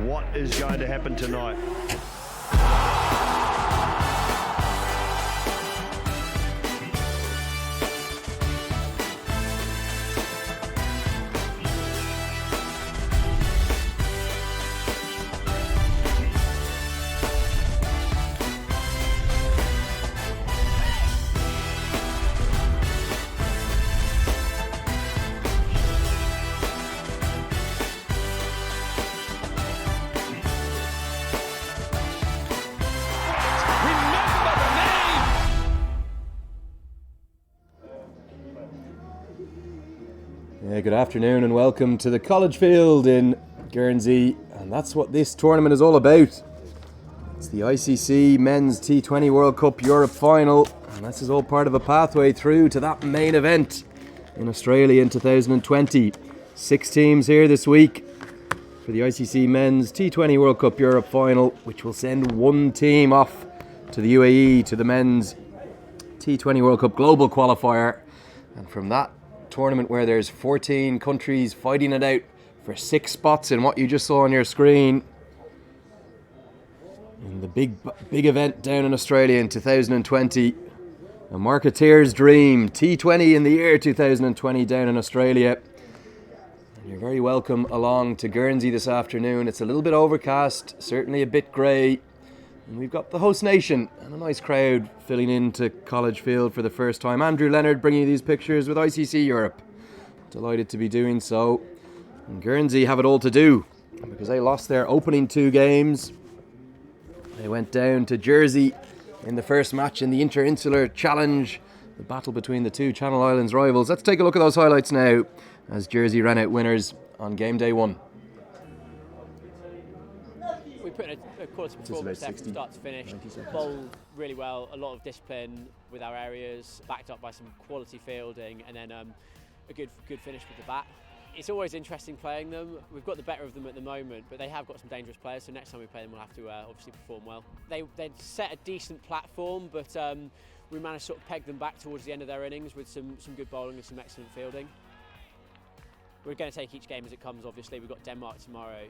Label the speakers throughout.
Speaker 1: what is going to happen tonight.
Speaker 2: Good afternoon and welcome to the College Field in Guernsey, and that's what this tournament is all about. It's the ICC Men's T20 World Cup Europe Final, and this is all part of a pathway through to that main event in Australia in 2020. 6 teams here this week for the ICC Men's T20 World Cup Europe Final, which will send one team off to the UAE to the Men's T20 World Cup Global Qualifier, and from that tournament where there's 14 countries fighting it out for 6 spots in what you just saw on your screen in the big event down in Australia in 2020, a marketeer's dream, T20 in the year 2020 down in Australia. And you're very welcome along to Guernsey this afternoon. It's a little bit overcast, certainly a bit grey, and we've got the host nation and a nice crowd filling into College Field for the first time. Andrew Leonard bringing you these pictures with ICC Europe. Delighted to be doing so. And Guernsey have it all to do because they lost their opening 2 games. They went down to Jersey in the first match in the Inter-Insular Challenge, the battle between the 2 Channel Islands rivals. Let's take a look at those highlights now as Jersey ran out winners on game day 1.
Speaker 3: We put in a quality performance there from start to finish. Bowled really well, a lot of discipline with our areas, backed up by some quality fielding, and then a good finish with the bat. It's always interesting playing them. We've got the better of them at the moment, but they have got some dangerous players, so next time we play them we'll have to obviously perform well. They'd set a decent platform, but we managed to sort of peg them back towards the end of their innings with some good bowling and some excellent fielding. We're going to take each game as it comes, obviously. We've got Denmark tomorrow,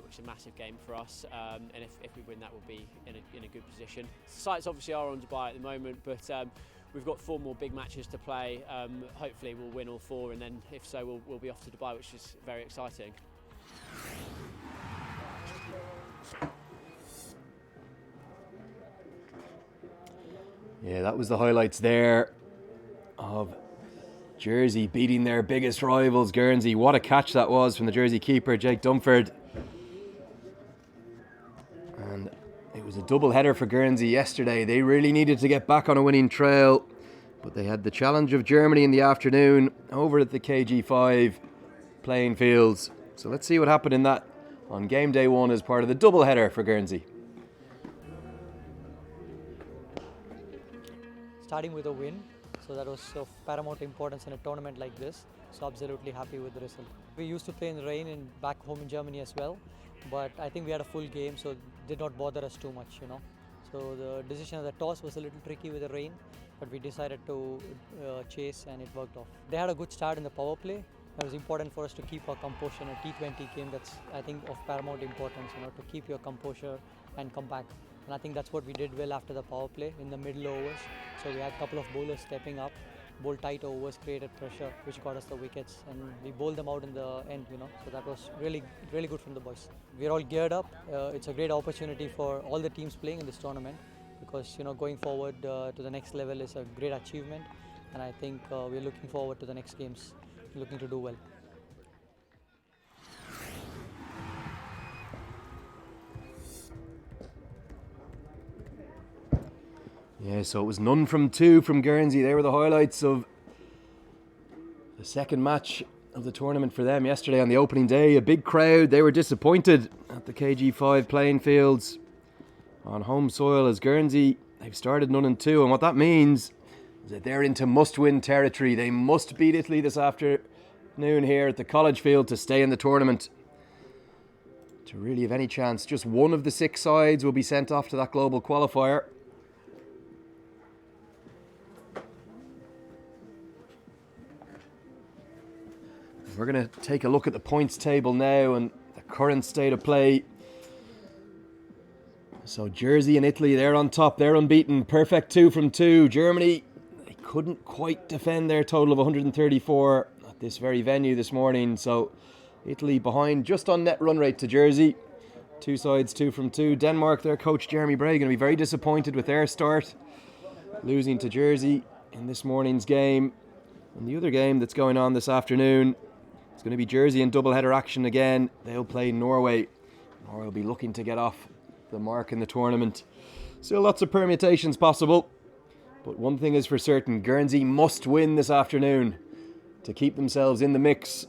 Speaker 3: which is a massive game for us, and if we win that, we'll be in a good position. Sights obviously are on Dubai at the moment, but we've got 4 more big matches to play. Hopefully we'll win all 4, and then if so, we'll be off to Dubai, which is very exciting.
Speaker 2: Yeah, that was the highlights there of Jersey beating their biggest rivals, Guernsey. What a catch that was from the Jersey keeper, Jake Dumford. And it was a double header for Guernsey yesterday. They really needed to get back on a winning trail, but they had the challenge of Germany in the afternoon over at the KG5 playing fields. So let's see what happened in that on game day 1 as part of the double header for Guernsey.
Speaker 4: Starting with a win, so that was of paramount importance in a tournament like this. So absolutely happy with the result. We used to play in the rain and back home in Germany as well, but I think we had a full game, so it did not bother us too much, So the decision of the toss was a little tricky with the rain, but we decided to chase and it worked off. They had a good start in the power play. It was important for us to keep our composure in a T20 game. That's, I think, of paramount importance, to keep your composure and come back. And I think that's what we did well after the power play in the middle overs. So we had a couple of bowlers stepping up, bowled tight overs, created pressure, which got us the wickets, and we bowled them out in the end, So that was really, really good from the boys. We're all geared up. It's a great opportunity for all the teams playing in this tournament because, going forward to the next level is a great achievement. And I think we're looking forward to the next games, looking to do well.
Speaker 2: Yeah, so it was none from 2 from Guernsey. They were the highlights of the second match of the tournament for them yesterday on the opening day. A big crowd. They were disappointed at the KG5 playing fields on home soil as Guernsey. They've started none and 2, and what that means is that they're into must-win territory. They must beat Italy this afternoon here at the College Field to stay in the tournament. To really have any chance, just one of the 6 sides will be sent off to that global qualifier. We're going to take a look at the points table now and the current state of play So Jersey and Italy, they're on top. They're unbeaten. Perfect 2 from 2. Germany, they couldn't quite defend their total of 134 at this very venue this morning. So Italy behind just on net run rate to Jersey. 2 sides, 2 from 2. Denmark, their coach Jeremy Bray, going to be very disappointed with their start, losing to Jersey in this morning's game. And the other game that's going on this afternoon, it's going to be Jersey in doubleheader action again. They'll play Norway. Norway will be looking to get off the mark in the tournament. Still lots of permutations possible, but one thing is for certain: Guernsey must win this afternoon to keep themselves in the mix,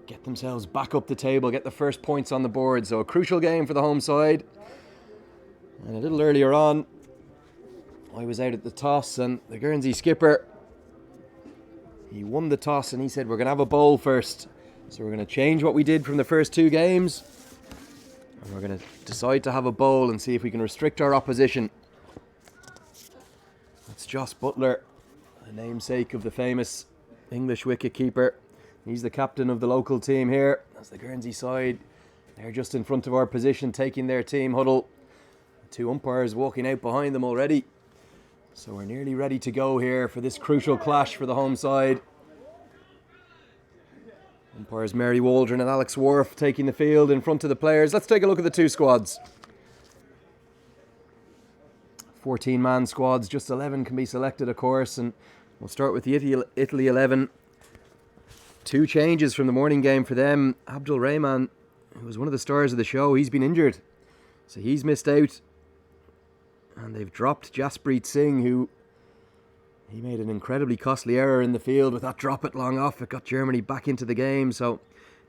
Speaker 2: get themselves back up the table, get the first points on the board. So a crucial game for the home side. And a little earlier on, I was out at the toss, and the Guernsey skipper, he won the toss and he said, we're going to have a bowl first. So we're going to change what we did from the first 2 games. And we're going to decide to have a bowl and see if we can restrict our opposition. That's Joss Butler, the namesake of the famous English wicket-keeper. He's the captain of the local team here. That's the Guernsey side. They're just in front of our position, taking their team huddle. 2 umpires walking out behind them already. So we're nearly ready to go here for this crucial clash for the home side. Umpires Mary Waldron and Alex Worf taking the field in front of the players. Let's take a look at the 2 squads. 14-man squads, just 11 can be selected, of course, and we'll start with the Italy 11. 2 changes from the morning game for them. Abdul Rahman, who was one of the stars of the show, he's been injured, so he's missed out. And they've dropped Jaspreet Singh, who he made an incredibly costly error in the field with that drop at long off. It got Germany back into the game, so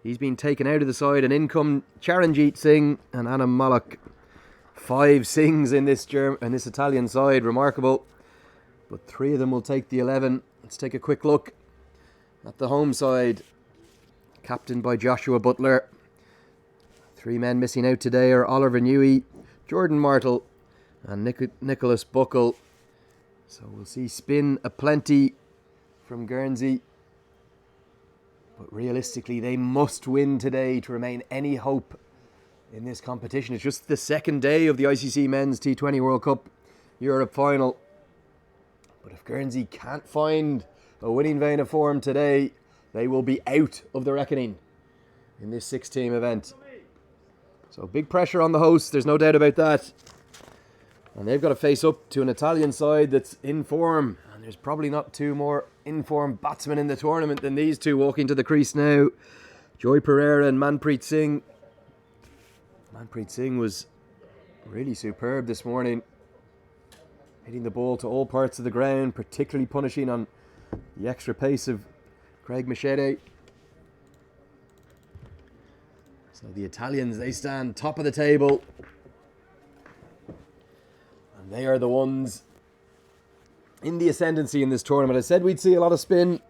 Speaker 2: he's been taken out of the side. And in come Charanjit Singh and Anam Malak. 5 Singhs in this Italian side, remarkable. But 3 of them will take the 11. Let's take a quick look at the home side, captained by Joshua Butler. 3 men missing out today are Oliver Newey, Jordan Martle, and Nicholas Buckle. So we'll see spin aplenty from Guernsey. But realistically, they must win today to remain any hope in this competition. It's just the second day of the ICC Men's T20 World Cup Europe Final. But if Guernsey can't find a winning vein of form today, they will be out of the reckoning in this 6-team event. So big pressure on the hosts, there's no doubt about that. And they've got to face up to an Italian side that's in form. And there's probably not 2 more informed batsmen in the tournament than these 2 walking to the crease now. Joy Pereira and Manpreet Singh. Manpreet Singh was really superb this morning, hitting the ball to all parts of the ground, particularly punishing on the extra pace of Craig Machete. So the Italians, they stand top of the table. And they are the ones in the ascendancy in this tournament. I said we'd see a lot of spin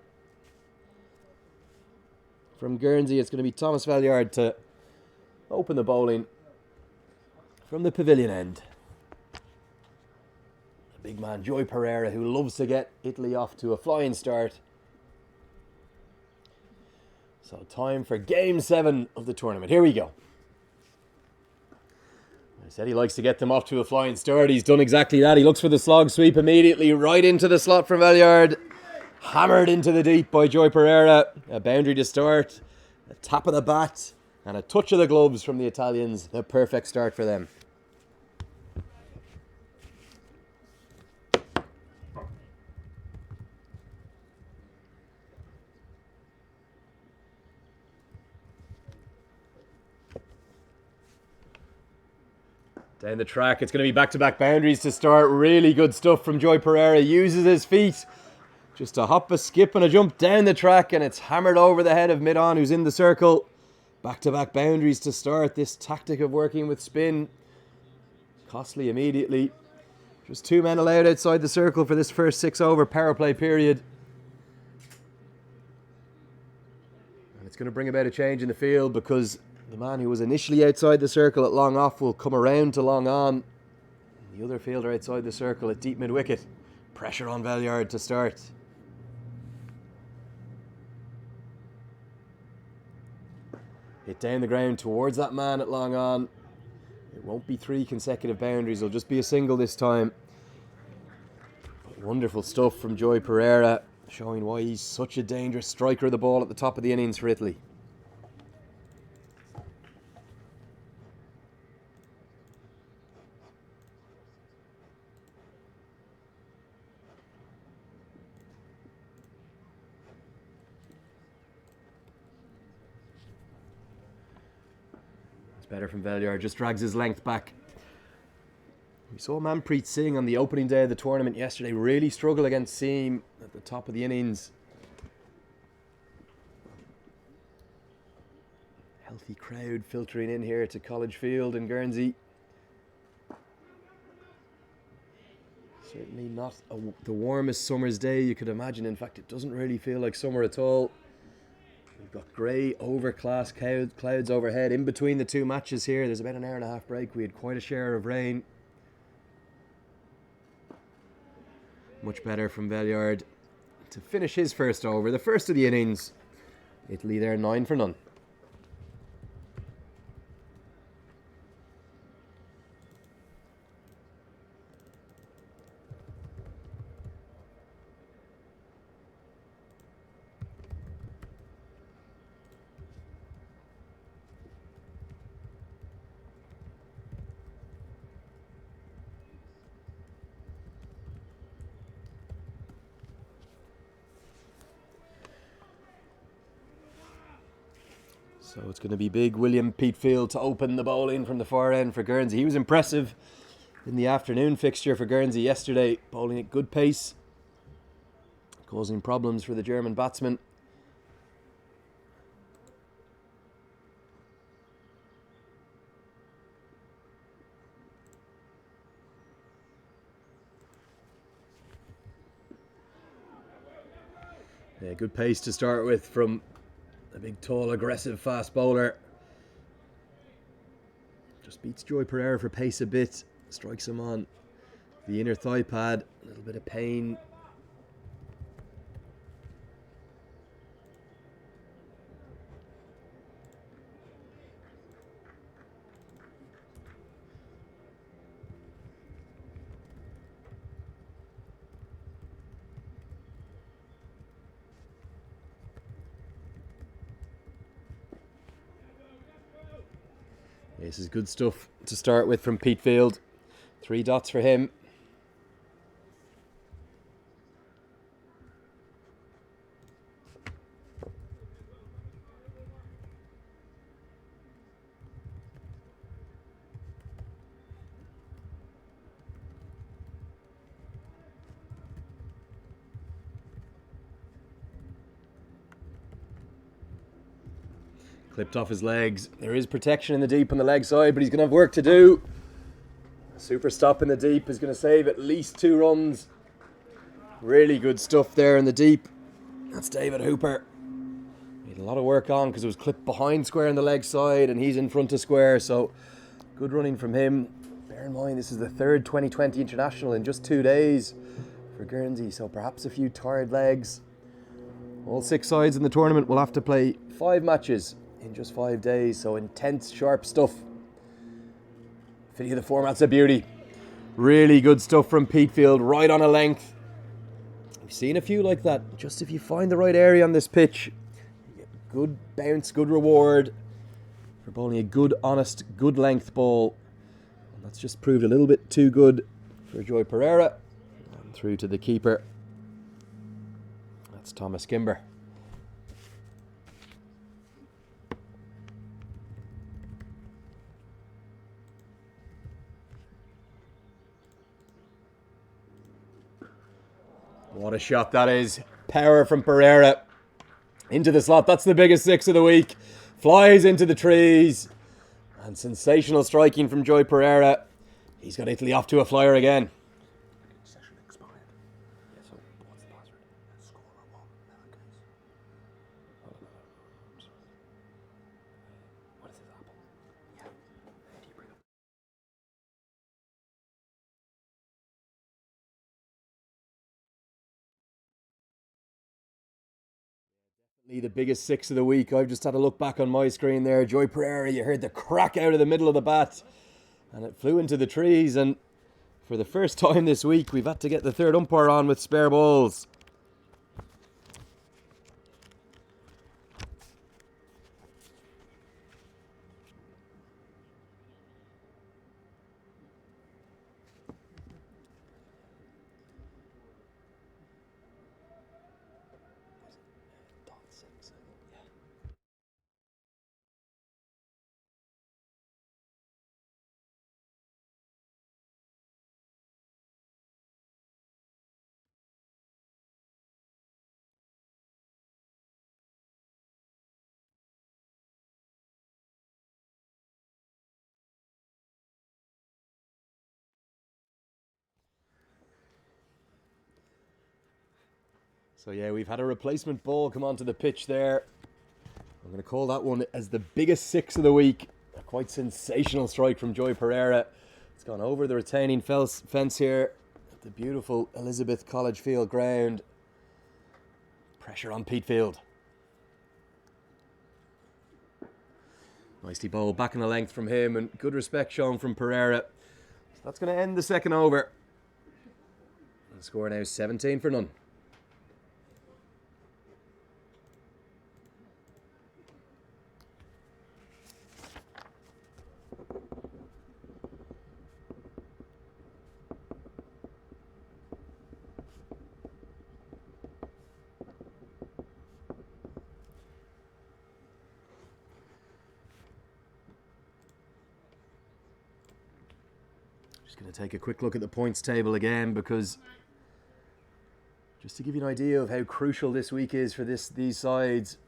Speaker 2: from Guernsey. It's going to be Thomas Valliard to open the bowling from the pavilion end. The big man Joy Pereira, who loves to get Italy off to a flying start. So time for game 7 of the tournament. Here we go. I said he likes to get them off to a flying start. He's done exactly that. He looks for the slog sweep immediately, right into the slot from Valliard. Hammered into the deep by Joy Pereira. A boundary to start, a tap of the bat, and a touch of the gloves from the Italians. The perfect start for them. Down the track, it's going to be back-to-back boundaries to start. Really good stuff from Joy Pereira. Uses his feet just a hop, a skip and a jump down the track, and it's hammered over the head of mid-on, who's in the circle. Back-to-back boundaries to start. This tactic of working with spin, costly immediately. Just 2 men allowed outside the circle for this first 6-over power play period. And it's going to bring about a change in the field, because the man who was initially outside the circle at long off will come around to long on. The other fielder outside the circle at deep mid-wicket. Pressure on Valliard to start. Hit down the ground towards that man at long on. It won't be 3 consecutive boundaries, it'll just be a single this time. But wonderful stuff from Joy Pereira, showing why he's such a dangerous striker of the ball at the top of the innings for Italy. Better from Valliard, just drags his length back. We saw Manpreet Singh on the opening day of the tournament yesterday really struggle against Seam at the top of the innings. Healthy crowd filtering in here to College Field in Guernsey. Certainly not the warmest summer's day you could imagine. In fact, it doesn't really feel like summer at all. We've got grey, overcast clouds overhead. In between the 2 matches here, there's about an hour and a half break. We had quite a share of rain. Much better from Valliard to finish his first over. The first of the innings. Italy there 9 for none. So it's going to be big William Peatfield to open the bowling from the far end for Guernsey. He was impressive in the afternoon fixture for Guernsey yesterday, bowling at good pace, causing problems for the German batsman. Yeah, good pace to start with from a big, tall, aggressive, fast bowler. Just beats Joy Pereira for pace a bit. Strikes him on the inner thigh pad. A little bit of pain. This is good stuff to start with from Peatfield. 3 dots for him. Clipped off his legs. There is protection in the deep on the leg side, but he's going to have work to do. A super stop in the deep is going to save at least 2 runs. Really good stuff there in the deep. That's David Hooper. He had a lot of work on because it was clipped behind square on the leg side and he's in front of square, so good running from him. Bear in mind, this is the 3rd 2020 international in just 2 days for Guernsey, so perhaps a few tired legs. All 6 sides in the tournament will have to play 5 matches in just 5 days, so intense, sharp stuff. Video the format's a beauty. Really good stuff from Peatfield, right on a length. We've seen a few like that. Just if you find the right area on this pitch, you get good bounce, good reward for bowling a good, honest, good length ball. And that's just proved a little bit too good for Joy Pereira. And through to the keeper. That's Thomas Kimber. What a shot that is. Power from Pereira into the slot. That's the biggest 6 of the week. Flies into the trees. And sensational striking from Joy Pereira. He's got Italy off to a flyer again.
Speaker 5: Session expired. Yeah, so what's the password? Scorer 1, lowercase. Oh, no, I'm sorry. What is this, Apple? Yeah. Do you bring up?
Speaker 2: The biggest 6 of the week. I've just had a look back on my screen there. Joy Pereira, you heard the crack out of the middle of the bat. And it flew into the trees, and for the first time this week, we've had to get the third umpire on with spare balls. So yeah, we've had a replacement ball come onto the pitch there. I'm going to call that one as the biggest six of the week. A quite sensational strike from Joy Pereira. It's gone over the retaining fence here at the beautiful Elizabeth College Field ground. Pressure on Pete Field. Nicely bowled, back in the length from him, and good respect shown from Pereira. So that's going to end the second over. And the score now is 17 for none. Just going to take a quick look at the points table again, because just to give you an idea of how crucial this week is for these sides,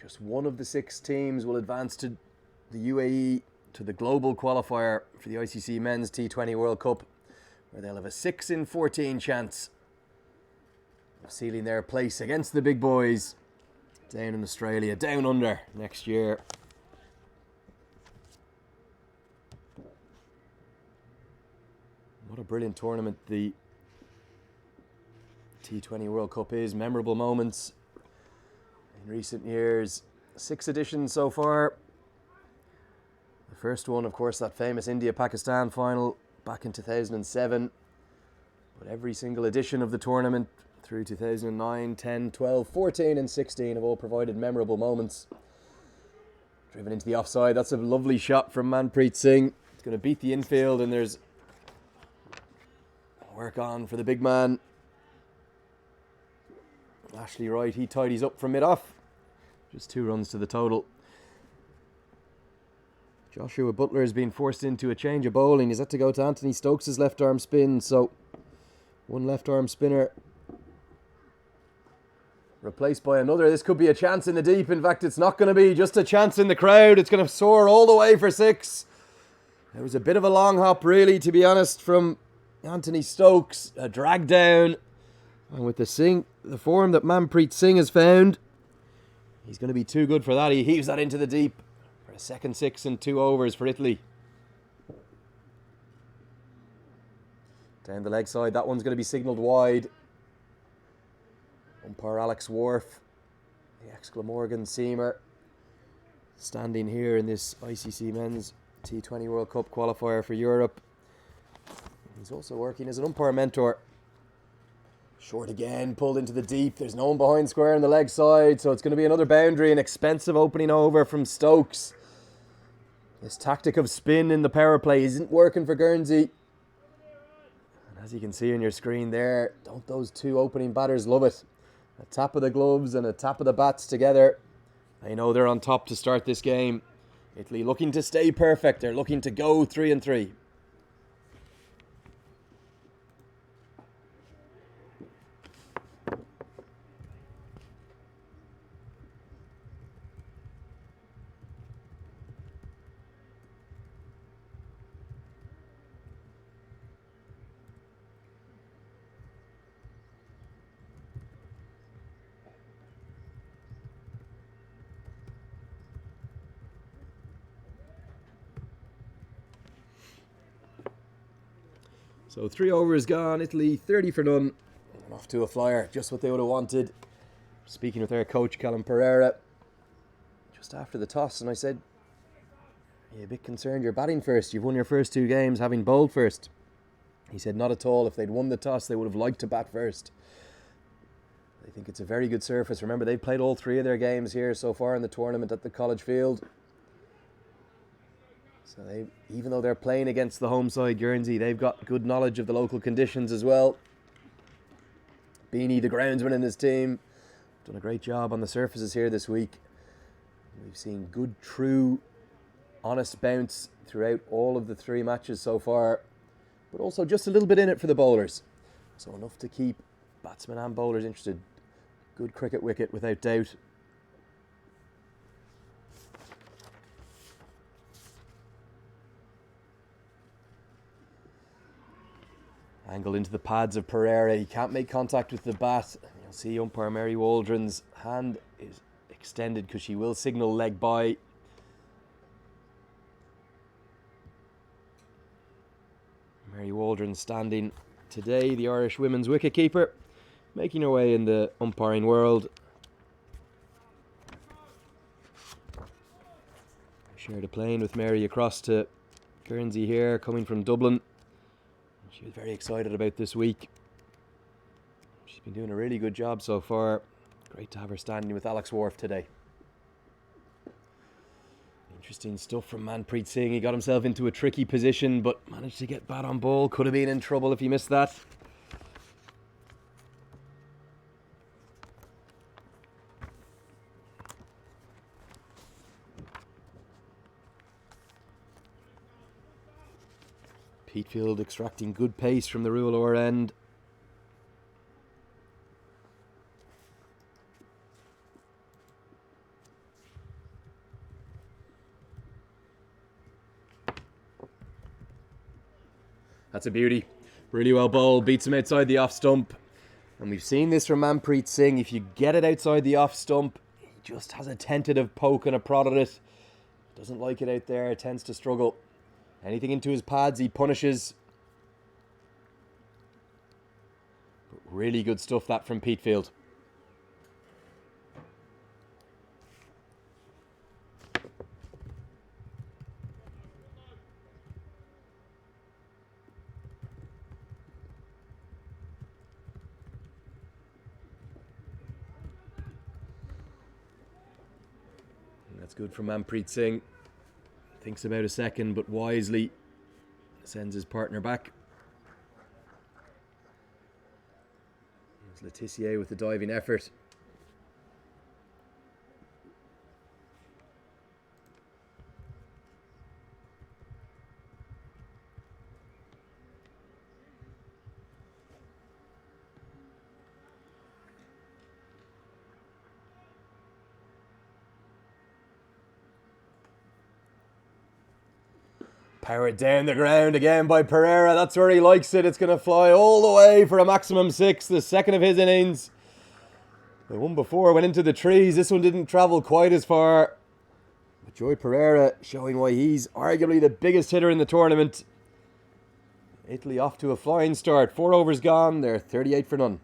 Speaker 2: just one of the 6 teams will advance to the UAE to the global qualifier for the ICC Men's T20 World Cup, where they'll have a 6 in 14 chance of sealing their place against the big boys down in Australia, down under next year. What a brilliant tournament the T20 World Cup is. Memorable moments in recent years. 6 editions so far. The first one, of course, that famous India-Pakistan final back in 2007. But every single edition of the tournament through 2009, 10, 12, 14 and 16 have all provided memorable moments. Driven into the offside. That's a lovely shot from Manpreet Singh. It's going to beat the infield, and there's work on for the big man. Ashley Wright, he tidies up from mid-off. Just 2 runs to the total. Joshua Butler has been forced into a change of bowling. He's had to go to Anthony Stokes' left arm spin, so one left arm spinner replaced by another. This could be a chance in the deep. In fact, it's not going to be just a chance in the crowd. It's going to soar all the way for 6. It was a bit of a long hop, really, to be honest, from Anthony Stokes. A drag down. And with the form that Manpreet Singh has found, he's going to be too good for that. He heaves that into the deep for a second 6 and 2 overs for Italy. Down the leg side, that one's going to be signalled wide. Umpire Alex Wharf, the ex-Glamorgan seamer, standing here in this ICC Men's T20 World Cup qualifier for Europe. He's also working as an umpire mentor. Short again, pulled into the deep. There's no one behind square on the leg side, so it's going to be another boundary. An expensive opening over from Stokes. This tactic of spin in the power play isn't working for Guernsey. And as you can see on your screen there, don't those 2 opening batters love it? A tap of the gloves and a tap of the bats together. They know they're on top to start this game. Italy looking to stay perfect. They're looking to go 3 and 3. So 3 overs gone, Italy 30 for none. And off to a flyer, just what they would have wanted. Speaking with their coach, Callum Pereira, just after the toss, and I said, You're a bit concerned you're batting first. You've won your first 2 games having bowled first. He said not at all. If they'd won the toss, they would have liked to bat first. They think it's a very good surface. Remember, they've played all 3 of their games here so far in the tournament at the College Field. So even though they're playing against the home side, Guernsey, they've got good knowledge of the local conditions as well. Beanie, the groundsman in his team, done a great job on the surfaces here this week. We've seen good, true, honest bounce throughout all of the 3 matches so far, but also just a little bit in it for the bowlers. So enough to keep batsmen and bowlers interested. Good cricket wicket without doubt. Angle into the pads of Pereira. He can't make contact with the bat. You'll see umpire Mary Waldron's hand is extended because she will signal leg by. Mary Waldron standing today, the Irish women's wicketkeeper, making her way in the umpiring world. Shared a plane with Mary across to Guernsey here, coming from Dublin. She was very excited about this week. She's been doing a really good job so far. Great to have her standing with Alex Wharf today. Interesting stuff from Manpreet Singh. He got himself into a tricky position but managed to get bat on ball. Could have been in trouble if he missed that. Peatfield extracting good pace from the Rural Or end. That's a beauty. Really well bowled. Beats him outside the off stump. And we've seen this from Manpreet Singh. If you get it outside the off stump, he just has a tentative poke and a prod at it. Doesn't like it out there. Tends to struggle. Anything into his pads, he punishes. But really good stuff, that from Peatfield. And that's good from Manpreet Singh. Thinks about a second, but wisely sends his partner back. There's Letitia with the diving effort. Powered down the ground again by Pereira. That's where he likes it. It's going to fly all the way for a maximum 6. The second of his innings. The one before went into the trees. This one didn't travel quite as far. But Joy Pereira showing why he's arguably the biggest hitter in the tournament. Italy off to a flying start. 4 overs gone. They're 38 for none.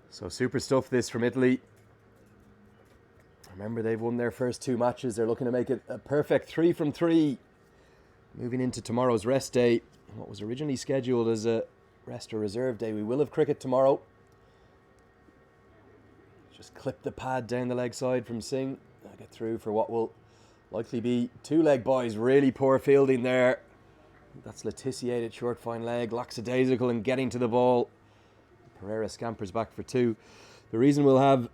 Speaker 2: So super stuff this from Italy. Remember, they've won their first 2 matches. They're looking to make it a perfect 3 from 3. Moving into tomorrow's rest day. What was originally scheduled as a rest or reserve day. We will have cricket tomorrow. Just clip the pad down the leg side from Singh. I'll get through for what will likely be 2 leg buys. Really poor fielding there. That's Letitia at short fine leg. Lackadaisical in getting to the ball. Pereira scampers back for 2. The reason we'll have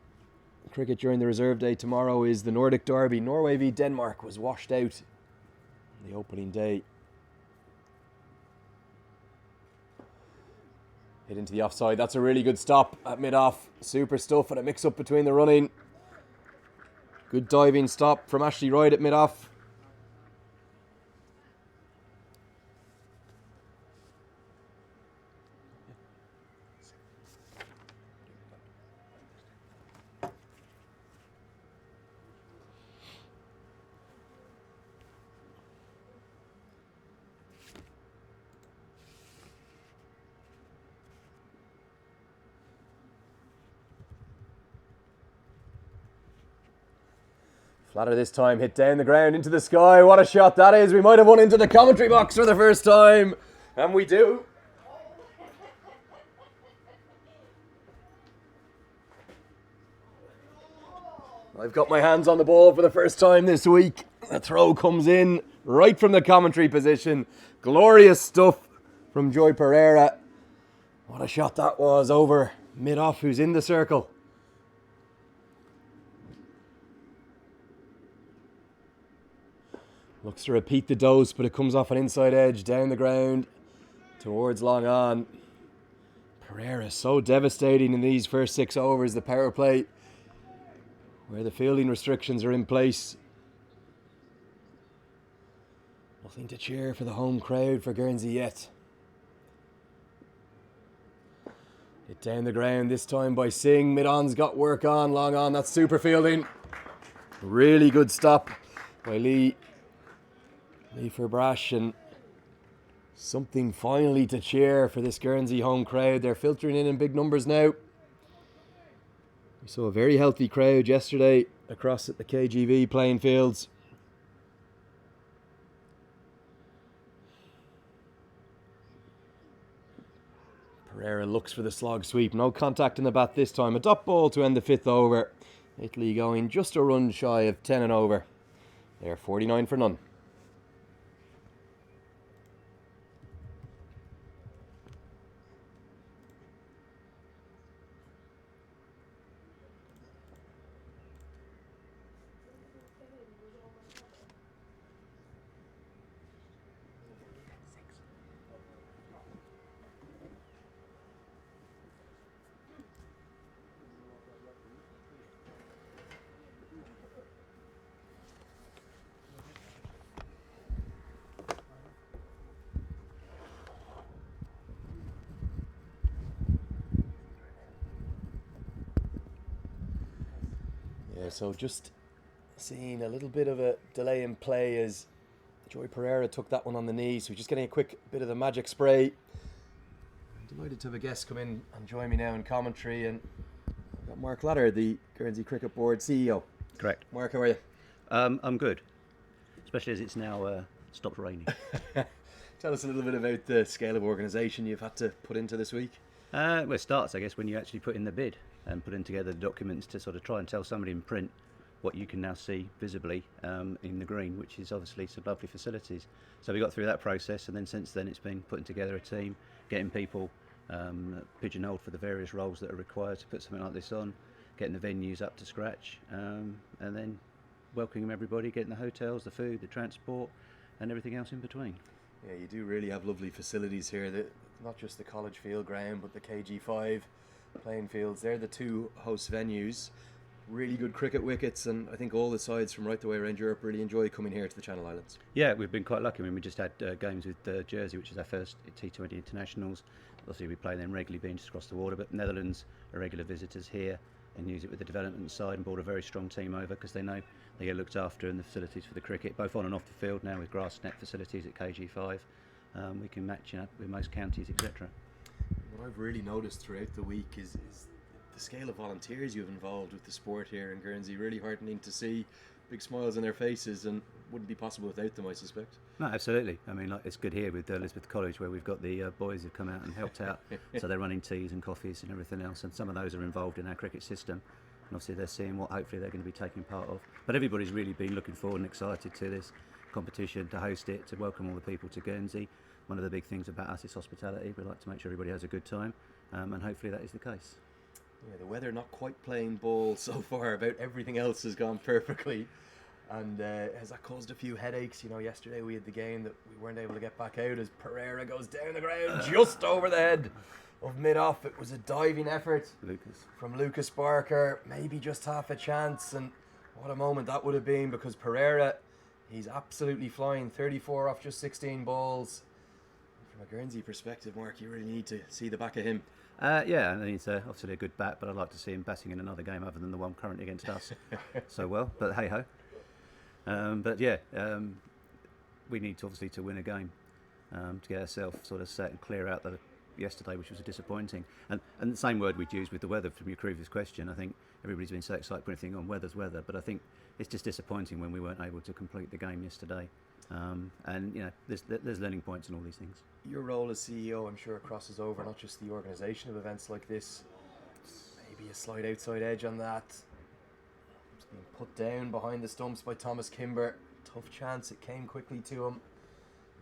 Speaker 2: cricket during the reserve day tomorrow is the Nordic Derby. Norway v Denmark was washed out on the opening day. Hit into the offside. That's a really good stop at mid-off. Super stuff and a mix-up between the running. Good diving stop from Ashley Wright at mid-off. Flatter this time, hit down the ground into the sky. What a shot that is. We might have won into the commentary box for the first time. And we do. I've got my hands on the ball for the first time this week. The throw comes in right from the commentary position. Glorious stuff from Joy Pereira. What a shot that was over mid-off, who's in the circle. Looks to repeat the dose, but it comes off an inside edge, down the ground, towards long on. Pereira so devastating in these first 6 overs, the power play, where the fielding restrictions are in place. Nothing to cheer for the home crowd for Guernsey yet. Hit down the ground, this time by Singh. Mid-on's got work on, long on, that's super fielding. Really good stop by Lee for Brash, and something finally to cheer for this Guernsey home crowd. They're filtering in big numbers now. We saw a very healthy crowd yesterday across at the KGV playing fields. Pereira looks for the slog sweep. No contact in the bat this time. A dot ball to end the 5th over. Italy going just a run shy of 10 and over. They're 49 for none. So just seeing a little bit of a delay in play as Joy Pereira took that one on the knee. So just getting a quick bit of the magic spray. I'm delighted to have a guest come in and join me now in commentary. And I've got Mark Ladder, the Guernsey Cricket Board CEO.
Speaker 6: Correct.
Speaker 2: Mark, how are you?
Speaker 6: I'm good, especially as it's now stopped raining.
Speaker 2: Tell us a little bit about the scale of organisation you've had to put into this week.
Speaker 6: Well, it starts, I guess, when you actually put in the bid and putting together the documents to sort of try and tell somebody in print what you can now see visibly in the green, which is obviously some lovely facilities. So we got through that process, and then since then it's been putting together a team, getting people pigeonholed for the various roles that are required to put something like this on, getting the venues up to scratch, and then welcoming everybody, getting the hotels, the food, the transport, and everything else in between.
Speaker 2: Yeah, you do really have lovely facilities here. Not just the College Field ground, but the KG5 playing fields. They're the 2 host venues. Really good cricket wickets, and I think all the sides from right the way around Europe really enjoy coming here to the Channel Islands.
Speaker 6: Yeah, we've been quite lucky. I mean, we just had games with Jersey, which is our first T20 internationals. Obviously, we play them regularly, being just across the water. But Netherlands are regular visitors here and use it with the development side, and brought a very strong team over because they know they get looked after in the facilities for the cricket, both on and off the field now with grass net facilities at KG5. We can match with most counties, etc.
Speaker 2: What I've really noticed throughout the week is the scale of volunteers you've involved with the sport here in Guernsey. Really heartening to see big smiles on their faces, and wouldn't be possible without them, I suspect.
Speaker 6: No, absolutely. I mean, like, it's good here with Elizabeth College, where we've got the boys who've come out and helped out. So they're running teas and coffees and everything else, and some of those are involved in our cricket system. And obviously they're seeing what hopefully they're going to be taking part of. But everybody's really been looking forward and excited to this competition, to host it, to welcome all the people to Guernsey. One of the big things about us is hospitality. We like to make sure everybody has a good time, and hopefully that is the case.
Speaker 2: Yeah, the weather not quite playing ball so far. About everything else has gone perfectly. And has that caused a few headaches? You know, yesterday we had the game that we weren't able to get back out as Pereira goes down the ground just over the head of mid-off. It was a diving effort
Speaker 6: Lucas.
Speaker 2: from Lucas Barker, maybe just half a chance, and what a moment that would have been, because Pereira, he's absolutely flying, 34 off just 16 balls. From a Guernsey perspective, Mark, you really need to see the back of him.
Speaker 6: Yeah, and he's obviously a good bat, but I'd like to see him batting in another game other than the one currently against us so well, but hey-ho. We need to obviously to win a game to get ourselves sort of set and clear out the yesterday, which was disappointing. And the same word we'd used with the weather from your previous question. I think everybody's been so excited putting everything on weather's weather, but I think it's just disappointing when we weren't able to complete the game yesterday. And you know, there's learning points in all these things.
Speaker 2: Your role as CEO, I'm sure, crosses over not just the organisation of events like this. Maybe a slight outside edge on that. It's being put down behind the stumps by Thomas Kimber. Tough chance, it came quickly to him.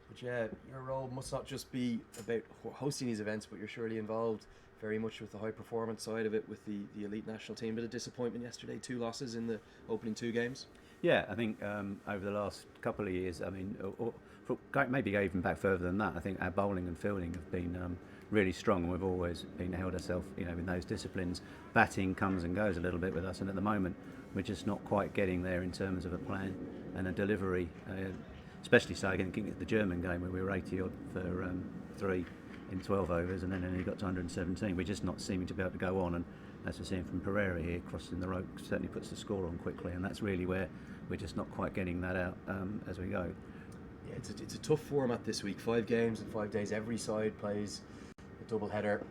Speaker 2: But yeah, your role must not just be about hosting these events, but you're surely involved very much with the high performance side of it with the elite national team. Bit of disappointment yesterday, 2 losses in the opening 2 games.
Speaker 6: Yeah, I think over the last couple of years, I mean, maybe even back further than that, I think our bowling and fielding have been really strong, and we've always been held ourselves, you know, in those disciplines. Batting comes and goes a little bit with us, and at the moment we're just not quite getting there in terms of a plan and a delivery. Especially so again the German game where we were 80 odd for 3 in 12 overs, and then only got to 117. We're just not seeming to be able to go on, and as we're seeing from Pereira here, crossing the rope certainly puts the score on quickly, and that's really where we're just not quite getting that out as we go.
Speaker 2: Yeah, it's a tough format this week. 5 games in 5 days. Every side plays a double header,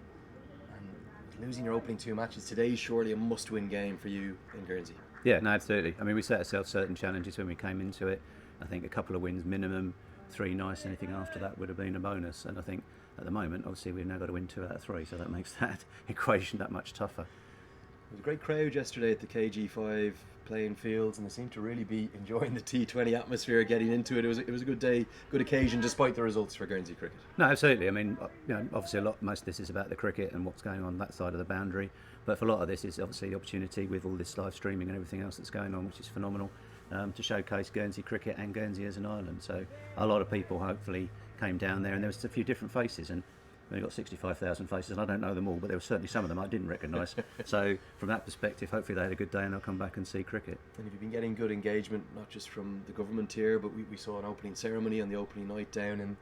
Speaker 2: and losing your opening 2 matches today is surely a must-win game for you in Guernsey.
Speaker 6: Yeah, no, absolutely. I mean, we set ourselves certain challenges when we came into it. I think a couple of wins minimum, 3 nice, anything after that would have been a bonus. And I think at the moment, obviously, we've now got to win 2 out of 3, so that makes that equation that much tougher.
Speaker 2: There was a great crowd yesterday at the KG5 playing fields, and they seemed to really be enjoying the T20 atmosphere, getting into it. It was a good day, good occasion, despite the results for Guernsey cricket.
Speaker 6: No, absolutely. I mean, you know, obviously most of this is about the cricket and what's going on that side of the boundary, but for a lot of this is obviously the opportunity with all this live streaming and everything else that's going on, which is phenomenal, to showcase Guernsey cricket and Guernsey as an island. So a lot of people hopefully came down there, and there was a few different faces, and we've got 65,000 faces, and I don't know them all, but there were certainly some of them I didn't recognise. So from that perspective, hopefully they had a good day and they'll come back and see cricket.
Speaker 2: And have you been getting good engagement, not just from the government here, but we saw an opening ceremony on the opening night down in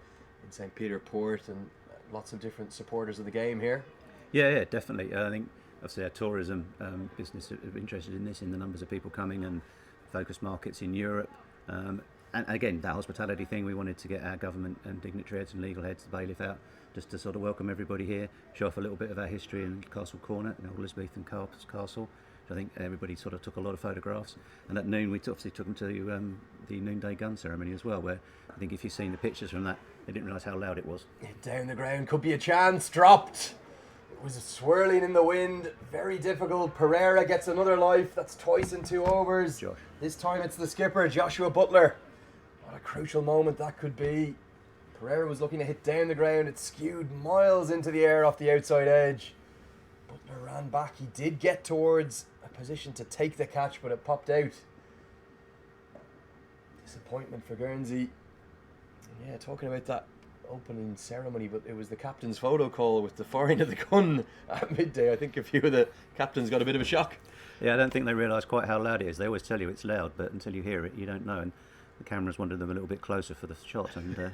Speaker 2: St. Peter Port, and lots of different supporters of the game here?
Speaker 6: Yeah, definitely. I think obviously our tourism business are interested in this, in the numbers of people coming and focus markets in Europe. And again, that hospitality thing, we wanted to get our government and dignitary heads and legal heads, the bailiff out, just to sort of welcome everybody here, show off a little bit of our history in Castle Corner, in Old Elizabethan Castle. I think everybody sort of took a lot of photographs. And at noon, we obviously took them to the noonday gun ceremony as well, where I think if you've seen the pictures from that, they didn't realise how loud it was.
Speaker 2: Hit down the ground, could be a chance, dropped. It was swirling in the wind, very difficult. Pereira gets another life, that's twice in 2 overs.
Speaker 6: Josh.
Speaker 2: This time it's the skipper, Joshua Butler. What a crucial moment that could be. Pereira was looking to hit down the ground, it skewed miles into the air off the outside edge. Butler ran back, he did get towards a position to take the catch, but it popped out. Disappointment for Guernsey. And yeah, talking about that opening ceremony, but it was the captain's photo call with the firing of the gun at midday. I think a few of the captains got a bit of a shock.
Speaker 6: Yeah, I don't think they realise quite how loud it is. They always tell you it's loud, but until you hear it, you don't know. And the cameras wanted them a little bit closer for the shot, and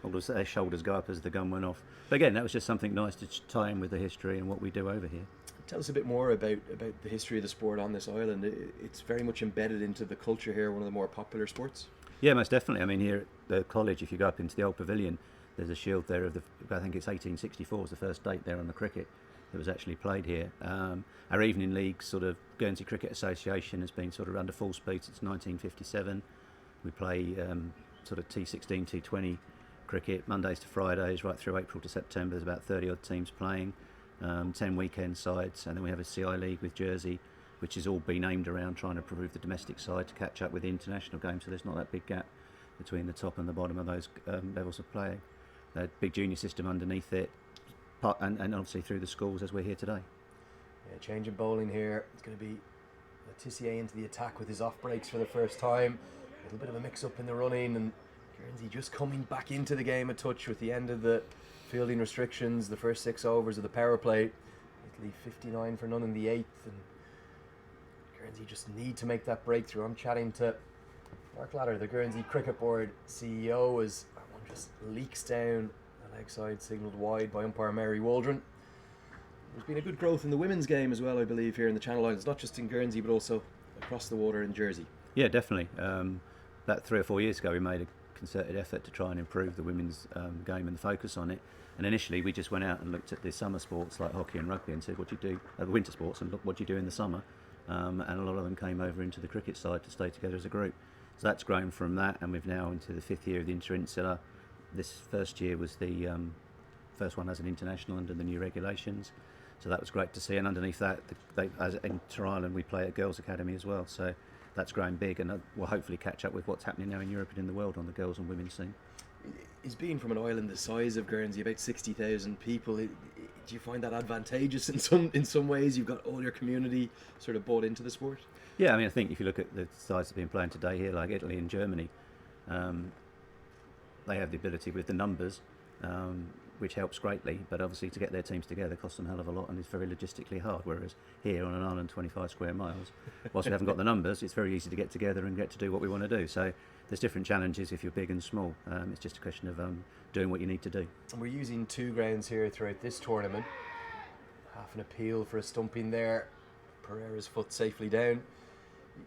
Speaker 6: all their shoulders go up as the gun went off. But again, that was just something nice to tie in with the history and what we do over here.
Speaker 2: Tell us a bit more about the history of the sport on this island. It's very much embedded into the culture here, one of the more popular sports. Yeah,
Speaker 6: most definitely. I mean, here at the college, if you go up into the old pavilion, there's a shield there of I think it's 1864 is the first date there on the cricket that was actually played here. Our evening league, sort of Guernsey Cricket Association, has been sort of under full speed since 1957. We play sort of T16, T20 cricket, Mondays to Fridays, right through April to September. There's about 30 odd teams playing, 10 weekend sides, and then we have a CI league with Jersey, which has all been aimed around trying to improve the domestic side to catch up with the international game, so there's not that big gap between the top and the bottom of those levels of playing. A big junior system underneath it, and obviously through the schools as we're here today.
Speaker 2: Yeah, change in bowling here. It's going to be Letitia into the attack with his off breaks for the first time. A little bit of a mix up in the running, and Guernsey just coming back into the game a touch with the end of the fielding restrictions, the first 6 overs of the power play. Italy 59 for none in the 8th, and Guernsey just need to make that breakthrough. I'm chatting to Mark Ladder, the Guernsey Cricket Board CEO, as that one just leaks down the leg side, signalled wide by umpire Mary Waldron. There's been a good growth in the women's game as well, I believe, here in the Channel Islands, not just in Guernsey but also across the water in Jersey.
Speaker 6: Yeah, definitely. About 3 or 4 years ago, we made a concerted effort to try and improve the women's game and the focus on it. And initially, we just went out and looked at the summer sports like hockey and rugby and said, "What do you do?" The winter sports, and look, what do you do in the summer? And a lot of them came over into the cricket side to stay together as a group. So that's grown from that, and we've now into the 5th year of the Interinsular. This first year was the first one as an international under the new regulations. So that was great to see, and underneath that, as in Ireland, we play at Girls Academy as well. So that's grown big, and we'll hopefully catch up with what's happening now in Europe and in the world on the girls and women's scene.
Speaker 2: Is being from an island the size of Guernsey, about 60,000 people, do you find that advantageous in some ways? You've got all your community sort of bought into the sport?
Speaker 6: Yeah, I mean, I think if you look at the sides that have been playing today here, like Italy and Germany, they have the ability with the numbers, which helps greatly, but obviously to get their teams together costs them a hell of a lot and it's very logistically hard, whereas here on an island 25 square miles, whilst we haven't got the numbers, it's very easy to get together and get to do what we want to do. So there's different challenges if you're big and small. It's just a question of doing what you need to do.
Speaker 2: And we're using 2 grounds here throughout this tournament. Half an appeal for a stumping there. Pereira's foot safely down.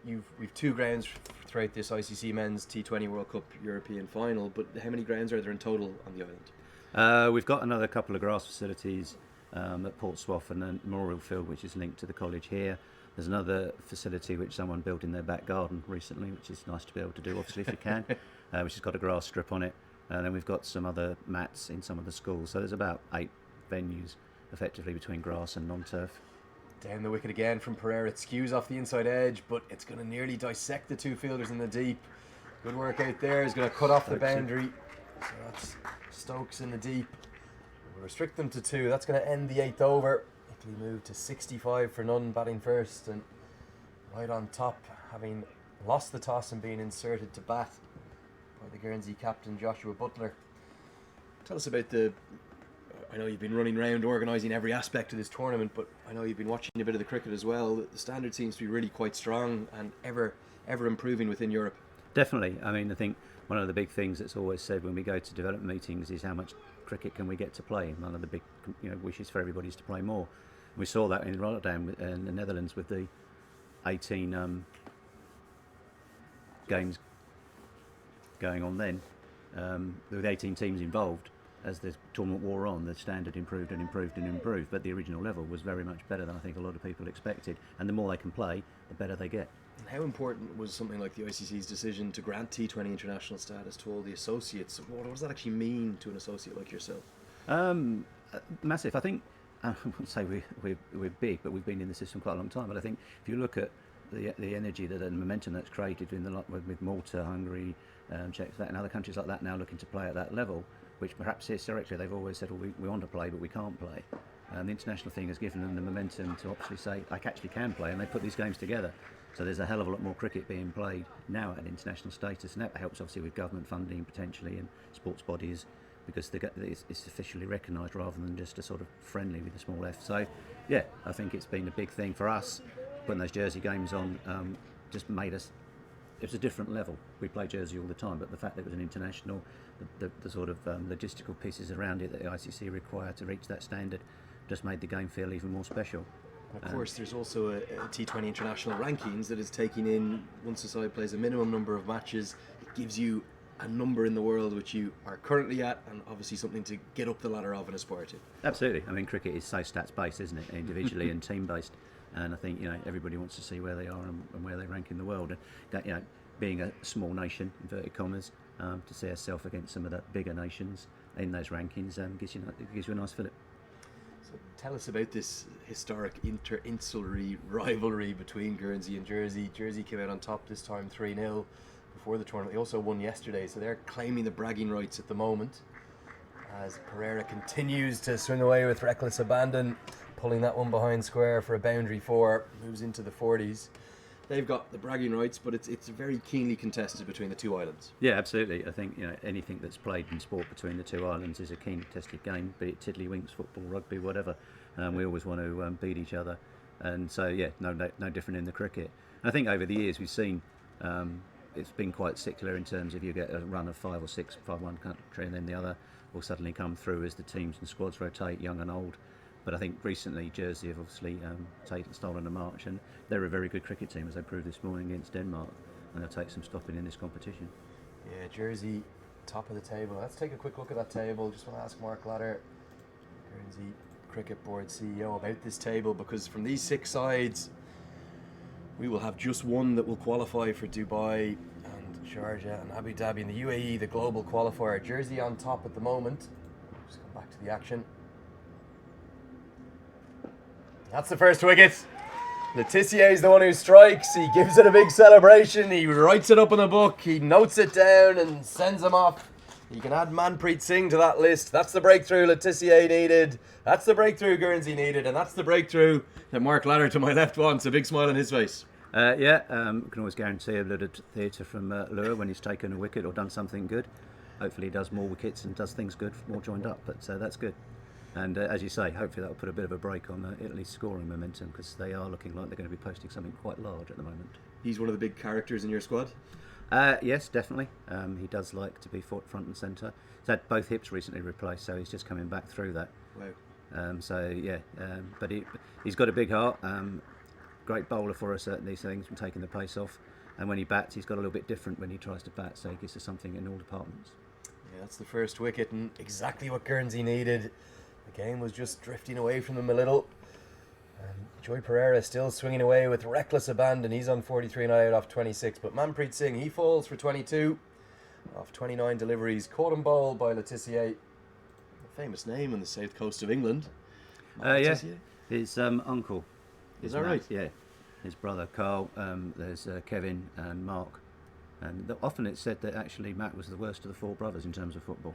Speaker 2: We've 2 grounds throughout this ICC Men's T20 World Cup European Final, but how many grounds are there in total on the island?
Speaker 6: We've got another couple of grass facilities at Portsmouth and then Memorial Field, which is linked to the college here. There's another facility which someone built in their back garden recently, which is nice to be able to do, obviously, if you can, which has got a grass strip on it. And then we've got some other mats in some of the schools. So there's about 8 venues, effectively, between grass and non-turf.
Speaker 2: Down the wicket again from Pereira. It skews off the inside edge, but it's going to nearly dissect the 2 fielders in the deep. Good work out there. He's going to cut off the boundary. So that's Stokes in the deep. We'll restrict them to 2. That's going to end the 8th over. Italy moved to 65 for none, batting first, and right on top, having lost the toss and being inserted to bat by the Guernsey captain Joshua Butler. Tell us about I know you've been running around organising every aspect of this tournament, but I know you've been watching a bit of the cricket as well. The standard seems to be really quite strong and ever improving within Europe.
Speaker 6: Definitely. I mean, I think one of the big things that's always said when we go to development meetings is how much cricket can we get to play. One of the big wishes for everybody is to play more. We saw that in Rotterdam in the Netherlands with the 18 games going on then. With 18 teams involved, as the tournament wore on, the standard improved and improved and improved, but the original level was very much better than I think a lot of people expected, and the more they can play, the better they get.
Speaker 2: And how important was something like the ICC's decision to grant T20 international status to all the associates? What does that actually mean to an associate like yourself?
Speaker 6: Massive. I think, I wouldn't say we're big, but we've been in the system quite a long time, but I think if you look at the energy and momentum that's created with Malta, Hungary, Czech, and other countries like that now looking to play at that level, which perhaps historically they've always said, well, we want to play, but we can't play. The international thing has given them the momentum to actually say, I actually can play, and they put these games together. So there's a hell of a lot more cricket being played now at international status, and that helps obviously with government funding potentially and sports bodies, because it's officially recognised rather than just a sort of friendly with a small f. So yeah, I think it's been a big thing for us. Putting those Jersey games on just made us, it was a different level. We play Jersey all the time, but the fact that it was an international, the sort of logistical pieces around it that the ICC require to reach that standard just made the game feel even more special.
Speaker 2: Of course, there's also a T20 international rankings that is taking in, once a side plays a minimum number of matches, it gives you a number in the world which you are currently at, and obviously something to get up the ladder of and aspire to.
Speaker 6: Absolutely. I mean, cricket is so stats based, isn't it? Individually and team based. And I think everybody wants to see where they are and where they rank in the world. And that, being a small nation, inverted commas, to see ourselves against some of the bigger nations in those rankings gives you a nice fillip.
Speaker 2: So tell us about this historic interinsular rivalry between Guernsey and Jersey. Jersey came out on top this time 3-0 before the tournament. They also won yesterday, so they're claiming the bragging rights at the moment, as Pereira continues to swing away with reckless abandon, pulling that one behind square for a boundary 4, moves into the 40s. they've got the bragging rights, but it's very keenly contested between the two islands.
Speaker 6: Yeah, absolutely. I think anything that's played in sport between the two islands is a keen contested game, be it tiddlywinks, football, rugby, whatever. We always want to beat each other, and so no different in the cricket. And I think over the years we've seen it's been quite secular in terms of you get a run of 5 or 6 by one country, and then the other will suddenly come through as the teams and squads rotate, young and old. But I think recently Guernsey have obviously stolen a march, and they're a very good cricket team, as they proved this morning against Denmark, and they'll take some stopping in this competition.
Speaker 2: Yeah, Guernsey, top of the table. Let's take a quick look at that table. Just want to ask Mark Ladder, Guernsey Cricket Board CEO, about this table, because from these 6 sides, we will have just one that will qualify for Dubai and Sharjah and Abu Dhabi in the UAE, the global qualifier. Guernsey on top at the moment. Just come back to the action. That's the first wicket. Letitia is the one who strikes. He gives it a big celebration. He writes it up in a book. He notes it down and sends him off. You can add Manpreet Singh to that list. That's the breakthrough Letitia needed. That's the breakthrough Guernsey needed. And that's the breakthrough that Mark Ladder to my left wants. A big smile on his face.
Speaker 6: We can always guarantee a little theatre from Lure when he's taken a wicket or done something good. Hopefully he does more wickets and does things good, more joined up. But that's good. And as you say, hopefully that will put a bit of a break on Italy's scoring momentum, because they are looking like they're going to be posting something quite large at the moment.
Speaker 2: He's one of the big characters in your squad?
Speaker 6: Yes, definitely. He does like to be front and centre. He's had both hips recently replaced, so he's just coming back through that.
Speaker 2: Wow.
Speaker 6: But he's got a big heart. Great bowler for us at these things, from taking the pace off. And when he bats, he's got a little bit different when he tries to bat, so he gives us something in all departments.
Speaker 2: Yeah, that's the first wicket, and exactly what Guernsey needed. The game was just drifting away from them a little. Joy Pereira still swinging away with reckless abandon. He's on 43 not out off 26. But Manpreet Singh, he falls for 22 off 29 deliveries. Caught and bowled by Letitia. A famous name on the south coast of England.
Speaker 6: His uncle.
Speaker 2: Is that right?
Speaker 6: Yeah. His brother Carl. There's Kevin and Mark. And often it's said that actually Matt was the worst of the 4 brothers in terms of football.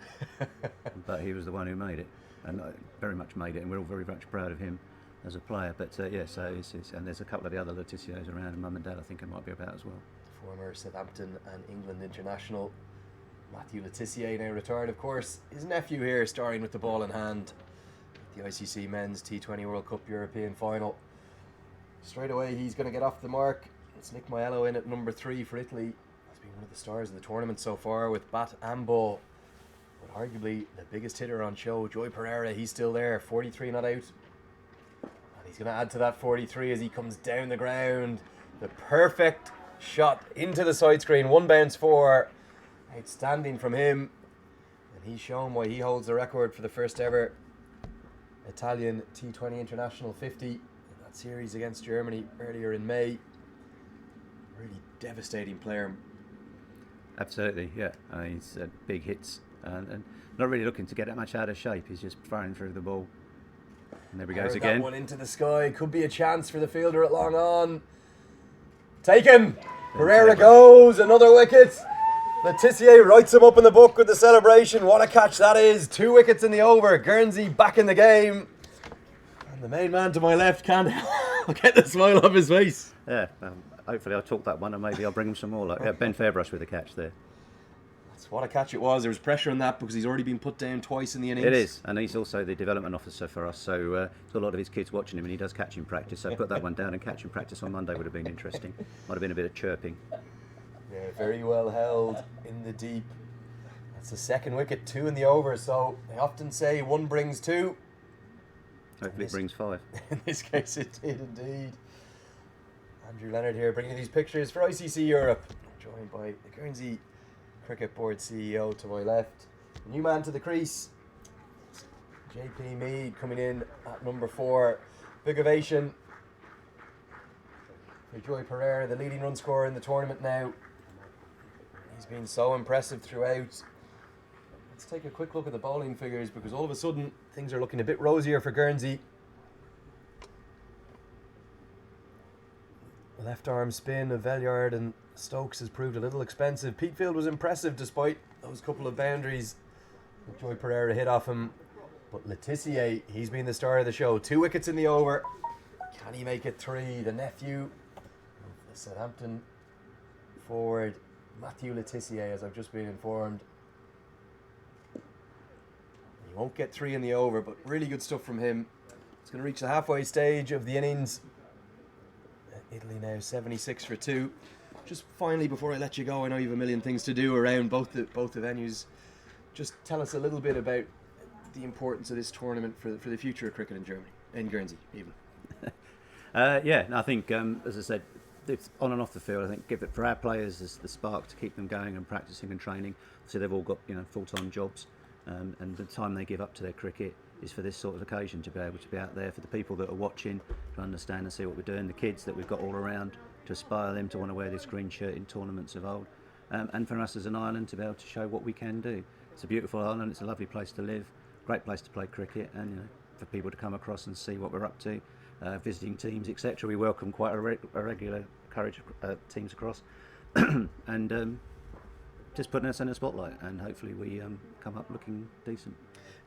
Speaker 6: But he was the one who made it. And very much made it, and we're all very much proud of him as a player. But so and there's a couple of the other Letitias around, and Mum and Dad I think it might be about as well.
Speaker 2: Former Southampton and England international Matthew Letitia, now retired of course. His nephew here starring with the ball in hand at the ICC Men's T20 World Cup European Final. Straight away he's going to get off the mark. It's Nick Maiello in at number 3 for Italy. He's been one of the stars of the tournament so far with bat and ball. But arguably the biggest hitter on show, Joy Pereira, he's still there, 43 not out. And he's going to add to that 43 as he comes down the ground. The perfect shot into the side screen, 1 bounce 4. Outstanding from him. And he's shown why he holds the record for the first ever Italian T20 International 50 in that series against Germany earlier in May. Really devastating player.
Speaker 6: Absolutely, yeah. He's big hits. And not really looking to get that much out of shape. He's just firing through the ball. And there he goes again.
Speaker 2: That one into the sky. Could be a chance for the fielder at long on. Taken. Pereira goes. Another wicket. Letitia writes him up in the book with the celebration. What a catch that is. 2 wickets in the over. Guernsey back in the game. And the main man to my left can't get the smile off his face.
Speaker 6: Yeah, hopefully I'll talk that one and maybe I'll bring him some more. Ben Fairbrush with a catch there.
Speaker 2: What a catch it was. There was pressure on that because he's already been put down twice in the innings.
Speaker 6: It is, and he's also the development officer for us, so there's a lot of his kids watching him, and he does catching practice, so put that one down, and catching practice on Monday would have been interesting. Might have been a bit of chirping.
Speaker 2: Yeah, very well held in the deep. That's the second wicket, 2 in the over, so they often say 1 brings 2.
Speaker 6: Hopefully it brings 5.
Speaker 2: In this case it did indeed. Andrew Leonard here bringing these pictures for ICC Europe, joined by the Guernsey Cricket Board CEO to my left. The new man to the crease, JP Mead, coming in at number 4. Big ovation for Joy Pereira, the leading run scorer in the tournament now. He's been so impressive throughout. Let's take a quick look at the bowling figures, because all of a sudden things are looking a bit rosier for Guernsey. The left arm spin of Velyard and Stokes has proved a little expensive. Peatfield was impressive despite those couple of boundaries that Joy Pereira hit off him. But Letitia, he's been the star of the show. 2 wickets in the over. Can he make it 3? The nephew of the Southampton forward Matthew Letitia, as I've just been informed. He won't get 3 in the over, but really good stuff from him. It's going to reach the halfway stage of the innings. Italy now 76 for 2. Just finally, before I let you go, I know you have a million things to do around both the venues. Just tell us a little bit about the importance of this tournament for the future of cricket in Germany, in Guernsey even.
Speaker 6: I think, as I said, it's on and off the field. I think give it for our players as the spark to keep them going and practicing and training. So they've all got full-time jobs, and the time they give up to their cricket is for this sort of occasion, to be able to be out there for the people that are watching, to understand and see what we're doing, the kids that we've got all around, to aspire them to want to wear this green shirt in tournaments of old, and for us as an island to be able to show what we can do. It's a beautiful island, it's a lovely place to live, great place to play cricket, and for people to come across and see what we're up to, visiting teams, etc. We welcome quite a regular courage teams across, and just putting us in a spotlight, and hopefully we come up looking decent.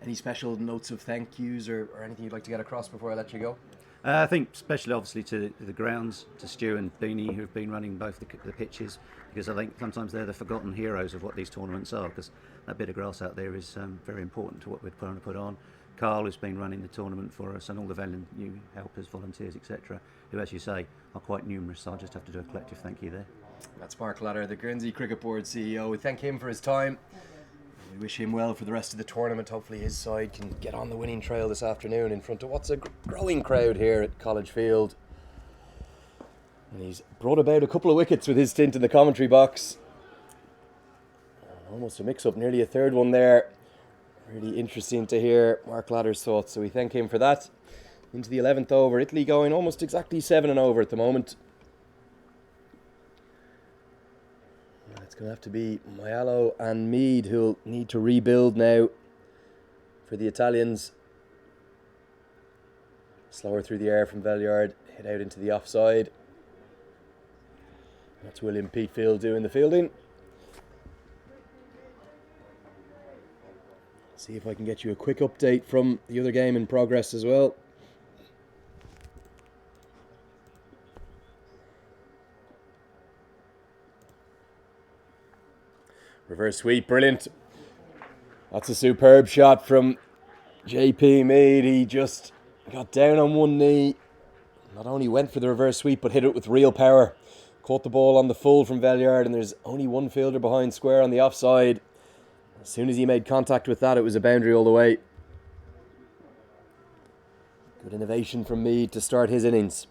Speaker 2: Any special notes of thank yous or anything you'd like to get across before I let you go?
Speaker 6: I think especially obviously to the grounds, to Stu and Beanie, who've been running both the pitches, because I think sometimes they're the forgotten heroes of what these tournaments are, because that bit of grass out there is very important to what we're trying to put on. Carl, who's been running the tournament for us, and all the new helpers, volunteers, etc., who, as you say, are quite numerous, so I just have to do a collective thank you there.
Speaker 2: That's Mark Ladder, the Guernsey Cricket Board CEO. We thank him for his time. We wish him well for the rest of the tournament. Hopefully his side can get on the winning trail this afternoon in front of what's a growing crowd here at College Field. And he's brought about a couple of wickets with his stint in the commentary box. Almost a mix-up, nearly a third one there. Really interesting to hear Mark Ladder's thoughts, so we thank him for that. Into the 11th over, Italy going almost exactly 7 and over at the moment. It's going to have to be Maialo and Mead who'll need to rebuild now for the Italians. Slower through the air from Valliard, hit out into the offside. That's William Peatfield doing the fielding. See if I can get you a quick update from the other game in progress as well. Reverse sweep, brilliant. That's a superb shot from JP Mead. He just got down on one knee. Not only went for the reverse sweep, but hit it with real power. Caught the ball on the full from Valliard, and there's only one fielder behind square on the offside. As soon as he made contact with that, it was a boundary all the way. Good innovation from Mead to start his innings.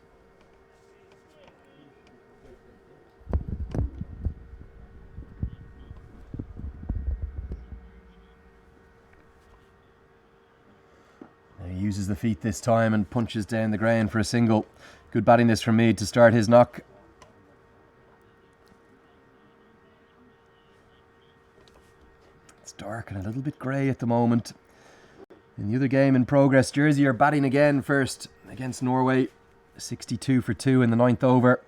Speaker 2: He uses the feet this time and punches down the ground for a single. Good batting this from Mead to start his knock. It's dark and a little bit grey at the moment. In the other game in progress, Jersey are batting again first against Norway. 62 for 2 in the 9th over.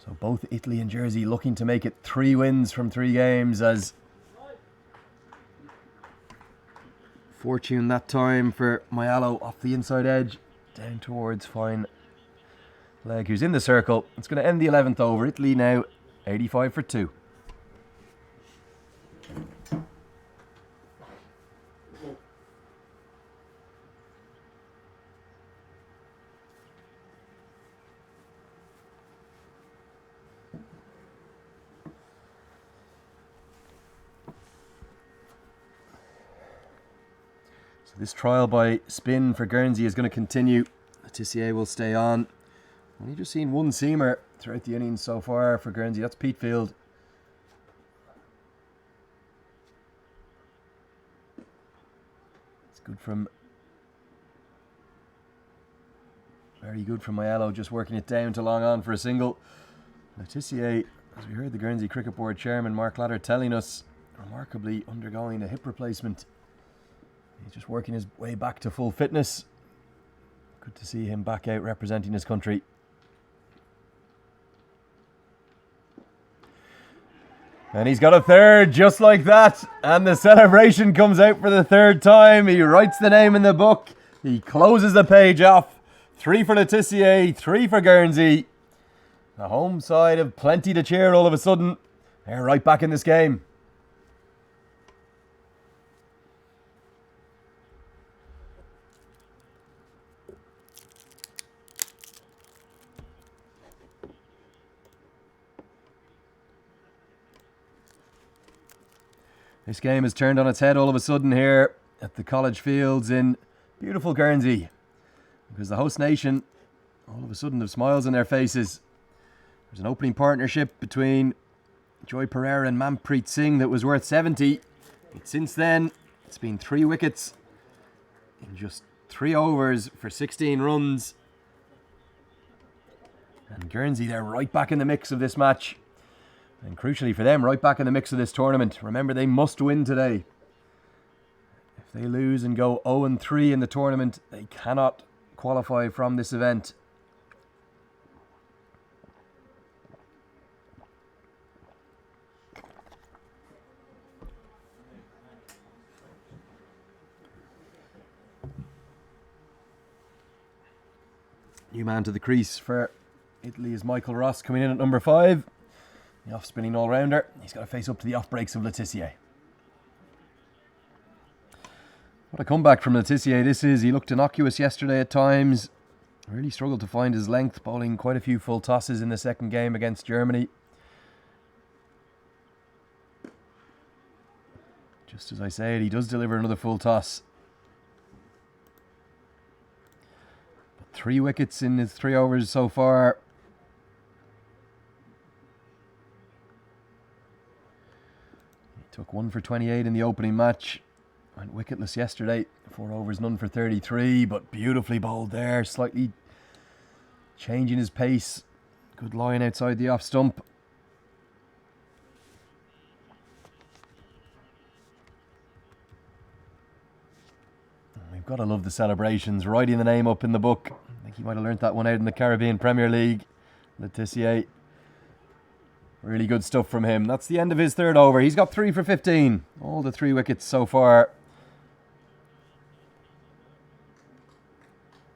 Speaker 2: So both Italy and Jersey looking to make it 3 wins from 3 games, as fortune that time for Maialo off the inside edge, down towards fine leg, who's in the circle. It's going to end the 11th over. Italy now 85 for 2. This trial by spin for Guernsey is going to continue. Letitia will stay on. Only just seen one seamer throughout the innings so far for Guernsey. That's Peatfield. It's good from... very good from Maialo, just working it down to long on for a single. Letitia, as we heard the Guernsey Cricket Board chairman Mark Ladder telling us, remarkably undergoing a hip replacement. He's just working his way back to full fitness. Good to see him back out representing his country. And he's got a third just like that. And the celebration comes out for the 3rd time. He writes the name in the book. He closes the page off. 3 for Letitia, 3 for Guernsey. The home side have plenty to cheer all of a sudden. They're right back in this game. This game has turned on its head all of a sudden here at the college fields in beautiful Guernsey, because the host nation all of a sudden have smiles on their faces. There's an opening partnership between Joy Pereira and Manpreet Singh that was worth 70, but since then it's been 3 wickets in just 3 overs for 16 runs. And Guernsey, they're right back in the mix of this match. And crucially for them, right back in the mix of this tournament. Remember, they must win today. If they lose and go 0-3 in the tournament, they cannot qualify from this event. New man to the crease for Italy is Michael Ross, coming in at number 5. The off-spinning all-rounder. He's got to face up to the off-breaks of Letitia. What a comeback from Letitia this is. He looked innocuous yesterday at times. Really struggled to find his length, bowling quite a few full tosses in the second game against Germany. Just as I said, he does deliver another full toss. But 3 wickets in his 3 overs so far. Took 1 for 28 in the opening match. Went wicketless yesterday. 4 overs, none for 33, but beautifully bowled there. Slightly changing his pace. Good line outside the off stump. We've got to love the celebrations. Writing the name up in the book. I think he might have learnt that one out in the Caribbean Premier League. Letitia. Really good stuff from him. That's the end of his 3rd over. He's got 3 for 15. All the 3 wickets so far.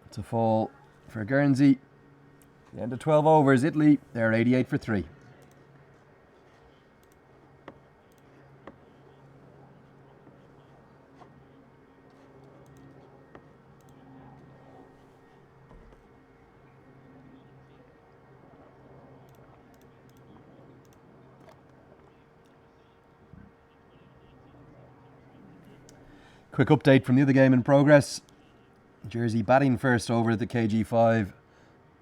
Speaker 2: It's a fall for Guernsey. The end of 12 overs. Italy, they're 88 for 3. Quick update from the other game in progress. Jersey batting first over at the KG5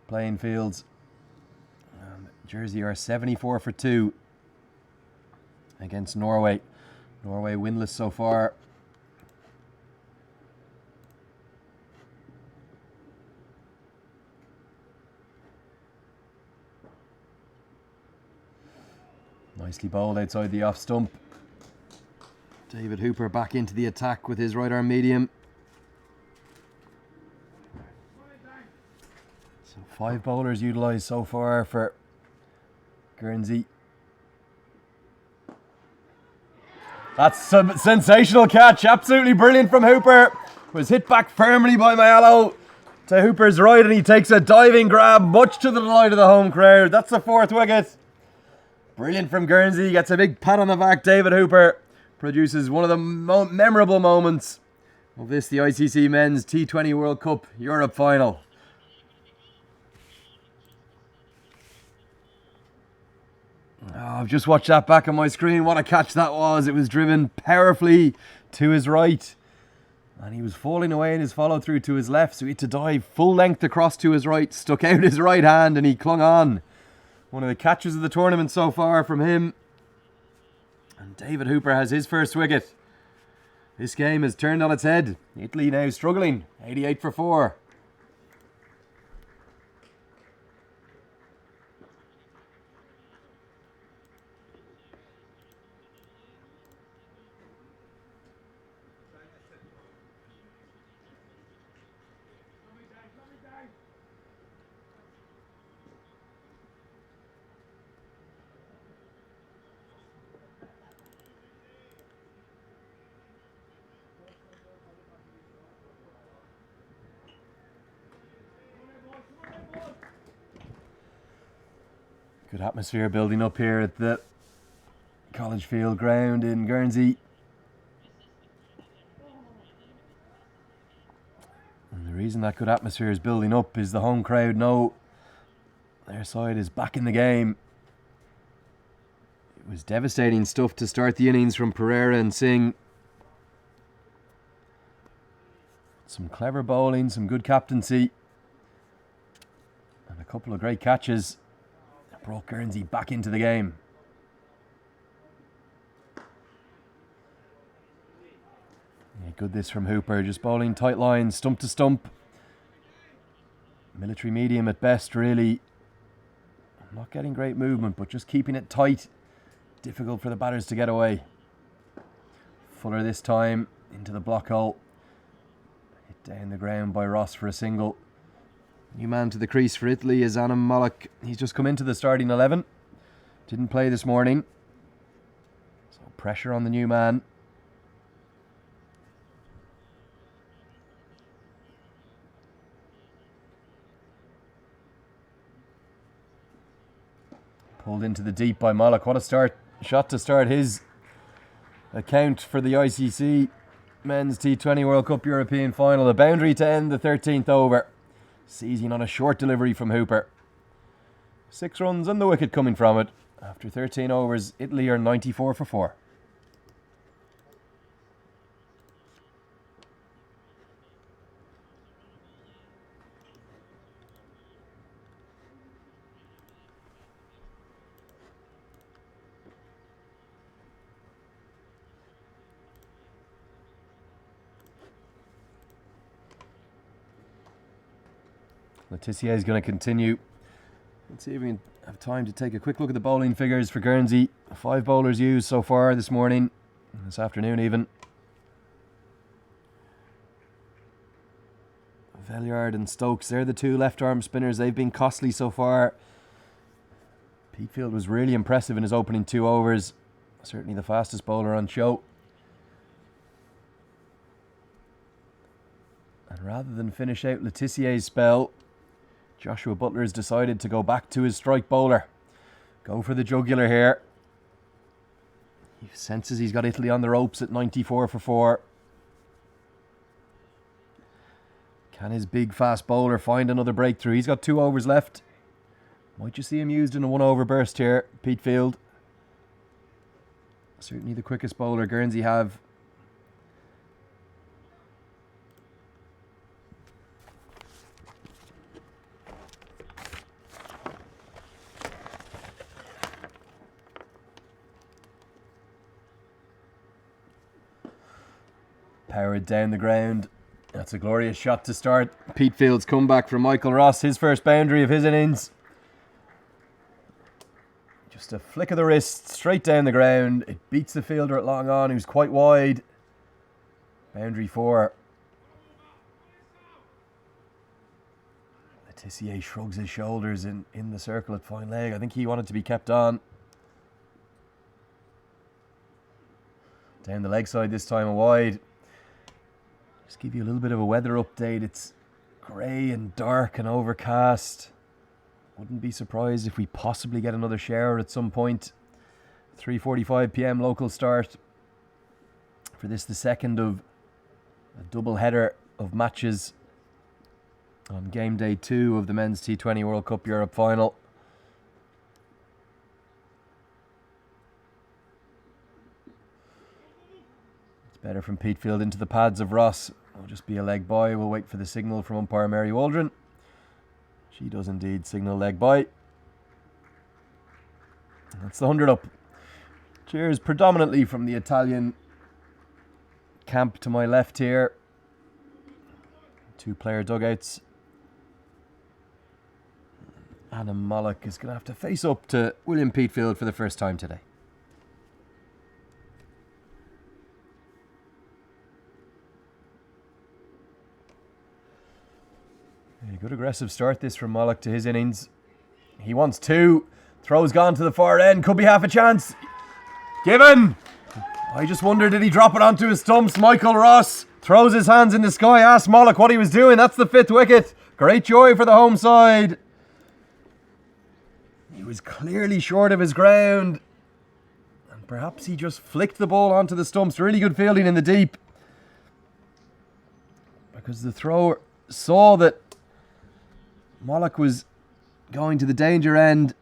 Speaker 2: playing fields. Jersey are 74 for 2 against Norway. Norway winless so far. Nicely bowled outside the off stump. David Hooper back into the attack with his right arm medium. So 5 bowlers utilised so far for Guernsey. That's a sensational catch. Absolutely brilliant from Hooper. Was hit back firmly by Mayalo to Hooper's right, and he takes a diving grab, much to the delight of the home crowd. That's the 4th wicket. Brilliant from Guernsey. Gets a big pat on the back. David Hooper produces one of the memorable moments of this, the ICC Men's T20 World Cup Europe Final. Oh, I've just watched that back on my screen. What a catch that was. It was driven powerfully to his right. And he was falling away in his follow through to his left, so he had to dive full length across to his right, stuck out his right hand, and he clung on. One of the catches of the tournament so far from him. And David Hooper has his 1st wicket. This game has turned on its head. Italy now struggling. 88 for 4. Good atmosphere building up here at the College Field ground in Guernsey. And the reason that good atmosphere is building up is the home crowd know their side is back in the game. It was devastating stuff to start the innings from Pereira and Singh. Some clever bowling, some good captaincy, and a couple of great catches that brought Guernsey back into the game. Yeah, good this from Hooper, just bowling tight lines, stump to stump. Military medium at best, really. Not getting great movement, but just keeping it tight. Difficult for the batters to get away. Fuller this time into the block hole. Hit down the ground by Ross for a single. New man to the crease for Italy is Anam Malik. He's just come into the starting 11. Didn't play this morning. So pressure on the new man. Pulled into the deep by Malik. What a shot to start his account for the ICC Men's T20 World Cup European Final. The boundary to end the 13th over. Seizing on a short delivery from Hooper. 6 runs and the wicket coming from it. After 13 overs, Italy are 94 for 4. Letitia is going to continue. Let's see if we can have time to take a quick look at the bowling figures for Guernsey. 5 bowlers used so far this morning, this afternoon even. Valliard and Stokes, they're the 2 left-arm spinners. They've been costly so far. Peatfield was really impressive in his opening 2 overs. Certainly the fastest bowler on show. And rather than finish out Letitier's spell, Joshua Butler has decided to go back to his strike bowler. Go for the jugular here. He senses he's got Italy on the ropes at 94 for 4. Can his big fast bowler find another breakthrough? He's got 2 overs left. Might you see him used in a 1 over burst here, Peatfield. Certainly the quickest bowler Guernsey have. Powered down the ground. That's a glorious shot to start Peatfield's comeback from Michael Ross. His first boundary of his innings. Just a flick of the wrist, straight down the ground. It beats the fielder at long on, who's quite wide. Boundary 4. Letitia shrugs his shoulders in the circle at fine leg. I think he wanted to be kept on. Down the leg side this time, a wide. Just give you a little bit of a weather update. It's grey and dark and overcast. Wouldn't be surprised if we possibly get another shower at some point. 3:45 p.m. local start for this, the second of a double header of matches on game day 2 of the Men's T20 World Cup Europe Final. Better from Peatfield into the pads of Ross. It'll just be a leg by. We'll wait for the signal from umpire Mary Waldron. She does indeed signal leg by. That's the 100 up. Cheers predominantly from the Italian camp to my left here. 2-player dugouts. Anam Malik is going to have to face up to William Peatfield for the first time today. A good aggressive start this from Malik to his innings. He wants 2. Throw's gone to the far end. Could be half a chance. Given. I just wonder, did he drop it onto his stumps? Michael Ross throws his hands in the sky. Asked Malik what he was doing. That's the 5th wicket. Great joy for the home side. He was clearly short of his ground. And perhaps he just flicked the ball onto the stumps. Really good fielding in the deep. Because the thrower saw that Mollock was going to the danger end.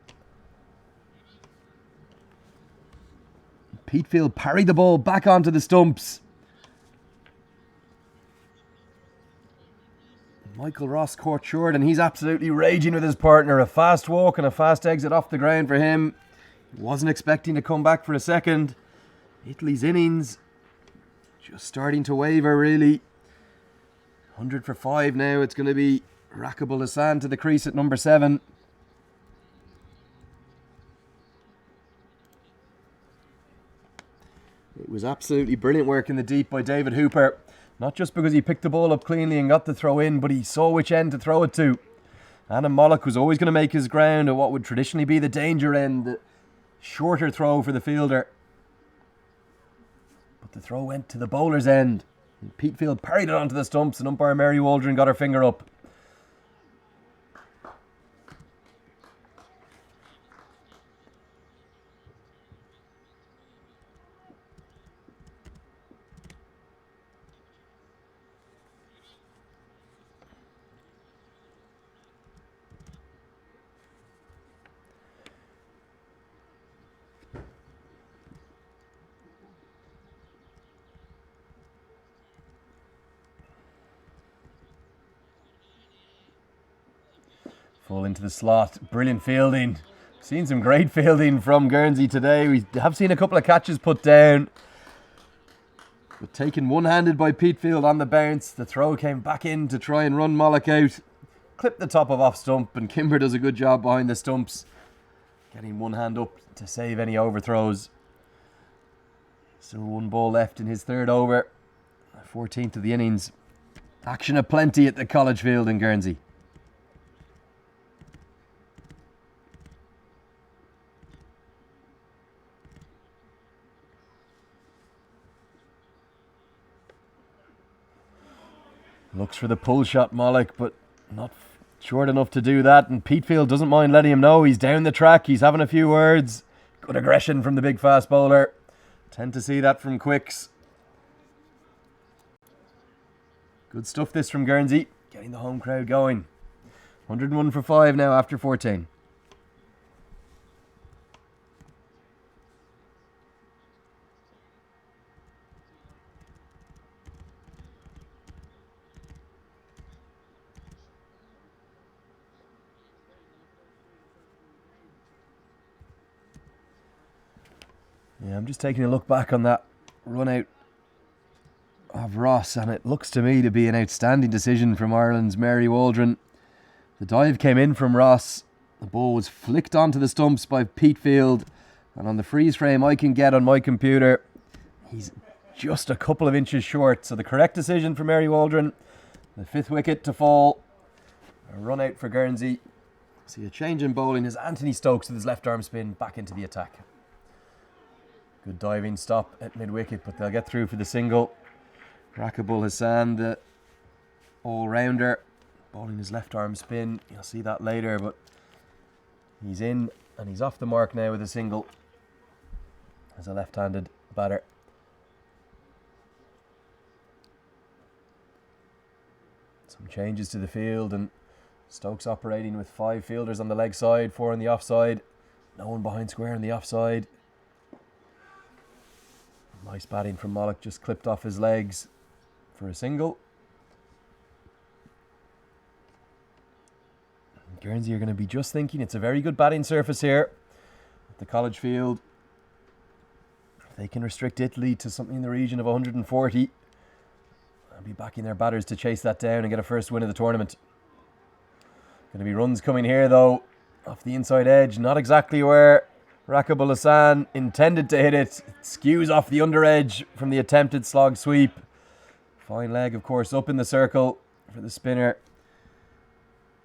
Speaker 2: Peatfield parried the ball back onto the stumps. Michael Ross caught short, and he's absolutely raging with his partner. A fast walk and a fast exit off the ground for him. He wasn't expecting to come back for a second. Italy's innings just starting to waver, really. 100 for 5 now. It's going to be Rakibul Hassan to the crease at number 7. It was absolutely brilliant work in the deep by David Hooper. Not just because he picked the ball up cleanly and got the throw in, but he saw which end to throw it to. Adam Mollock was always going to make his ground at what would traditionally be the danger end, the shorter throw for the fielder. But the throw went to the bowler's end. And Peatfield parried it onto the stumps, and umpire Mary Waldron got her finger up. Full into the slot. Brilliant fielding. Seen some great fielding from Guernsey today. We have seen a couple of catches put down. But taken one-handed by Peatfield on the bounce. The throw came back in to try and run Mollock out. Clipped the top of off stump, and Kimber does a good job behind the stumps. Getting one hand up to save any overthrows. Still one ball left in his third over. 14th of the innings. Action aplenty at the College Field in Guernsey. Looks for the pull shot, Mollock, but not short enough to do that. And Peatfield doesn't mind letting him know he's down the track. He's having a few words. Good aggression from the big fast bowler. Tend to see that from Quicks. Good stuff this from Guernsey. Getting the home crowd going. 101 for 5 now after 14. Yeah, I'm just taking a look back on that run out of Ross, and it looks to me to be an outstanding decision from Ireland's Mary Waldron. The dive came in from Ross. The ball was flicked onto the stumps by Peatfield, and on the freeze frame I can get on my computer, he's just a couple of inches short. So the correct decision for Mary Waldron. The 5th wicket to fall. A run out for Guernsey. See a change in bowling as Anthony Stokes with his left arm spin back into the attack. Good diving stop at mid-wicket, but they'll get through for the single. Rakibul Hassan, the all-rounder, bowling his left arm spin. You'll see that later, but he's in and he's off the mark now with a single as a left-handed batter. Some changes to the field, and Stokes operating with 5 fielders on the leg side, 4 on the offside. No one behind square on the offside. Nice batting from Mollock, just clipped off his legs for a single. Guernsey are going to be just thinking it's a very good batting surface here at the College Field. If they can restrict Italy to something in the region of 140, they'll be backing their batters to chase that down and get a first win of the tournament. Going to be runs coming here though, off the inside edge, not exactly where Rakibul Hassan intended to hit it. It skews off the under edge from the attempted slog sweep. Fine leg, of course, up in the circle for the spinner.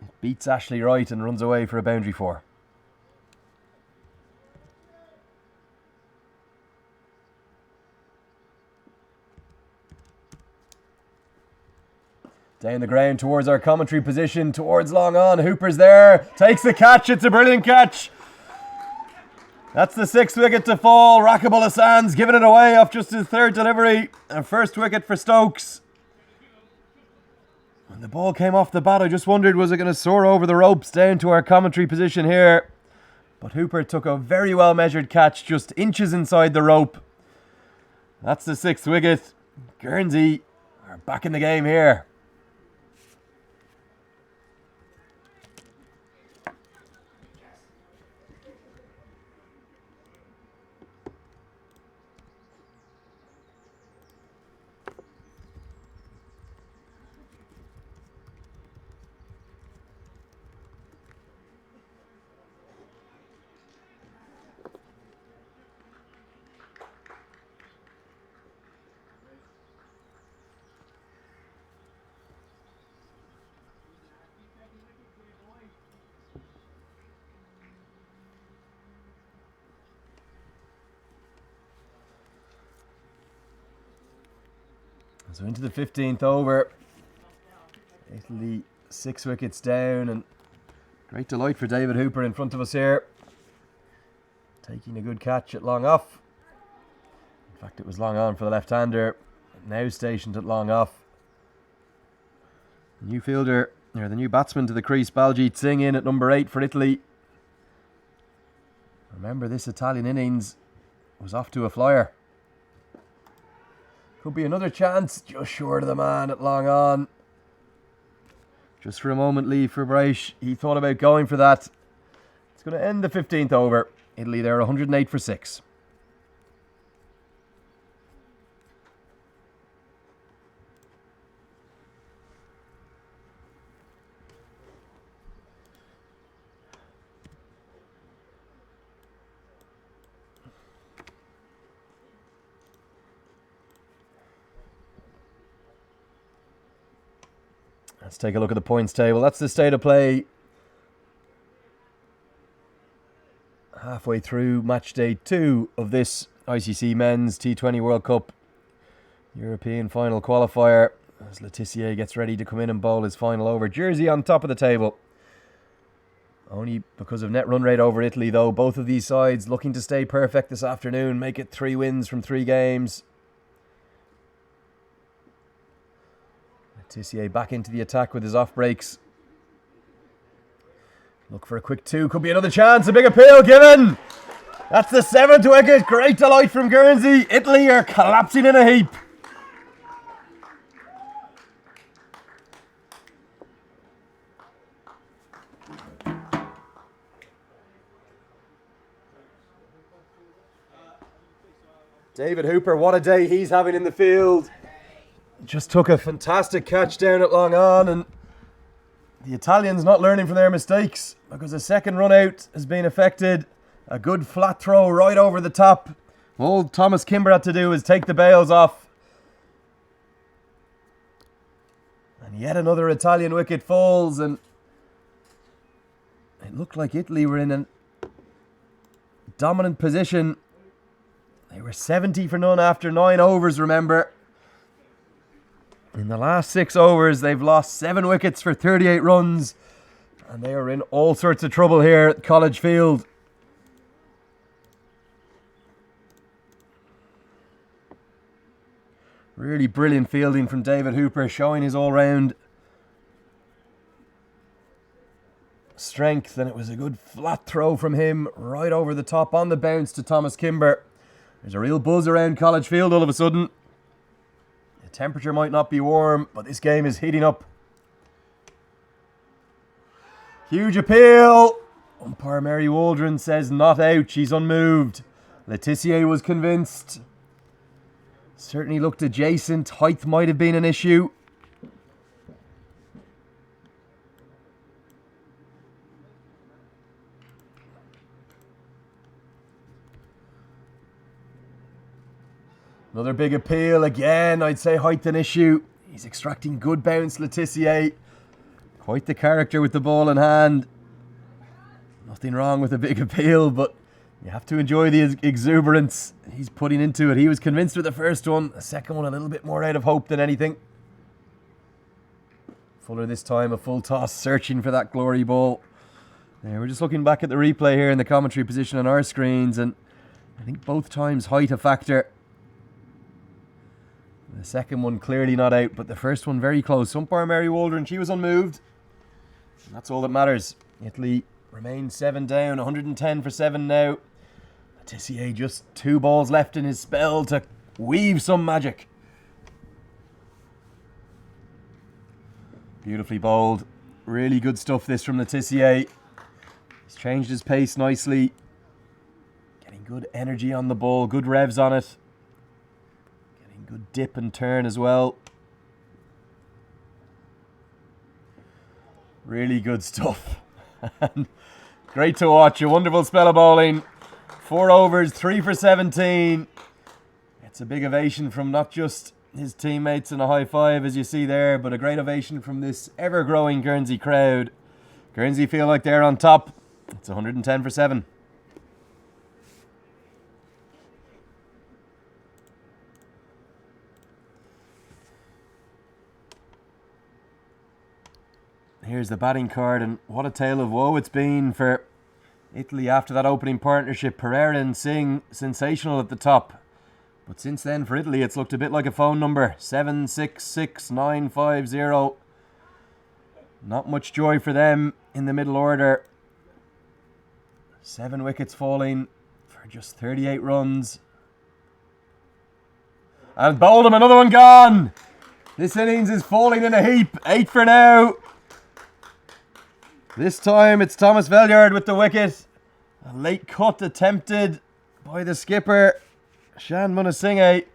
Speaker 2: It beats Ashley Wright and runs away for a boundary 4. Down the ground towards our commentary position, towards long on. Hooper's there, takes the catch. It's a brilliant catch. That's the 6th wicket to fall. Rakib Ul Hasan's giving it away off just his 3rd delivery. And first wicket for Stokes. When the ball came off the bat, I just wondered, was it going to soar over the ropes down to our commentary position here? But Hooper took a very well measured catch just inches inside the rope. That's the 6th wicket. Guernsey are back in the game here. So into the 15th over. Italy 6 wickets down, and great delight for David Hooper in front of us here. Taking a good catch at long off. In fact, it was long on for the left-hander. Now stationed at long off. The new batsman to the crease, Baljit Singh, in at number 8 for Italy. Remember, this Italian innings was off to a flyer. Could be another chance, just short of the man at long on. Just for a moment, Lee Fabrice, he thought about going for that. It's going to end the 15th over. Italy there 108 for 6. Let's take a look at the points table. That's the state of play. Halfway through match day 2 of this ICC Men's T20 World Cup European final qualifier. As Letitia gets ready to come in and bowl his final over. Jersey on top of the table. Only because of net run rate over Italy though. Both of these sides looking to stay perfect this afternoon. Make it 3 wins from 3 games. Tissier back into the attack with his off breaks. Look for a quick 2. Could be another chance. A big appeal given. That's the 7th wicket. Great delight from Guernsey. Italy are collapsing in a heap. David Hooper, what a day he's having in the field. Just took a fantastic catch down at long on, and the Italians not learning from their mistakes because a second run out has been affected. A good flat throw right over the top. All Thomas Kimber had to do is take the bails off. And yet another Italian wicket falls, and it looked like Italy were in a dominant position. They were 70 for none after 9 overs, remember. In the last 6 overs, they've lost 7 wickets for 38 runs. And they are in all sorts of trouble here at College Field. Really brilliant fielding from David Hooper, showing his all-round strength. And it was a good flat throw from him right over the top on the bounce to Thomas Kimber. There's a real buzz around College Field all of a sudden. The temperature might not be warm, but this game is heating up. Huge appeal. Umpire Mary Waldron says not out. She's unmoved. Letitia was convinced. Certainly looked adjacent. Height might have been an issue. Another big appeal again. I'd say height an issue. He's extracting good bounce, Letitia. Quite the character with the ball in hand. Nothing wrong with a big appeal, but you have to enjoy the exuberance he's putting into it. He was convinced with the first one. The second one a little bit more out of hope than anything. Fuller this time, a full toss, searching for that glory ball. Yeah, we're just looking back at the replay here in the commentary position on our screens, and I think both times height a factor. The second one clearly not out, but the first one very close. Umpire Mary Waldron, she was unmoved. And that's all that matters. Italy remain 7 down, 110 for 7 now. Tissier just 2 balls left in his spell to weave some magic. Beautifully bowled. Really good stuff this from the Tissier. He's changed his pace nicely. Getting good energy on the ball, good revs on it. Getting good dip and turn as well. Really good stuff. Great to watch. A wonderful spell of bowling. 4 overs, 3 for 17. It's a big ovation from not just his teammates and a high five as you see there, but a great ovation from this ever-growing Guernsey crowd. Guernsey feel like they're on top. It's 110 for 7. Here's the batting card, and what a tale of woe it's been for Italy after that opening partnership. Pereira and Singh, sensational at the top. But since then, for Italy, it's looked a bit like a phone number. 7-6-6-9-5-0. Not much joy for them in the middle order. 7 wickets falling for just 38 runs. And Boldham, another one gone. This innings is falling in a heap. 8 for now. This time it's Thomas Valliard with the wicket. A late cut attempted by the skipper, Shan Munasinghe.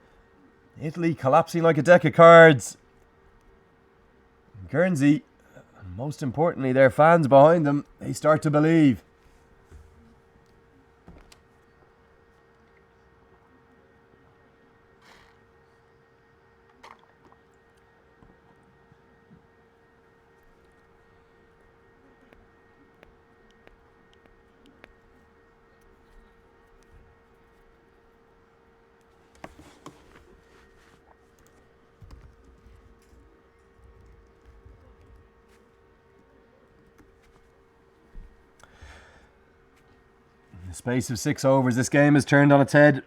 Speaker 2: Italy collapsing like a deck of cards. Guernsey, and most importantly their fans behind them, they start to believe. In the space of 6 overs, this game has turned on its head. It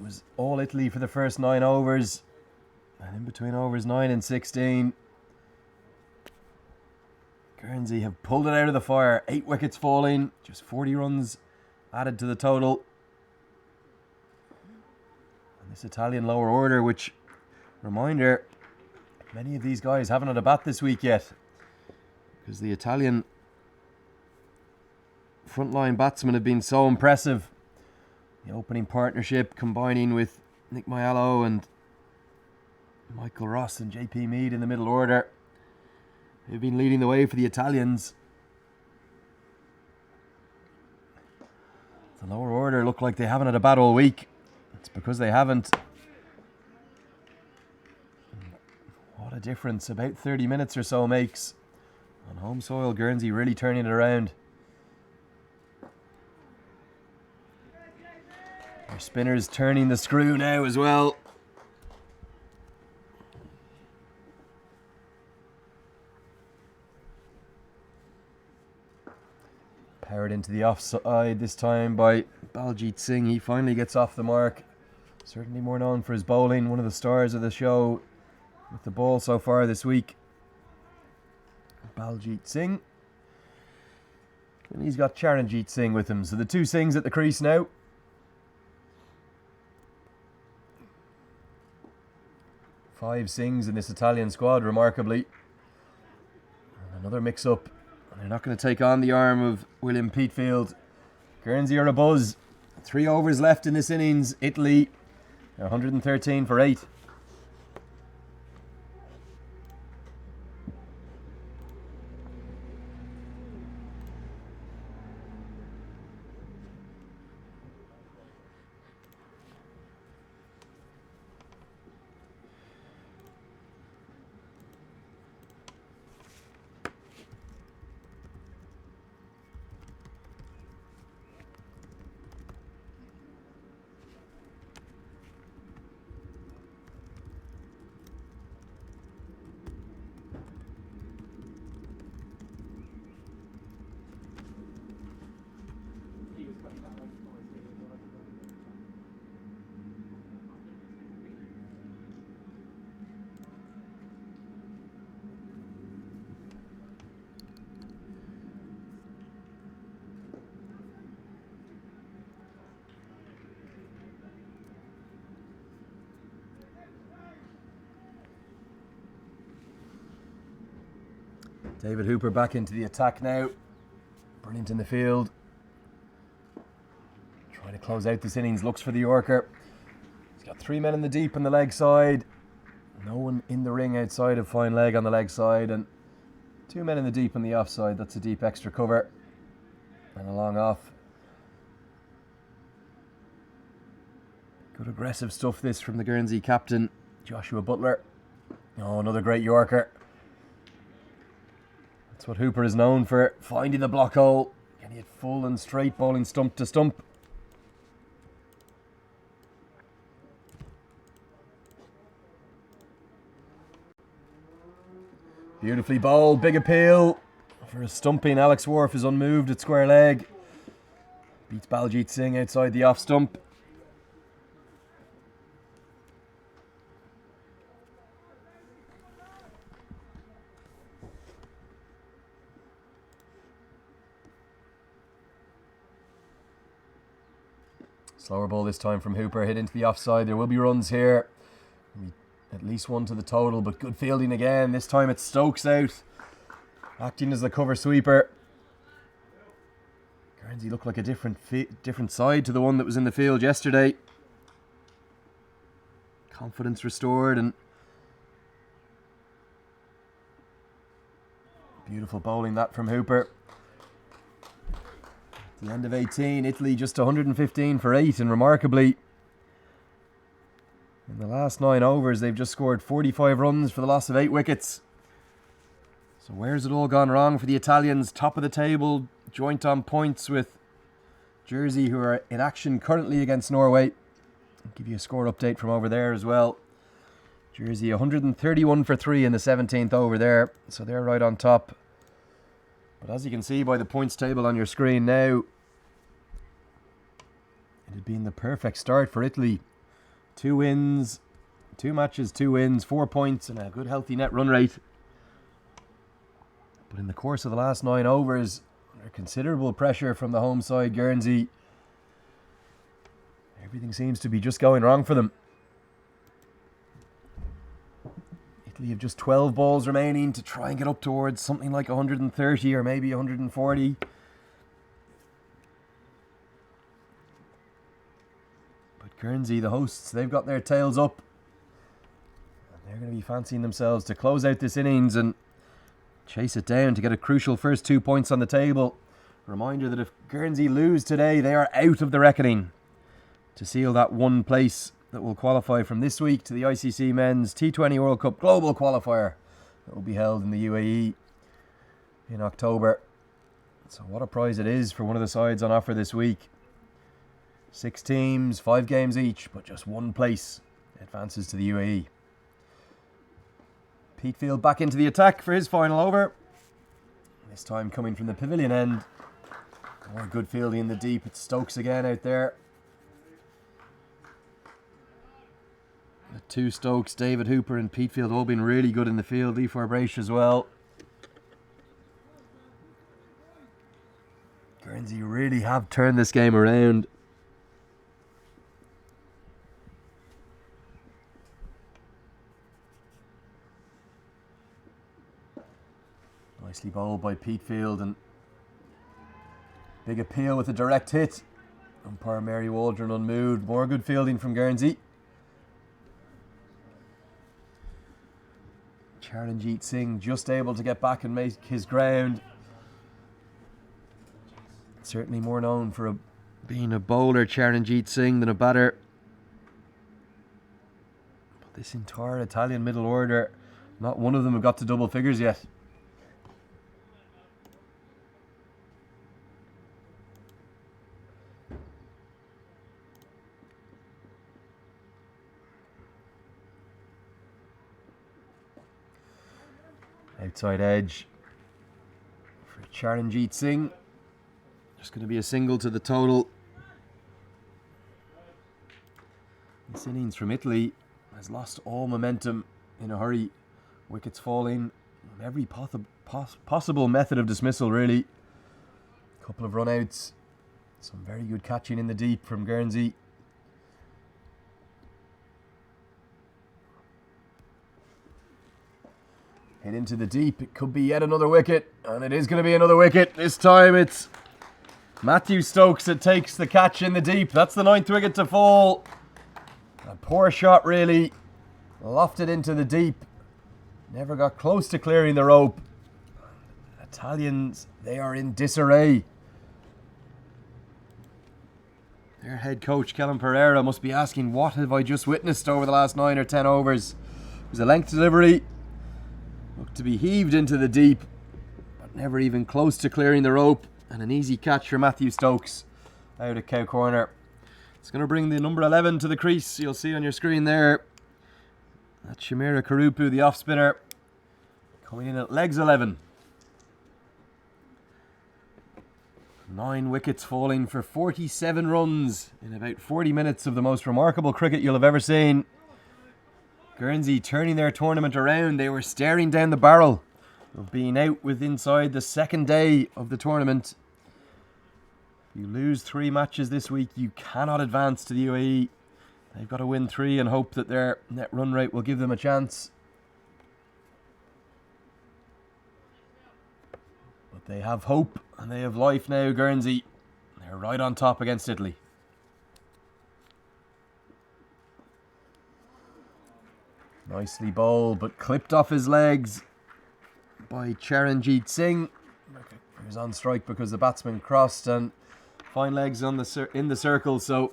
Speaker 2: was all Italy for the first 9 overs. And in between overs 9 and 16, Guernsey have pulled it out of the fire. 8 wickets falling, just 40 runs added to the total. And this Italian lower order, which, reminder, many of these guys haven't had a bat this week yet. Because the Italian frontline batsmen have been so impressive. The opening partnership combining with Nick Maiello and Michael Ross and JP Mead in the middle order. They've been leading the way for the Italians. The lower order look like they haven't had a bat all week. It's because they haven't. What a difference about 30 minutes or so makes. On home soil, Guernsey really turning it around. Our spinner's turning the screw now as well. Powered into the offside this time by Baljit Singh. He finally gets off the mark. Certainly more known for his bowling. One of the stars of the show with the ball so far this week. Baljit Singh. And he's got Charanjit Singh with him. So the 2 Singhs at the crease now. 5 Singhs in this Italian squad, remarkably. And another mix-up. They're not going to take on the arm of William Peatfield. Guernsey are a buzz. 3 overs left in this innings. Italy are 113 for 8. David Hooper back into the attack now. Brilliant in the field. Trying to close out this innings, looks for the Yorker. He's got 3 men in the deep on the leg side. No one in the ring outside of fine leg on the leg side, and 2 men in the deep on the offside. That's a deep extra cover. And a long off. Good aggressive stuff this from the Guernsey captain, Joshua Butler. Oh, another great Yorker. That's what Hooper is known for, finding the block hole. Getting it full and straight, bowling stump to stump. Beautifully bowled, big appeal. For a stumping, Alex Wharf is unmoved at square leg. Beats Baljit Singh outside the off stump. Slower ball this time from Hooper, hit into the offside. There will be runs here. At least one to the total, but good fielding again. This time it's Stokes out, acting as the cover sweeper. Guernsey looked like a different side to the one that was in the field yesterday. Confidence restored, and beautiful bowling that from Hooper. At the end of 18, Italy just 115 for 8, and remarkably, in the last 9 overs, they've just scored 45 runs for the loss of 8 wickets. So where's it all gone wrong for the Italians? Top of the table, joint on points with Jersey, who are in action currently against Norway. I'll give you a score update from over there as well. Jersey 131 for 3 in the 17th over there, so they're right on top. But as you can see by the points table on your screen now, it had been the perfect start for Italy. 2 wins, 2 matches, 2 wins, 4 points, and a good healthy net run rate. But in the course of the last 9 overs, under considerable pressure from the home side, Guernsey, everything seems to be just going wrong for them. Italy have just 12 balls remaining to try and get up towards something like 130 or maybe 140. But Guernsey, the hosts, they've got their tails up. And they're going to be fancying themselves to close out this innings and chase it down to get a crucial first 2 points on the table. Reminder that if Guernsey lose today, they are out of the reckoning to seal that one place that will qualify from this week to the ICC Men's T20 World Cup Global Qualifier that will be held in the UAE in October. So what a prize it is for one of the sides on offer this week. 6 teams, 5 games each, but just one place advances to the UAE. Peatfield back into the attack for his final over. This time coming from the pavilion end. More good fielding in the deep. It's Stokes again out there. The 2 Stokes, David Hooper and Peatfield, all been really good in the field. Lee Forbraish as well. Guernsey really have turned this game around. Nicely bowled by Peatfield, and big appeal with a direct hit. Umpire Mary Waldron unmoved. More good fielding from Guernsey. Charanjit Singh just able to get back and make his ground. Certainly more known for being a bowler, Charanjit Singh, than a batter. But this entire Italian middle order, not one of them have got to double figures yet. Outside edge for Charanjit Singh. Just going to be a single to the total. This innings from Italy has lost all momentum in a hurry. Wickets falling. Every possible method of dismissal, really. A couple of run-outs. Some very good catching in the deep from Guernsey. Hit into the deep. It could be yet another wicket. And it is going to be another wicket. This time it's Matthew Stokes that takes the catch in the deep. That's the 9th wicket to fall. A poor shot, really. Lofted into the deep. Never got close to clearing the rope. Italians, they are in disarray. Their head coach, Kellen Pereira, must be asking, what have I just witnessed over the last 9 or 10 overs? It was a length delivery. Looked to be heaved into the deep, but never even close to clearing the rope. And an easy catch for Matthew Stokes out at Cow Corner. It's going to bring the number 11 to the crease. You'll see on your screen there. That's Shamira Karupu, the off spinner, coming in at legs 11. 9 wickets falling for 47 runs in about 40 minutes of the most remarkable cricket you'll have ever seen. Guernsey turning their tournament around. They were staring down the barrel of being out with inside the second day of the tournament. If you lose 3 matches this week, you cannot advance to the UAE. They've got to win 3 and hope that their net run rate will give them a chance. But they have hope and they have life now, Guernsey. They're right on top against Italy. Nicely bowled, but clipped off his legs by Charanjit Singh. He was on strike because the batsman crossed, and fine legs on in the circle, so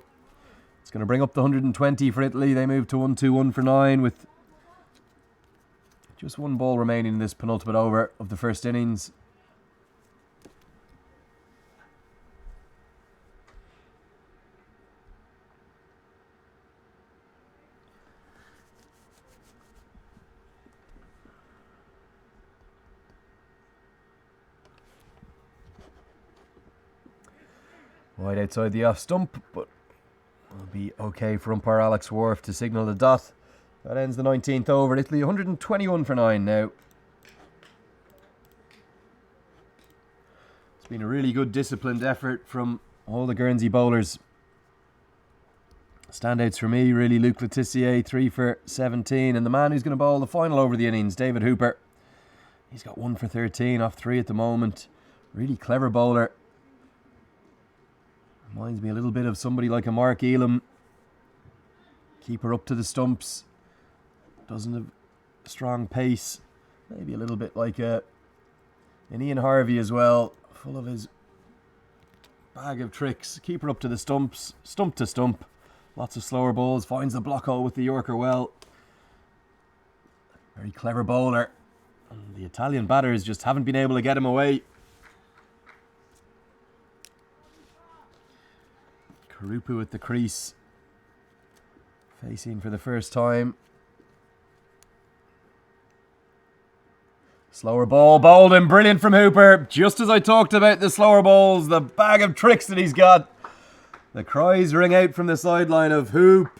Speaker 2: it's going to bring up the 120 for Italy. They move to 1-2-1 for 9 with just 1 ball remaining in this penultimate over of the first innings. Wide outside the off stump, but will be okay for umpire Alex Wharf to signal the dot. That ends the 19th over. Italy 121 for 9 now. It's been a really good disciplined effort from all the Guernsey bowlers. Standouts for me, really, Luke Letitia, 3 for 17. And the man who's going to bowl the final over the innings, David Hooper. He's got 1 for 13 off 3 at the moment. Really clever bowler. Reminds me a little bit of somebody like a Mark Elam. Keeper up to the stumps. Doesn't have strong pace. Maybe a little bit like an Ian Harvey as well. Full of his bag of tricks. Keeper up to the stumps. Stump to stump. Lots of slower balls. Finds the block hole with the Yorker well. Very clever bowler. And the Italian batters just haven't been able to get him away. Karupu at the crease, facing for the first time. Slower ball, bowled and brilliant from Hooper. Just as I talked about the slower balls, the bag of tricks that he's got. The cries ring out from the sideline of Hoop.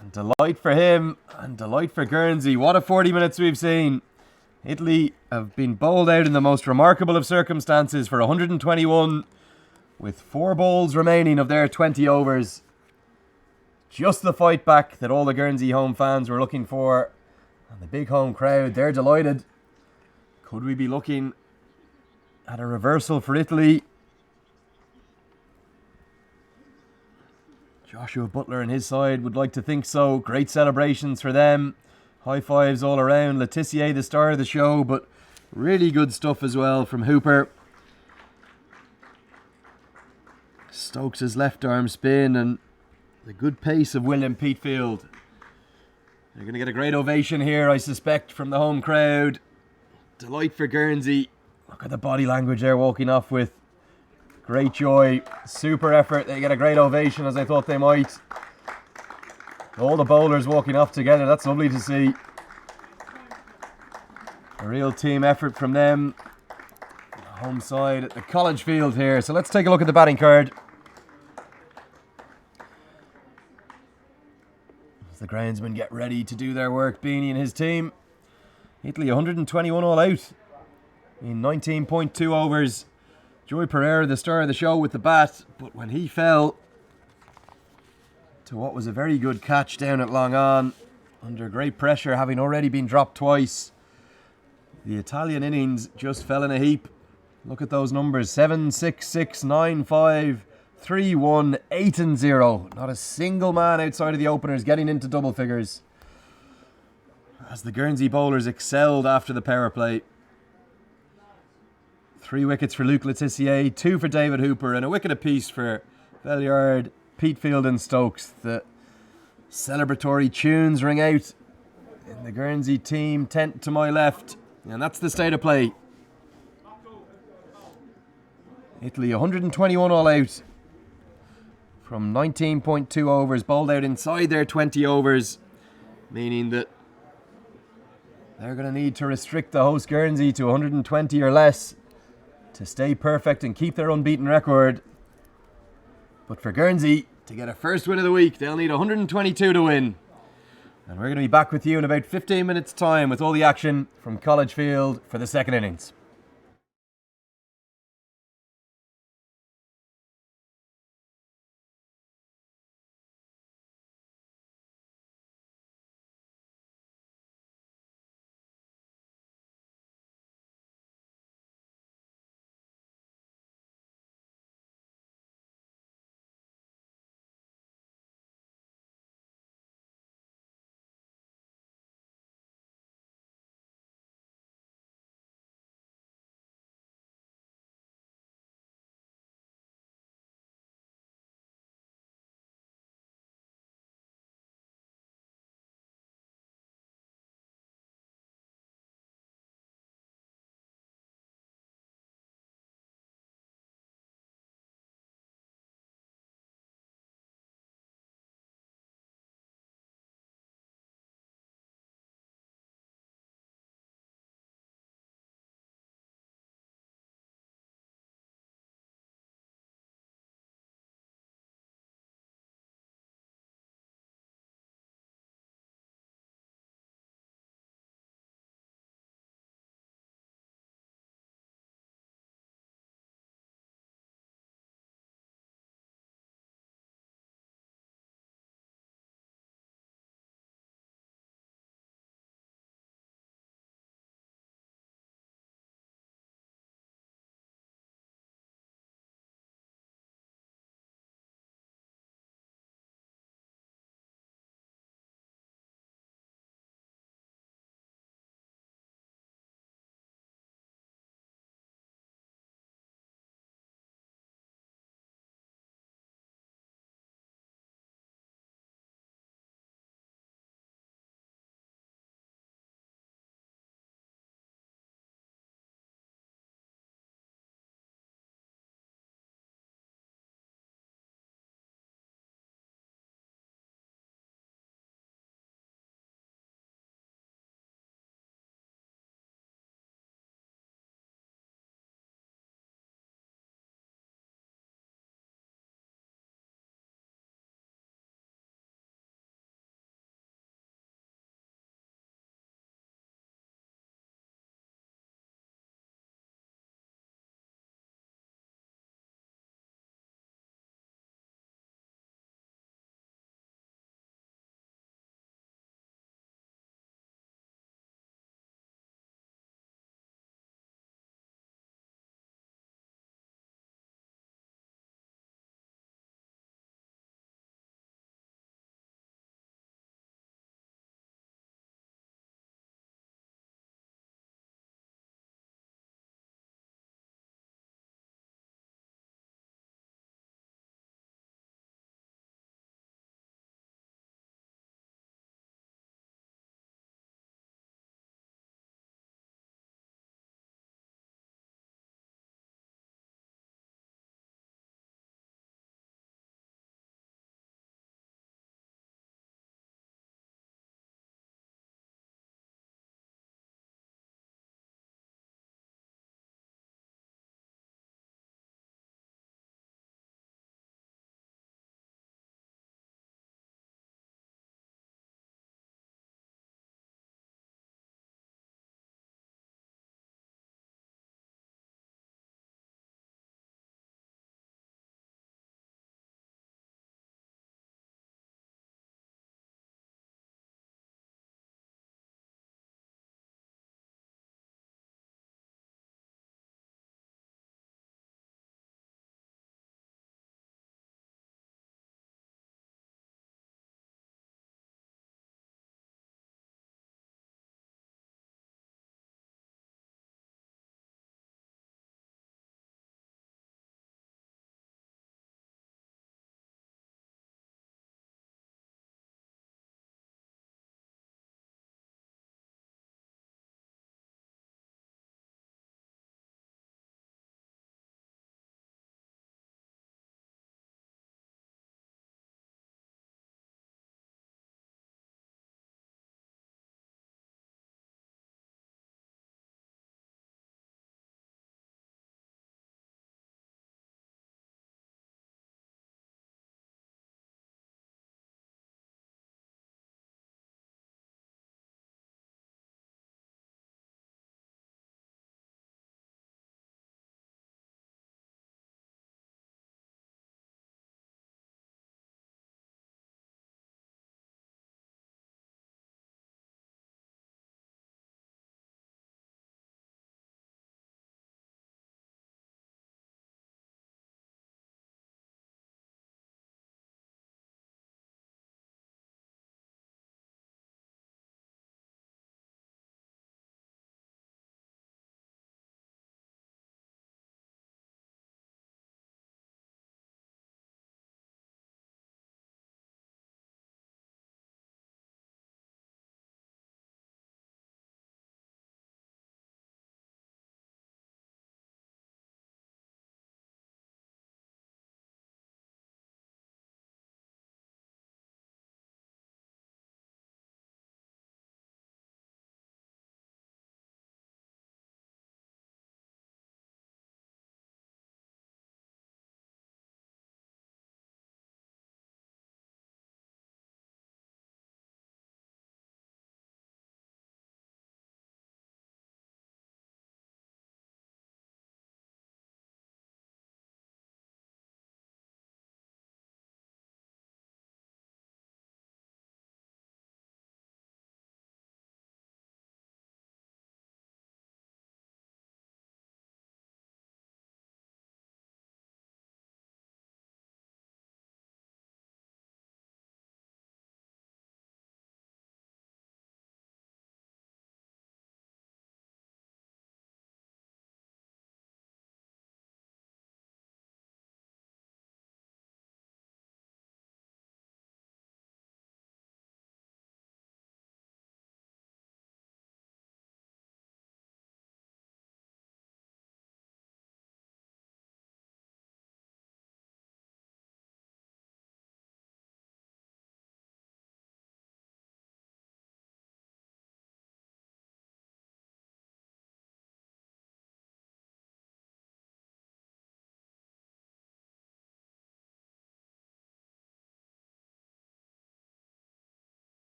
Speaker 2: And delight for him and delight for Guernsey. What a 40 minutes we've seen. Italy have been bowled out in the most remarkable of circumstances for 121. With 4 balls remaining of their 20 overs. Just the fight back that all the Guernsey home fans were looking for. And the big home crowd, they're delighted. Could we be looking at a reversal for Italy? Joshua Butler and his side would like to think so. Great celebrations for them. High fives all around. Letitia, the star of the show, but really good stuff as well from Hooper. Stokes' left arm spin and the good pace of William Peatfield. They're going to get a great ovation here, I suspect, from the home crowd. Delight for Guernsey. Look at the body language they're walking off with. Great joy. Super effort. They get a great ovation, as I thought they might. All the bowlers walking off together. That's lovely to see. A real team effort from them. Home side at the College Field here. So let's take a look at the batting card. As the groundsmen get ready to do their work, Beanie and his team. Italy 121 all out in 19.2 overs. Joy Pereira, the star of the show with the bat, but when he fell to what was a very good catch down at long on, under great pressure, having already been dropped twice, The Italian innings just fell in a heap. Look at those numbers: 7, 6, 6, 9, 5, 3, 1, 8 and 0. Not a single man outside of the openers getting into double figures, as the Guernsey bowlers excelled after the power play. 3 wickets for Luke Letitia, 2 for David Hooper, and a wicket apiece for Valliard, Peatfield and Stokes. The celebratory tunes ring out in the Guernsey team tent to my left, and that's the state of play. Italy 121 all out from 19.2 overs, bowled out inside their 20 overs, meaning that they're going to need to restrict the host Guernsey to 120 or less to stay perfect and keep their unbeaten record. But for Guernsey to get a first win of the week, they'll need 122 to win. And we're going to be back with you in about 15 minutes' time with all the action from College Field for the second innings.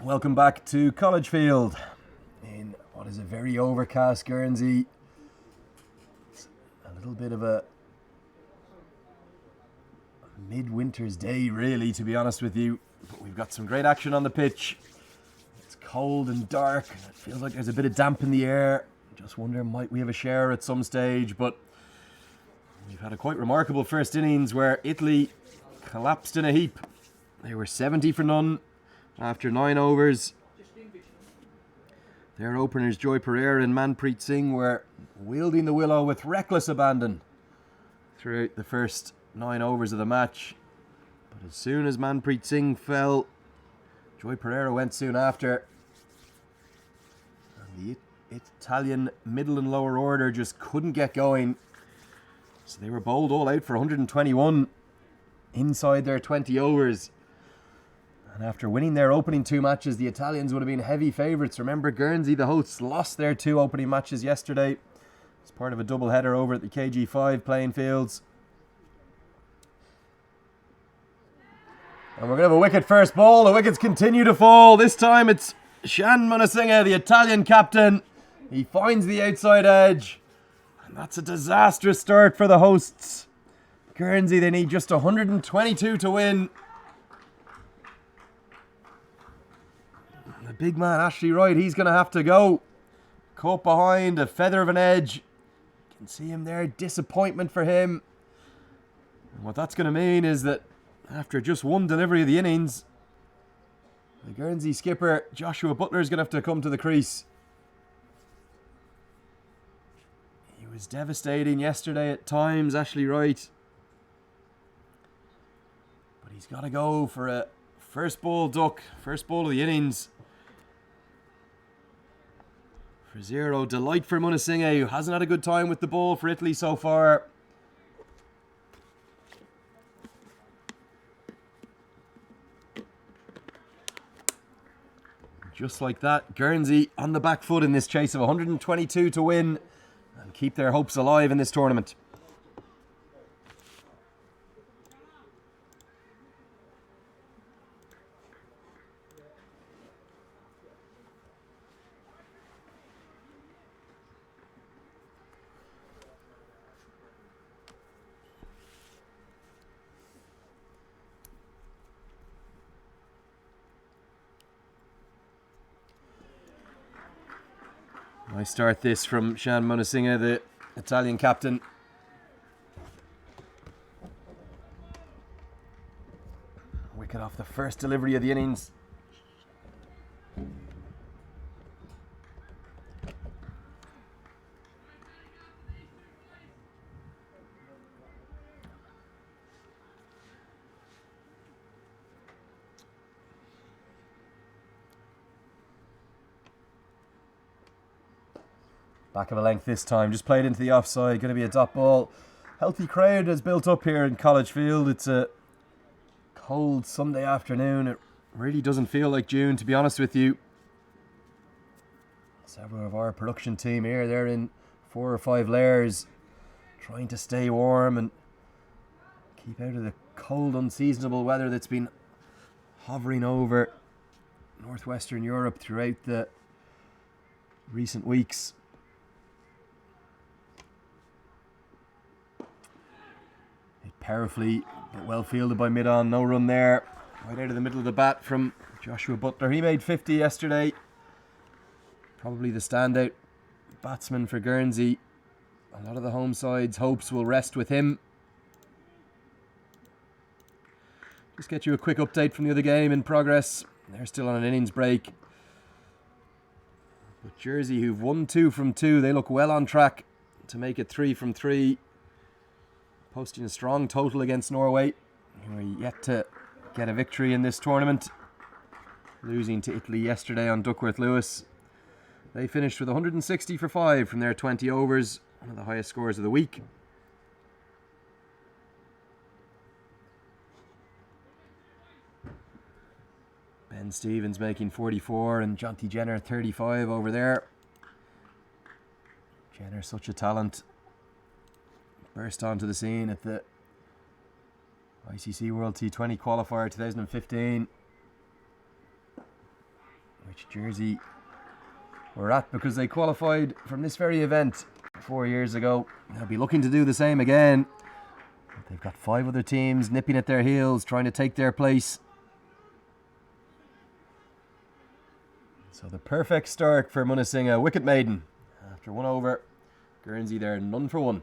Speaker 2: Welcome back to College Field in what is a very overcast Guernsey. It's a little bit of a midwinter's day, really, to be honest with you. But we've got some great action on the pitch. It's cold and dark. It feels like there's a bit of damp in the air. Just wonder, might we have a shower at some stage? But we've had a quite remarkable first innings where Italy collapsed in a heap. They were 70 for none after 9 overs. Their openers, Joy Pereira and Manpreet Singh, were wielding the willow with reckless abandon throughout the first 9 overs of the match. But as soon as Manpreet Singh fell, Joy Pereira went soon after. And the Italian middle and lower order just couldn't get going. So they were bowled all out for 121 inside their 20 overs. And after winning their opening 2 matches, the Italians would have been heavy favourites. Remember, Guernsey, the hosts, lost their 2 opening matches yesterday as part of a double-header over at the KG5 playing fields. And we're going to have a wicket first ball. The wickets continue to fall. This time it's Shan Munasinghe, the Italian captain. He finds the outside edge. And that's a disastrous start for the hosts. Guernsey, they need just 122 to win. The big man, Ashley Wright, he's going to have to go. Caught behind, a feather of an edge. You can see him there, disappointment for him. And what that's going to mean is that after just 1 delivery of the innings, the Guernsey skipper, Joshua Butler, is going to have to come to the crease. He was devastating yesterday at times, Ashley Wright. But he's got to go for a first ball duck, first ball of the innings. For 0, delight for Munasinghe, who hasn't had a good time with the ball for Italy so far. Just like that, Guernsey on the back foot in this chase of 122 to win and keep their hopes alive in this tournament. I start this from Shan Munasinghe, the Italian captain. Wicket off the first delivery of the innings. Back of a length this time, just played into the offside, going to be a dot ball. Healthy crowd has built up here in College Field. It's a cold Sunday afternoon. It really doesn't feel like June, to be honest with you. Several of our production team here, they're in 4 or 5 layers, trying to stay warm and keep out of the cold, unseasonable weather that's been hovering over northwestern Europe throughout the recent weeks. Powerfully, but well fielded by mid-on. No run there. Right out of the middle of the bat from Joshua Butler. He made 50 yesterday. Probably the standout batsman for Guernsey. A lot of the home side's hopes will rest with him. Just get you a quick update from the other game in progress. They're still on an innings break. But Jersey, who've won 2 from 2, they look well on track to make it 3 from 3. Posting a strong total against Norway, who are yet to get a victory in this tournament. Losing to Italy yesterday on Duckworth Lewis. They finished with 160 for 5 from their 20 overs, one of the highest scores of the week. Ben Stevens making 44 and Jonty Jenner 35 over there. Jenner, such a talent. Burst onto the scene at the ICC World T20 Qualifier 2015. which jersey we're at, because they qualified from this very event 4 years ago. They'll be looking to do the same again. They've got 5 other teams nipping at their heels, trying to take their place. So the perfect start for Munisinghe, wicket maiden. After 1 over, Guernsey there, none for 1.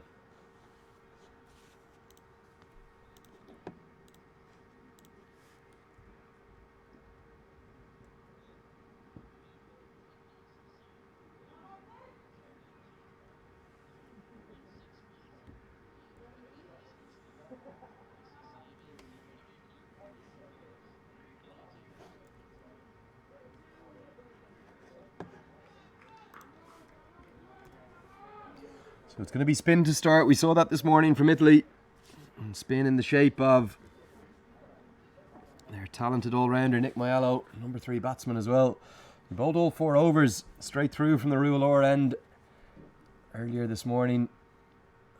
Speaker 2: So it's going to be spin to start. We saw that this morning from Italy. And spin in the shape of their talented all-rounder Nick Maiello, number 3 batsman as well. He bowled all 4 overs straight through from the Rualor end earlier this morning,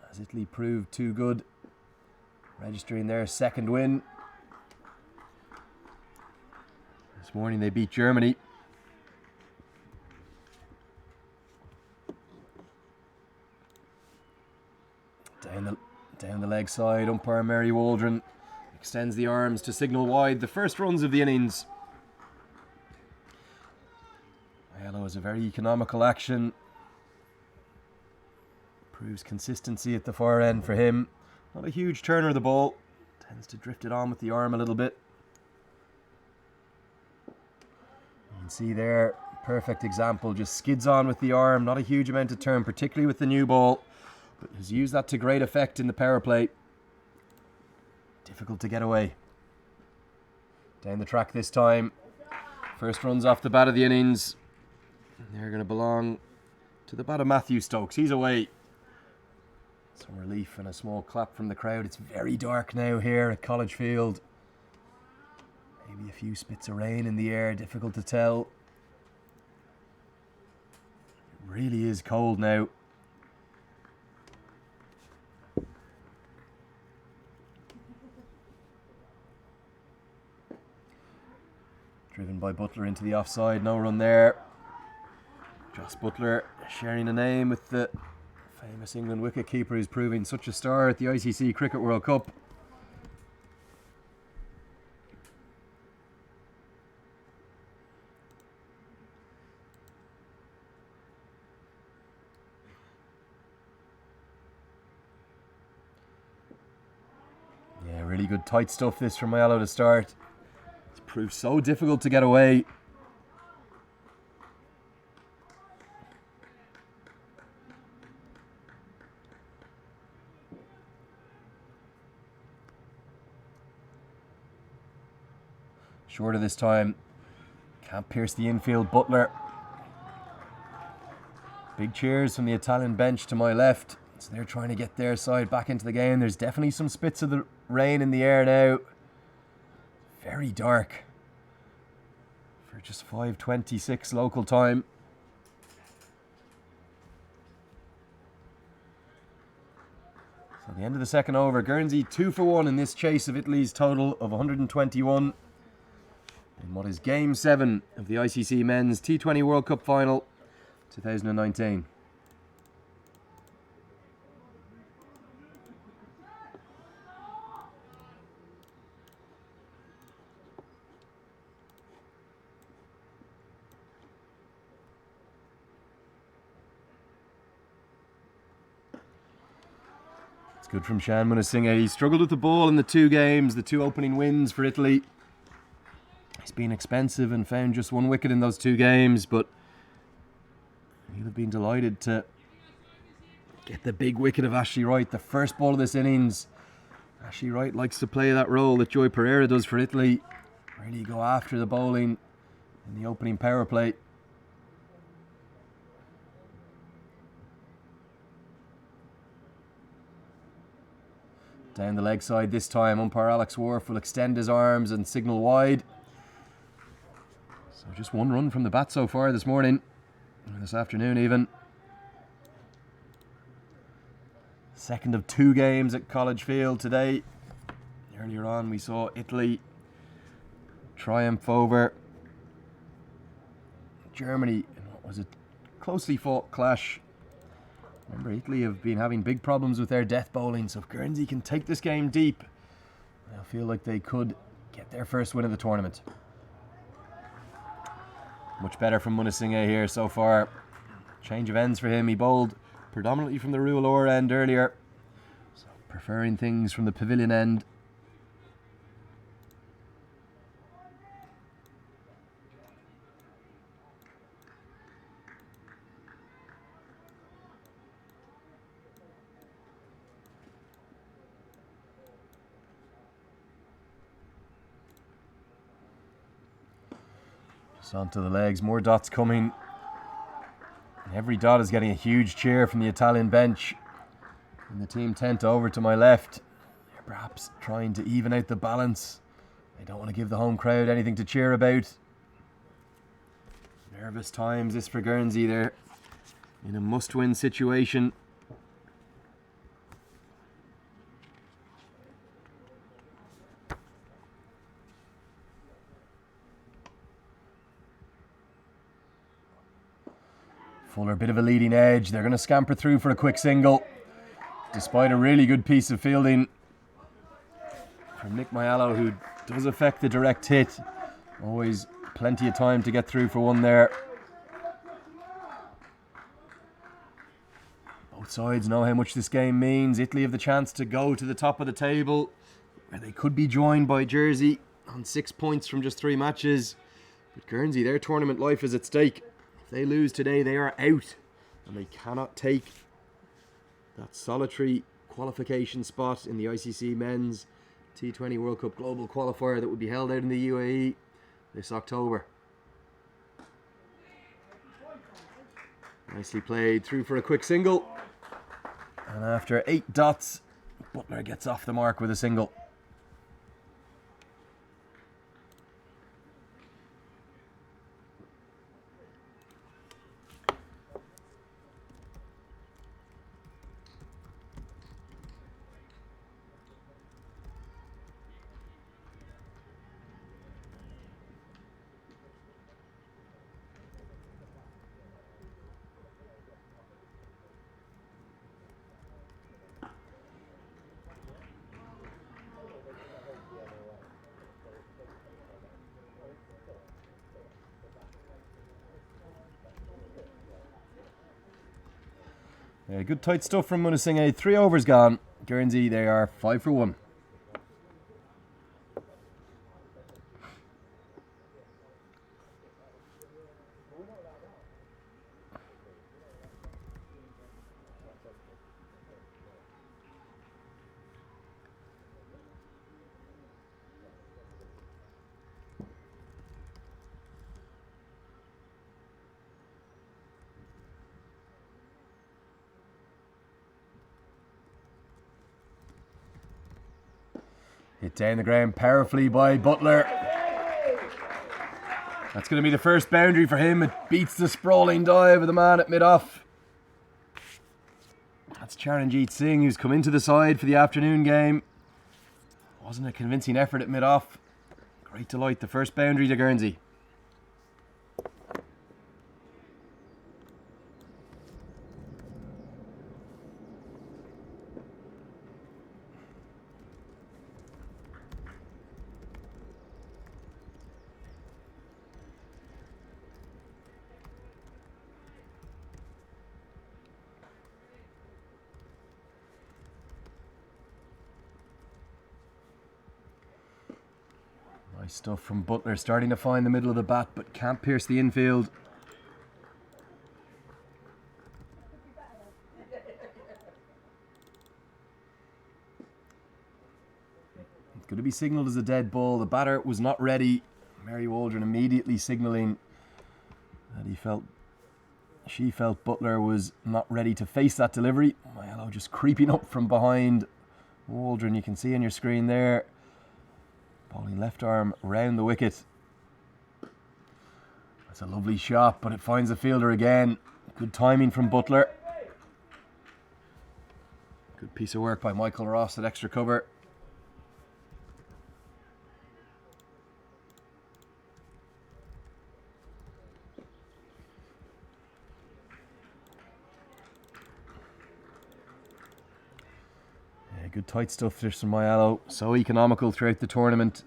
Speaker 2: as Italy proved too good, registering their 2nd win. This morning they beat Germany. Down the leg side, umpire Mary Waldron extends the arms to signal wide. The first runs of the innings. Maiello is a very economical action. Proves consistency at the far end for him. Not a huge turner of the ball. Tends to drift it on with the arm a little bit. You can see there, perfect example. Just skids on with the arm. Not a huge amount of turn, particularly with the new ball. But has used that to great effect in the power play. Difficult to get away. Down the track this time. First runs off the bat of the innings. They're going to belong to the bat of Matthew Stokes. He's away. Some relief and a small clap from the crowd. It's very dark now here at College Field. Maybe a few spits of rain in the air. Difficult to tell. It really is cold now. Driven by Butler into the offside, no run there. Joss Butler sharing a name with the famous England wicketkeeper who's proving such a star at the ICC Cricket World Cup. Yeah, really good tight stuff this from Maiello to start. Proved so difficult to get away. Shorter this time. Can't pierce the infield. Butler. Big cheers from the Italian bench to my left. So they're trying to get their side back into the game. There's definitely some spits of the rain in the air now. Very dark for just 5:26 local time. So the end of the 2nd over, Guernsey 2 for 1 in this chase of Italy's total of 121 in what is Game 7 of the ICC Men's T20 World Cup Final 2019. Good from Shan Munisinghe. He struggled with the ball in the 2 games, the 2 opening wins for Italy. He's been expensive and found just 1 wicket in those 2 games, but he'll have been delighted to get the big wicket of Ashley Wright, the first ball of this innings. Ashley Wright likes to play that role that Joy Pereira does for Italy. Really go after the bowling in the opening power play. Down the leg side this time, umpire Alex Worf will extend his arms and signal wide. So just 1 run from the bat so far this morning, this afternoon even. 2nd of 2 games at College Field today. Earlier on we saw Italy triumph over Germany in what was a closely fought clash. Remember, Italy have been having big problems with their death bowling, so if Guernsey can take this game deep, I feel like they could get their first win of the tournament. Much better from Munasinghe here so far. Change of ends for him. He bowled predominantly from the Rualor end earlier, so preferring things from the pavilion end. Just onto the legs, more dots coming. And every dot is getting a huge cheer from the Italian bench. And the team tent over to my left. They're perhaps trying to even out the balance. They don't want to give the home crowd anything to cheer about. Nervous times this for Guernsey. They're in a must-win situation. Fuller, a bit of a leading edge. They're going to scamper through for a quick single, despite a really good piece of fielding from Nick Maiello, who does affect the direct hit. Always plenty of time to get through for one there. Both sides know how much this game means. Italy have the chance to go to the top of the table, where they could be joined by Jersey on 6 points from just 3 matches. But Guernsey, their tournament life is at stake. If they lose today, they are out, and they cannot take that solitary qualification spot in the ICC Men's T20 World Cup Global Qualifier that would be held out in the UAE this October. Nicely played, through for a quick single, and after 8 dots, Butler gets off the mark with a single. Yeah, good tight stuff from Munasinghe. 3 overs gone. Guernsey, they are 5 for 1. Hit down the ground powerfully by Butler. That's going to be the first boundary for him. It beats the sprawling dive of the man at mid-off. That's Charanjit Singh, who's come into the side for the afternoon game. Wasn't a convincing effort at mid-off. Great delight, the first boundary to Guernsey. Nice stuff from Butler, starting to find the middle of the bat, but can't pierce the infield. It's going to be signalled as a dead ball. The batter was not ready. Mary Waldron immediately signalling that she felt Butler was not ready to face that delivery. Maiello just creeping up from behind Waldron. You can see on your screen there. Bowling left arm round the wicket. That's a lovely shot, but it finds the fielder again. Good timing from Butler. Good piece of work by Michael Ross at extra cover. Good tight stuff just from Myello. So economical throughout the tournament.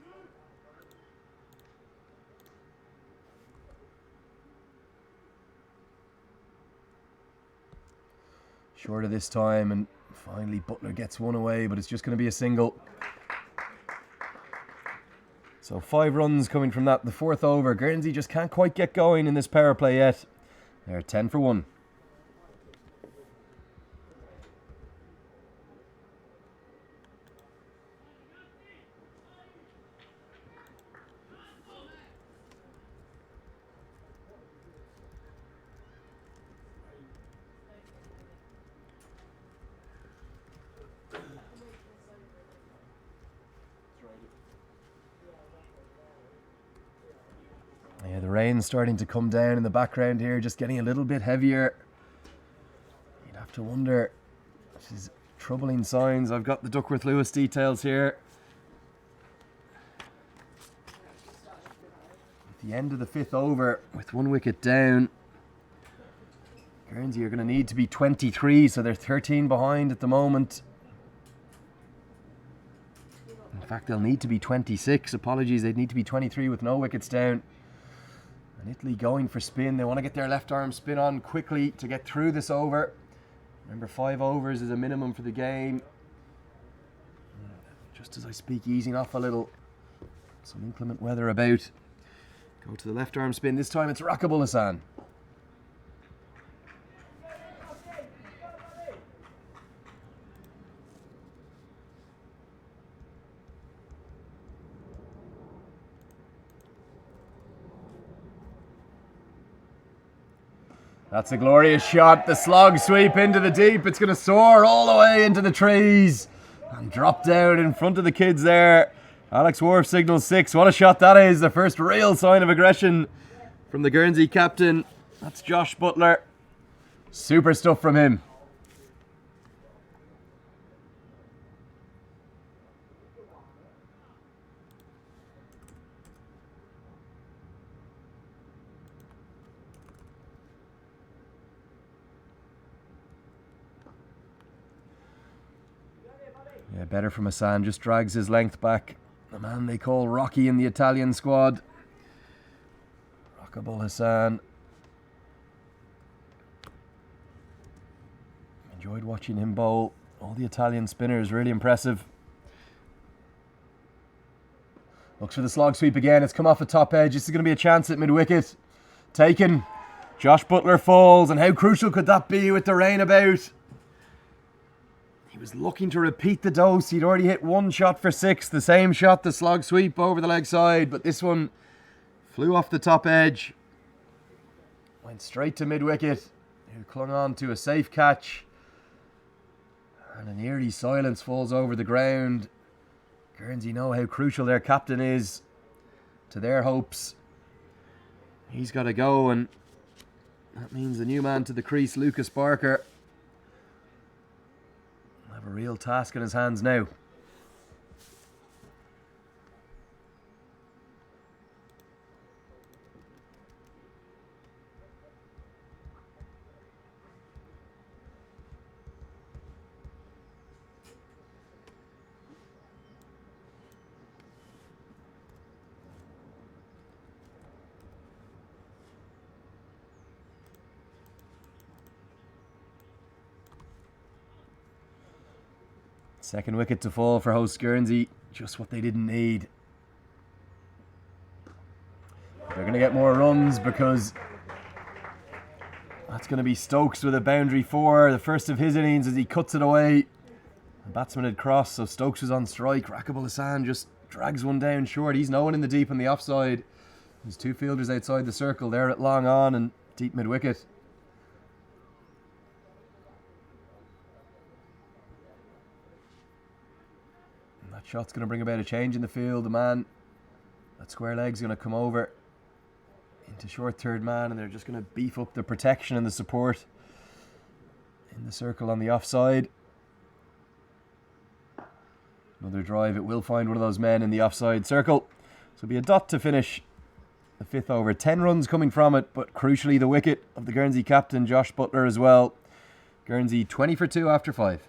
Speaker 2: Short of this time, and finally Butler gets one away, but it's just going to be a single. So 5 runs coming from that, the 4th over. Guernsey just can't quite get going in this power play yet. They're 10 for 1. Yeah, the rain's starting to come down in the background here, just getting a little bit heavier. You'd have to wonder, this is troubling signs. I've got the Duckworth Lewis details here. At the end of the 5th over, with 1 wicket down, Guernsey are going to need to be 23, so they're 13 behind at the moment. In fact, they'll need to be 26. Apologies, they'd need to be 23 with no wickets down. And Italy going for spin. They want to get their left arm spin on quickly to get through this over. Remember, 5 overs is a minimum for the game. Just as I speak, easing off a little. Some inclement weather about. Go to the left arm spin. This time it's Rakibul Hassan. That's a glorious shot. The slog sweep into the deep. It's going to soar all the way into the trees and drop down in front of the kids there. Alex Wharf signals 6. What a shot that is. The first real sign of aggression from the Guernsey captain. That's Josh Butler. Super stuff from him. Yeah, better from Hassan, just drags his length back. The man they call Rocky in the Italian squad. Rakibul Hassan. Enjoyed watching him bowl. All the Italian spinners, really impressive. Looks for the slog sweep again. It's come off a top edge. This is going to be a chance at mid-wicket. Taken. Josh Butler falls, and how crucial could that be with the rain about? He was looking to repeat the dose. He'd already hit 1 shot for 6. The same shot, the slog sweep over the leg side. But this one flew off the top edge. Went straight to mid-wicket. Who clung on to a safe catch. And an eerie silence falls over the ground. Guernsey know how crucial their captain is to their hopes. He's got to go, and that means the new man to the crease, Lucas Barker, a real task in his hands now. Second wicket to fall for host Guernsey. Just what they didn't need. They're going to get more runs because that's going to be Stokes with a boundary 4. The first of his innings as he cuts it away. The batsman had crossed, so Stokes was on strike. Rakibul Hassan just drags one down short. He's no one in the deep on the offside. There's 2 fielders outside the circle. They're at long on and deep mid-wicket. Shot's going to bring about a change in the field. The man at square leg's going to come over into short third man, and they're just going to beef up the protection and the support in the circle on the offside. Another drive. It will find one of those men in the offside circle. So it'll be a dot to finish the 5th over. 10 runs coming from it, but crucially the wicket of the Guernsey captain, Josh Butler, as well. Guernsey 20 for 2 after 5.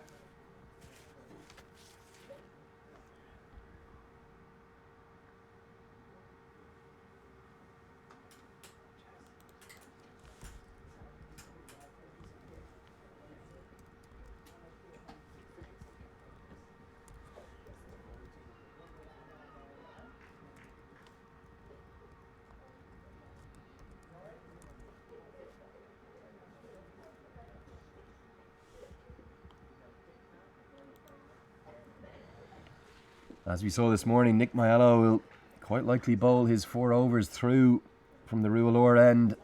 Speaker 2: As we saw this morning, Nick Maiello will quite likely bowl his 4 overs through from the Rualor end.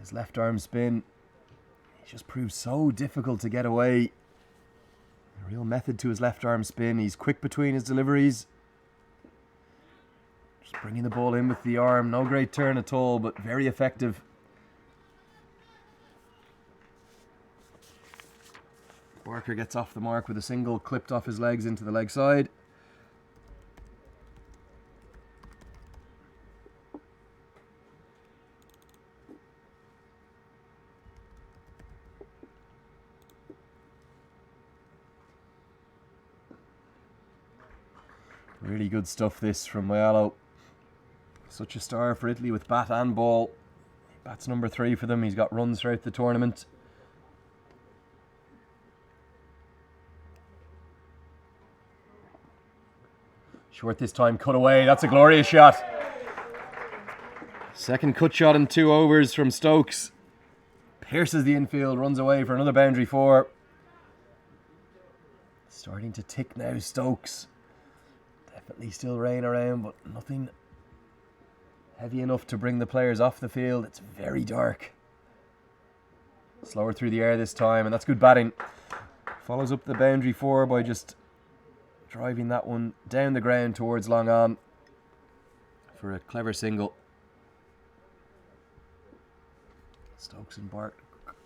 Speaker 2: His left arm spin, he just proves so difficult to get away. A real method to his left arm spin. He's quick between his deliveries. Just bringing the ball in with the arm. No great turn at all, but very effective. Barker gets off the mark with a single clipped off his legs into the leg side. Really good stuff this from Maiello. Such a star for Italy with bat and ball. Bat's number 3 for them. He's got runs throughout the tournament. Short this time, cut away. That's a glorious shot. Second cut shot in 2 overs from Stokes. Pierces the infield, runs away for another boundary 4. Starting to tick now, Stokes. Definitely still rain around, but nothing heavy enough to bring the players off the field. It's very dark. Slower through the air this time, and that's good batting. Follows up the boundary 4 by just driving that one down the ground towards long on for a clever single. Stokes and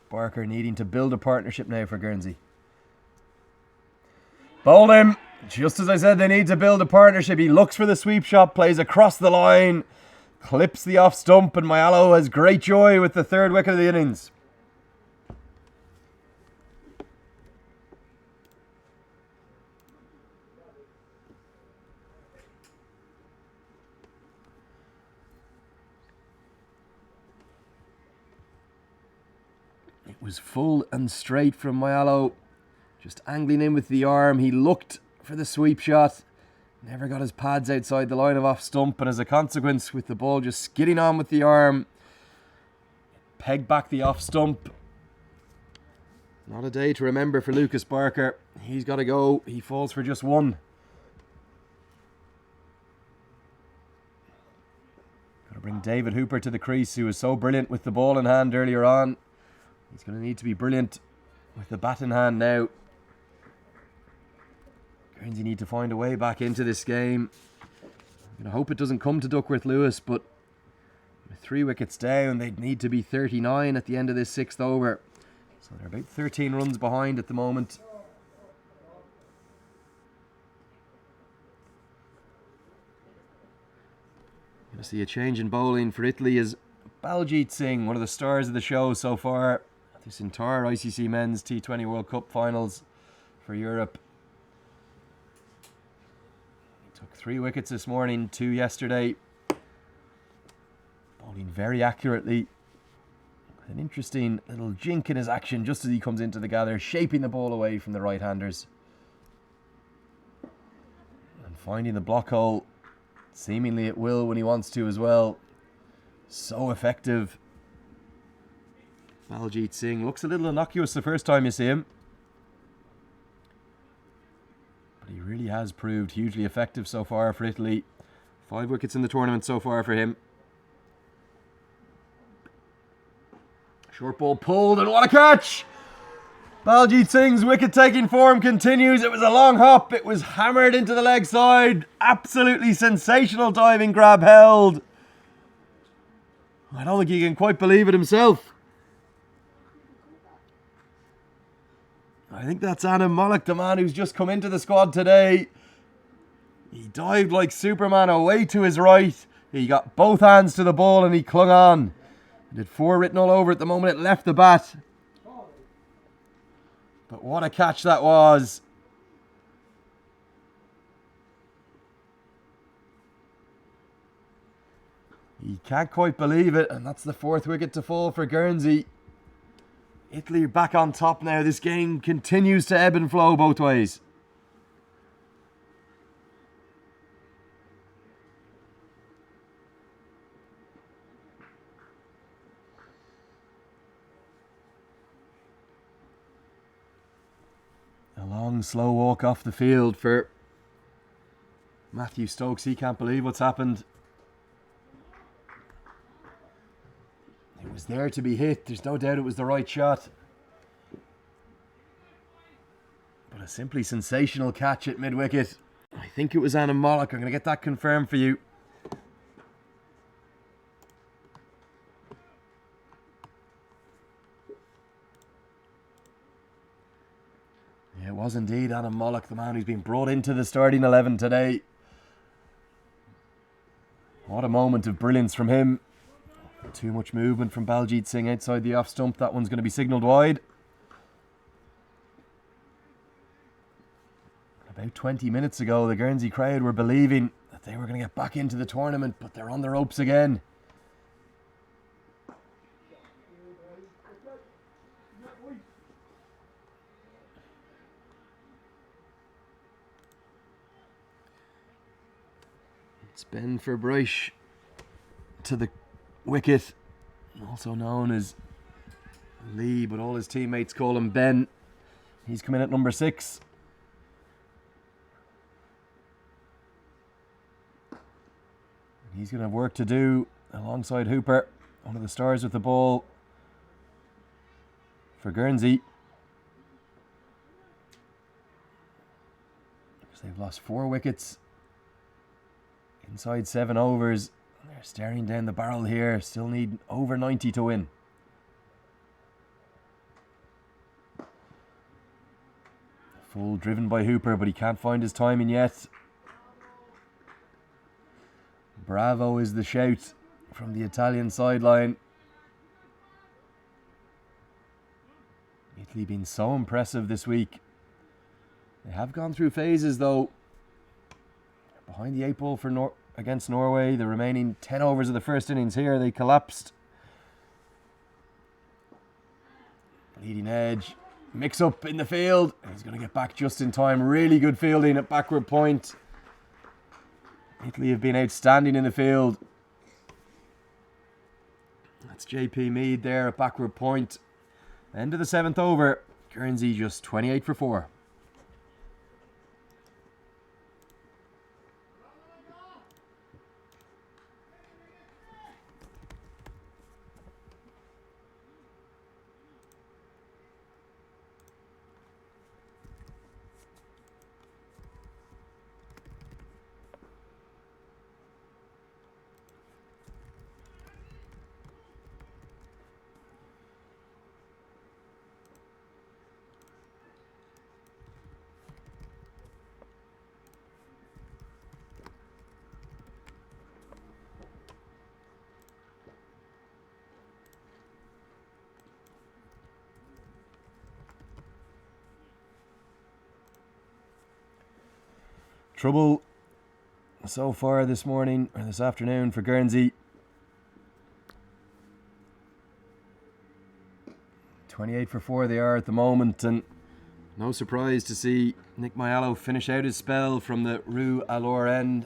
Speaker 2: Barker needing to build a partnership now for Guernsey. Bowled him. Just as I said, they need to build a partnership. He looks for the sweep shot, plays across the line, clips the off stump, and Maiello has great joy with the 3rd wicket of the innings. It was full and straight from Maiello, just angling in with the arm. He looked for the sweep shot, never got his pads outside the line of off stump, and as a consequence, with the ball just skidding on with the arm, pegged back the off stump. Not a day to remember for Lucas Barker. He's got to go. He falls for just 1. Got to bring David Hooper to the crease, who was so brilliant with the ball in hand earlier on. He's going to need to be brilliant with the bat in hand now. Guernsey need to find a way back into this game. I'm going to hope it doesn't come to Duckworth Lewis, but with 3 wickets down, they'd need to be 39 at the end of this 6th over. So they're about 13 runs behind at the moment. Going to see a change in bowling for Italy as Baljit Singh, one of the stars of the show so far. This entire ICC Men's T20 World Cup finals for Europe. Took 3 wickets this morning, 2 yesterday. Bowling very accurately. An interesting little jink in his action just as he comes into the gather, shaping the ball away from the right-handers. And finding the block hole, seemingly at will when he wants to as well. So effective. Baljit Singh looks a little innocuous the first time you see him. But he really has proved hugely effective so far for Italy. 5 wickets in the tournament so far for him. Short ball pulled, and what a catch! Baljit Singh's wicket-taking form continues. It was a long hop. It was hammered into the leg side. Absolutely sensational diving grab held. I don't think he can quite believe it himself. I think that's Anam Malik, the man who's just come into the squad today. He dived like Superman away to his right. He got both hands to the ball and he clung on. It had 4 written all over it the moment it left the bat. But what a catch that was. He can't quite believe it, and that's the 4th wicket to fall for Guernsey. Italy are back on top now. This game continues to ebb and flow both ways. A long, slow walk off the field for Matthew Stokes, he can't believe what's happened. It was there to be hit. There's no doubt it was the right shot. But a simply sensational catch at mid-wicket. I think it was Anna Mollock. I'm going to get that confirmed for you. Yeah, it was indeed Anna Mollock, the man who's been brought into the starting 11 today. What a moment of brilliance from him. Too much movement from Baljit Singh outside the off stump. That one's going to be signalled wide. About 20 minutes ago, the Guernsey crowd were believing that they were going to get back into the tournament, but they're on the ropes again. It's Ben Ferbriche to the wicket, also known as Lee, but all his teammates call him Ben. He's come in at number 6. He's going to have work to do alongside Hooper, one of the stars with the ball for Guernsey. Because they've lost 4 wickets inside 7 overs. They're staring down the barrel here. Still need over 90 to win. Full driven by Hooper, but he can't find his timing yet. Bravo is the shout from the Italian sideline. Italy been so impressive this week. They have gone through phases though. Behind the 8 ball for against Norway. The remaining 10 overs of the first innings here, they collapsed. Leading edge. Mix up in the field. He's going to get back just in time. Really good fielding at backward point. Italy have been outstanding in the field. That's JP Mead there at backward point. End of the 7th over. Guernsey just 28 for 4. Trouble so far this morning, or this afternoon, for Guernsey. 28 for 4 they are at the moment, and no surprise to see Nick Maiello finish out his spell from the Rue Allure end.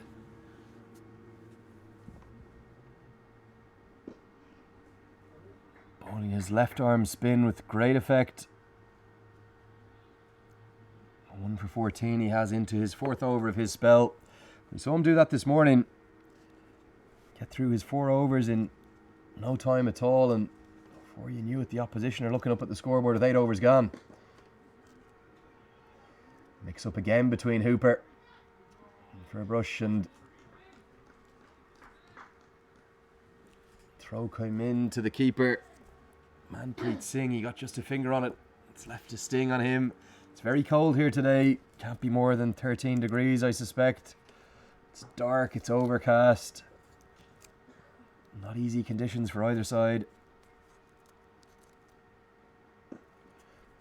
Speaker 2: Bowling his left arm spin with great effect. 1 for 14 he has into his 4th over of his spell. We saw him do that this morning. Get through his 4 overs in no time at all, and before you knew it, the opposition are looking up at the scoreboard with 8 overs gone. Mix up again between Hooper for a brush and throw came in to the keeper. Manpreet Singh, he got just a finger on it. It's left a sting on him. It's very cold here today. Can't be more than 13 degrees, I suspect. It's dark, it's overcast. Not easy conditions for either side.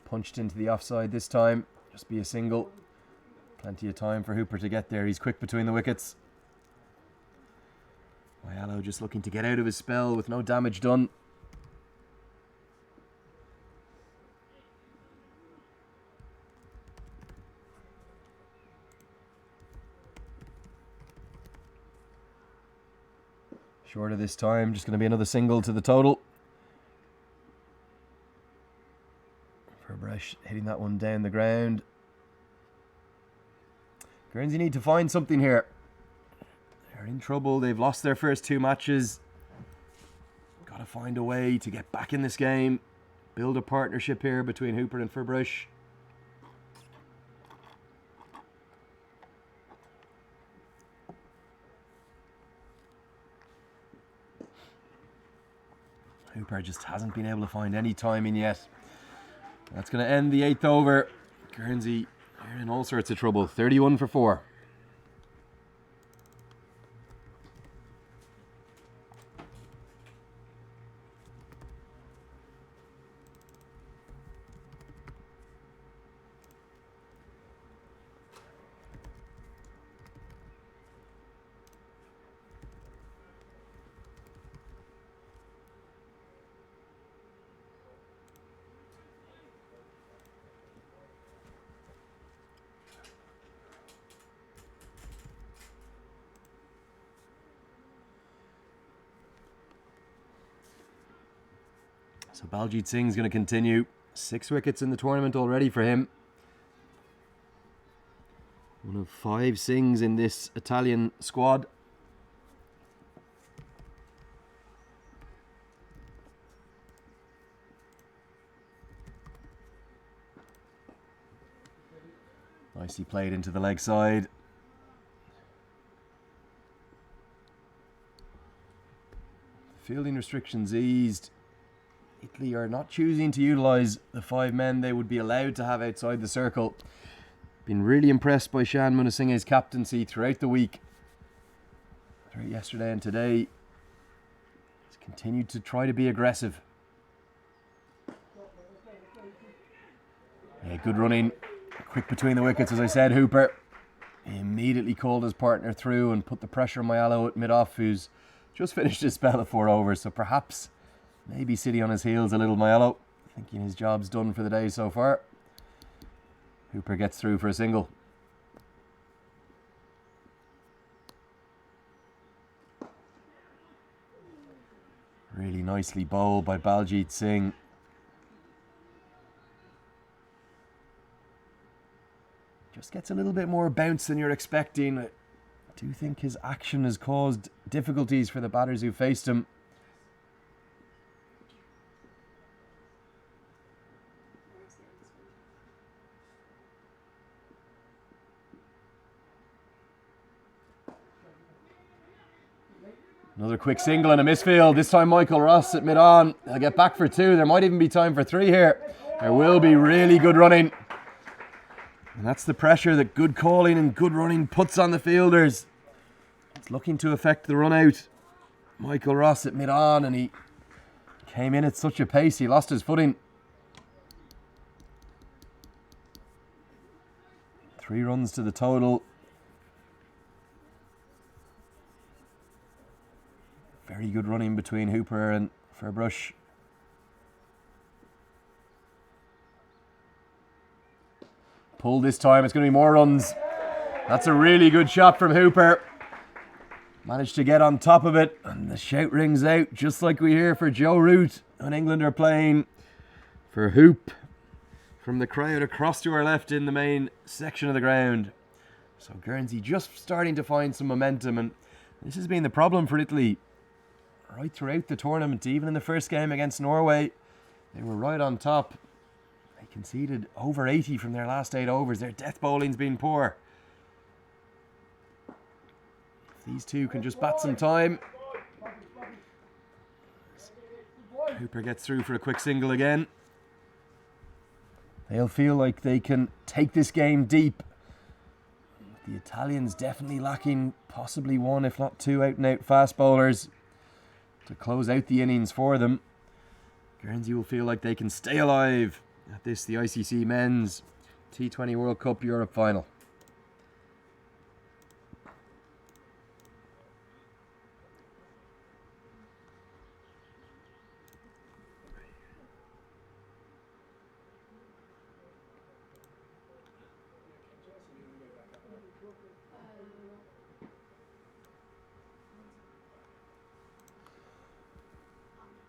Speaker 2: Punched into the offside this time. Just be a single. Plenty of time for Hooper to get there. He's quick between the wickets. Maiello just looking to get out of his spell with no damage done. Shorter this time, just going to be another single to the total. Ferbriche hitting that one down the ground. Guernsey need to find something here. are in trouble. They've lost their first 2 matches. Got to find a way to get back in this game. Build a partnership here between Hooper and Furbush. Hooper just hasn't been able to find any timing yet. That's going to end the 8th over. Guernsey are in all sorts of trouble. 31 for 4. So Baljit Singh's going to continue. 6 wickets in the tournament already for him. One of 5 Singhs in this Italian squad. Nicely played into the leg side. Fielding restrictions eased. Italy are not choosing to utilise the 5 men they would be allowed to have outside the circle. Been really impressed by Shan Munasinghe's captaincy throughout the week. Throughout yesterday and today. He's continued to try to be aggressive. Yeah, good running. Quick between the wickets, as I said, Hooper. He immediately called his partner through and put the pressure on Mayalo at mid-off, who's just finished his spell of 4 overs, so perhaps maybe sitting on his heels a little, Mayalo, thinking his job's done for the day so far. Hooper gets through for a single. Really nicely bowled by Baljit Singh. Just gets a little bit more bounce than you're expecting. I do think his action has caused difficulties for the batters who faced him. Another quick single and a misfield. This time Michael Ross at mid-on. They'll get back for 2. There might even be time for 3 here. There will be really good running. And that's the pressure that good calling and good running puts on the fielders. It's looking to affect the run out. Michael Ross at mid-on, and he came in at such a pace he lost his footing. 3 runs to the total. Very good running between Hooper and Furbush. Pull this time, it's going to be more runs. That's a really good shot from Hooper. Managed to get on top of it, and the shout rings out, just like we hear for Joe Root when England are playing for Hoop from the crowd across to our left in the main section of the ground. So Guernsey just starting to find some momentum, and this has been the problem for Italy right throughout the tournament. Even in the first game against Norway, they were right on top. They conceded over 80 from their last 8 overs. Their death bowling's been poor. If these two can just bat some time. Hooper gets through for a quick single again. They'll feel like they can take this game deep. The Italians definitely lacking possibly 1 if not 2 out and out fast bowlers to close out the innings for them. Guernsey will feel like they can stay alive at this, the ICC Men's T20 World Cup Europe Final.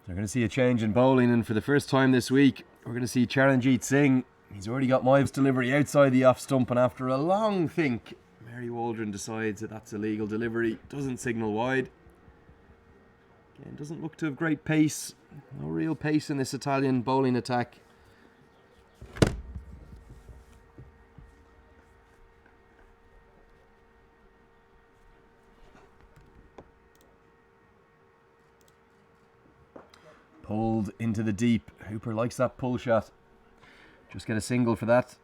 Speaker 2: They're going to see a change in bowling, and for the first time this week, we're going to see Charanjit Singh. He's already got Mive's delivery outside the off stump, and after a long think, Barry Waldron decides that that's a legal delivery, doesn't signal wide. Again, doesn't look to have great pace. No real pace in this Italian bowling attack. Pulled into the deep. Hooper likes that pull shot. Just get a single for that.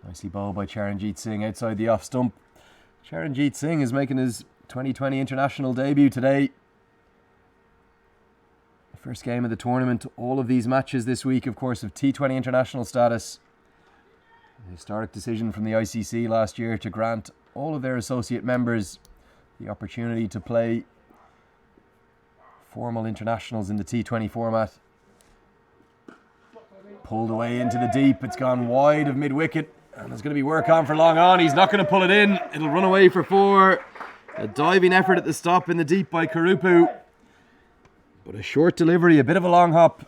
Speaker 2: Nicely bowled by Charanjit Singh outside the off stump. Charanjit Singh is making his 2020 international debut today. First game of the tournament. All of these matches this week, of course, of T20 international status. A historic decision from the ICC last year to grant all of their associate members the opportunity to play formal internationals in the T20 format. Pulled away into the deep. It's gone wide of mid-wicket. And there's going to be work on for long on. He's not going to pull it in. It'll run away for 4. A diving effort at the stop in the deep by Karupu. But a short delivery, a bit of a long hop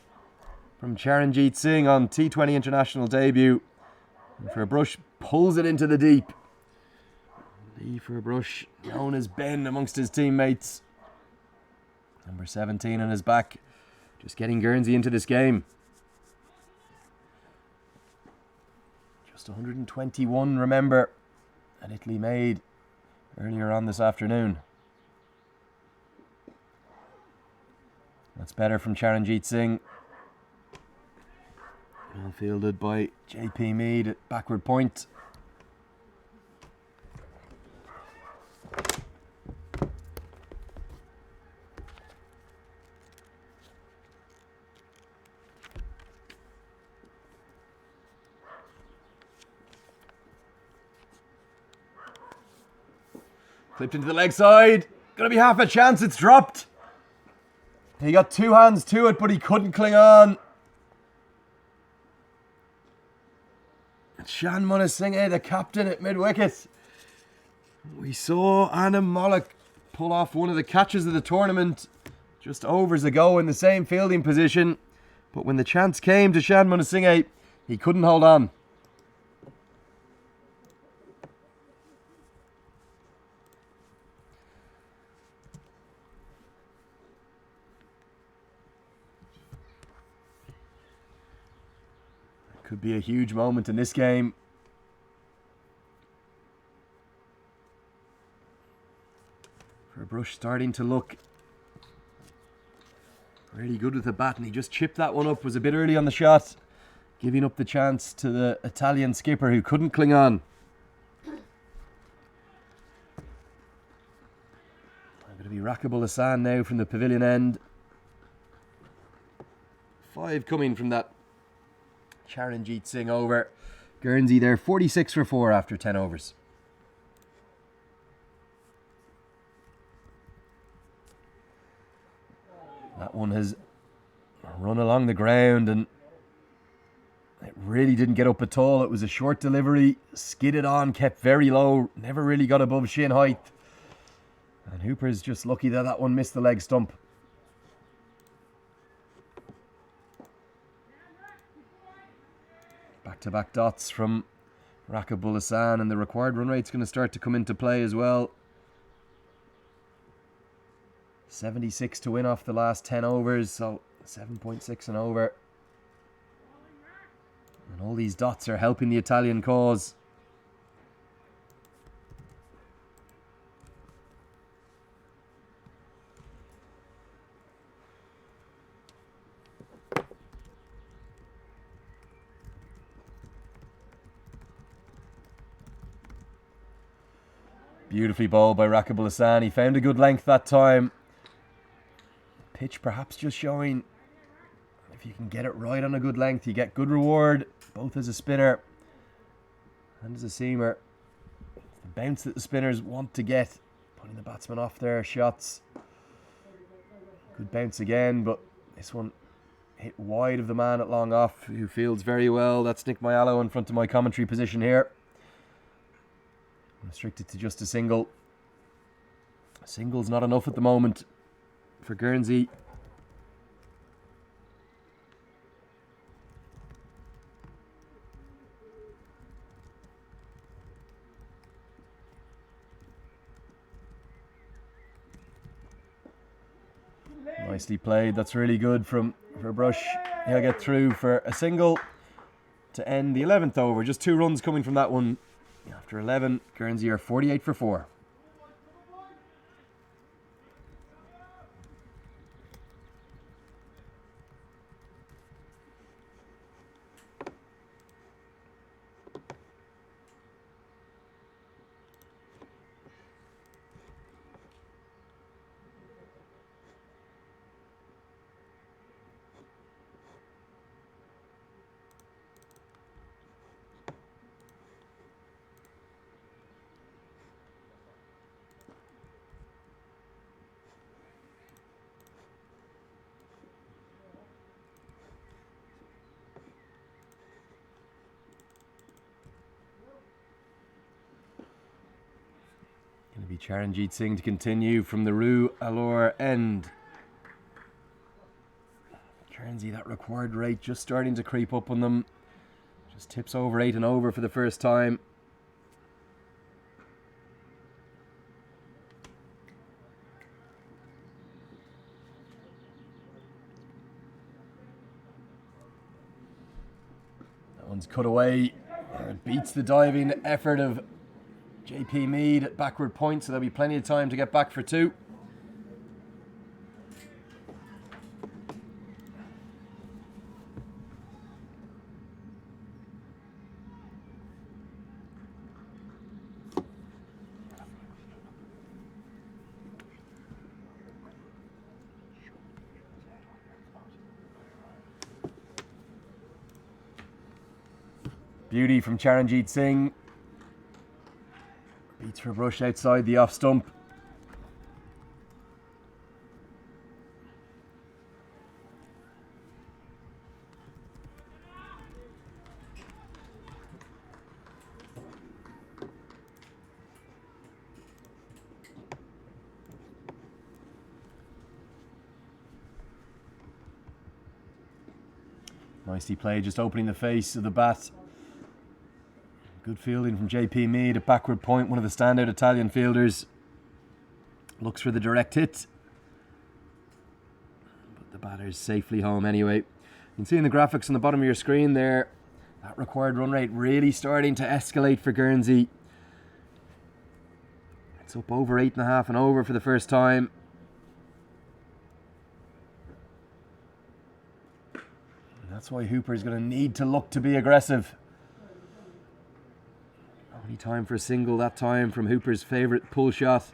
Speaker 2: from Charanjit Singh on T20 international debut. And for a brush, pulls it into the deep. Lee for a brush, known as Ben amongst his teammates. Number 17 on his back. Just getting Guernsey into this game. Just 121, remember, that Italy made earlier on this afternoon. That's better from Charanjit Singh. Well fielded by JP Mead at backward point. Clipped into the leg side. Gonna be half a chance. It's dropped. He got 2 hands to it, but he couldn't cling on. Shan Munasinghe, the captain at mid-wicket. We saw Anam Malik pull off one of the catches of the tournament just overs ago in the same fielding position. But when the chance came to Shan Munasinghe, he couldn't hold on. Could be a huge moment in this game. For Brush starting to look really good with the bat, and he just chipped that one up. Was a bit early on the shot, giving up the chance to the Italian skipper who couldn't cling on. Going to be Rakibul Hassan now from the pavilion end. 5 coming from that Charanjit Singh over. Guernsey there, 46 for 4 after 10 overs. That one has run along the ground and it really didn't get up at all. It was a short delivery, skidded on, kept very low, never really got above shin height. And Hooper's just lucky that that one missed the leg stump. Back-to-back dots from Rakibul Hassan, and the required run rate's going to start to come into play as well. 76 to win off the last 10 overs, so 7.6 and over. And all these dots are helping the Italian cause. Beautifully bowled by Rakibul Hassan. He found a good length that time. Pitch perhaps just showing if you can get it right on a good length, you get good reward, both as a spinner and as a seamer. The bounce that the spinners want to get, putting the batsman off their shots. Good bounce again, but this one hit wide of the man at long off, who fields very well. That's Nick Maiello in front of my commentary position here. Restricted to just a single. A single's not enough at the moment for Guernsey. Nicely played. That's really good for Brush. He'll get through for a single to end the 11th over. Just 2 runs coming from that one. After 11, Guernsey are 48 for 4. Going to be Charanjit Singh to continue from the Rue Allure end. Guernsey, that required rate just starting to creep up on them. Just tips over 8 and over for the first time. That one's cut away. It beats the diving effort of JP Mead at backward point, so there'll be plenty of time to get back for 2. Beauty from Charanjit Singh. Beats for Brush outside the off stump. Nicely played, just opening the face of the bat. Good fielding from JP Mead at backward point, one of the standout Italian fielders. Looks for the direct hit. But the batter's safely home anyway. You can see in the graphics on the bottom of your screen there, that required run rate really starting to escalate for Guernsey. It's up over 8.5 and over for the first time. And that's why Hooper's going to need to look to be aggressive. Only time for a single that time from Hooper's favourite pull shot.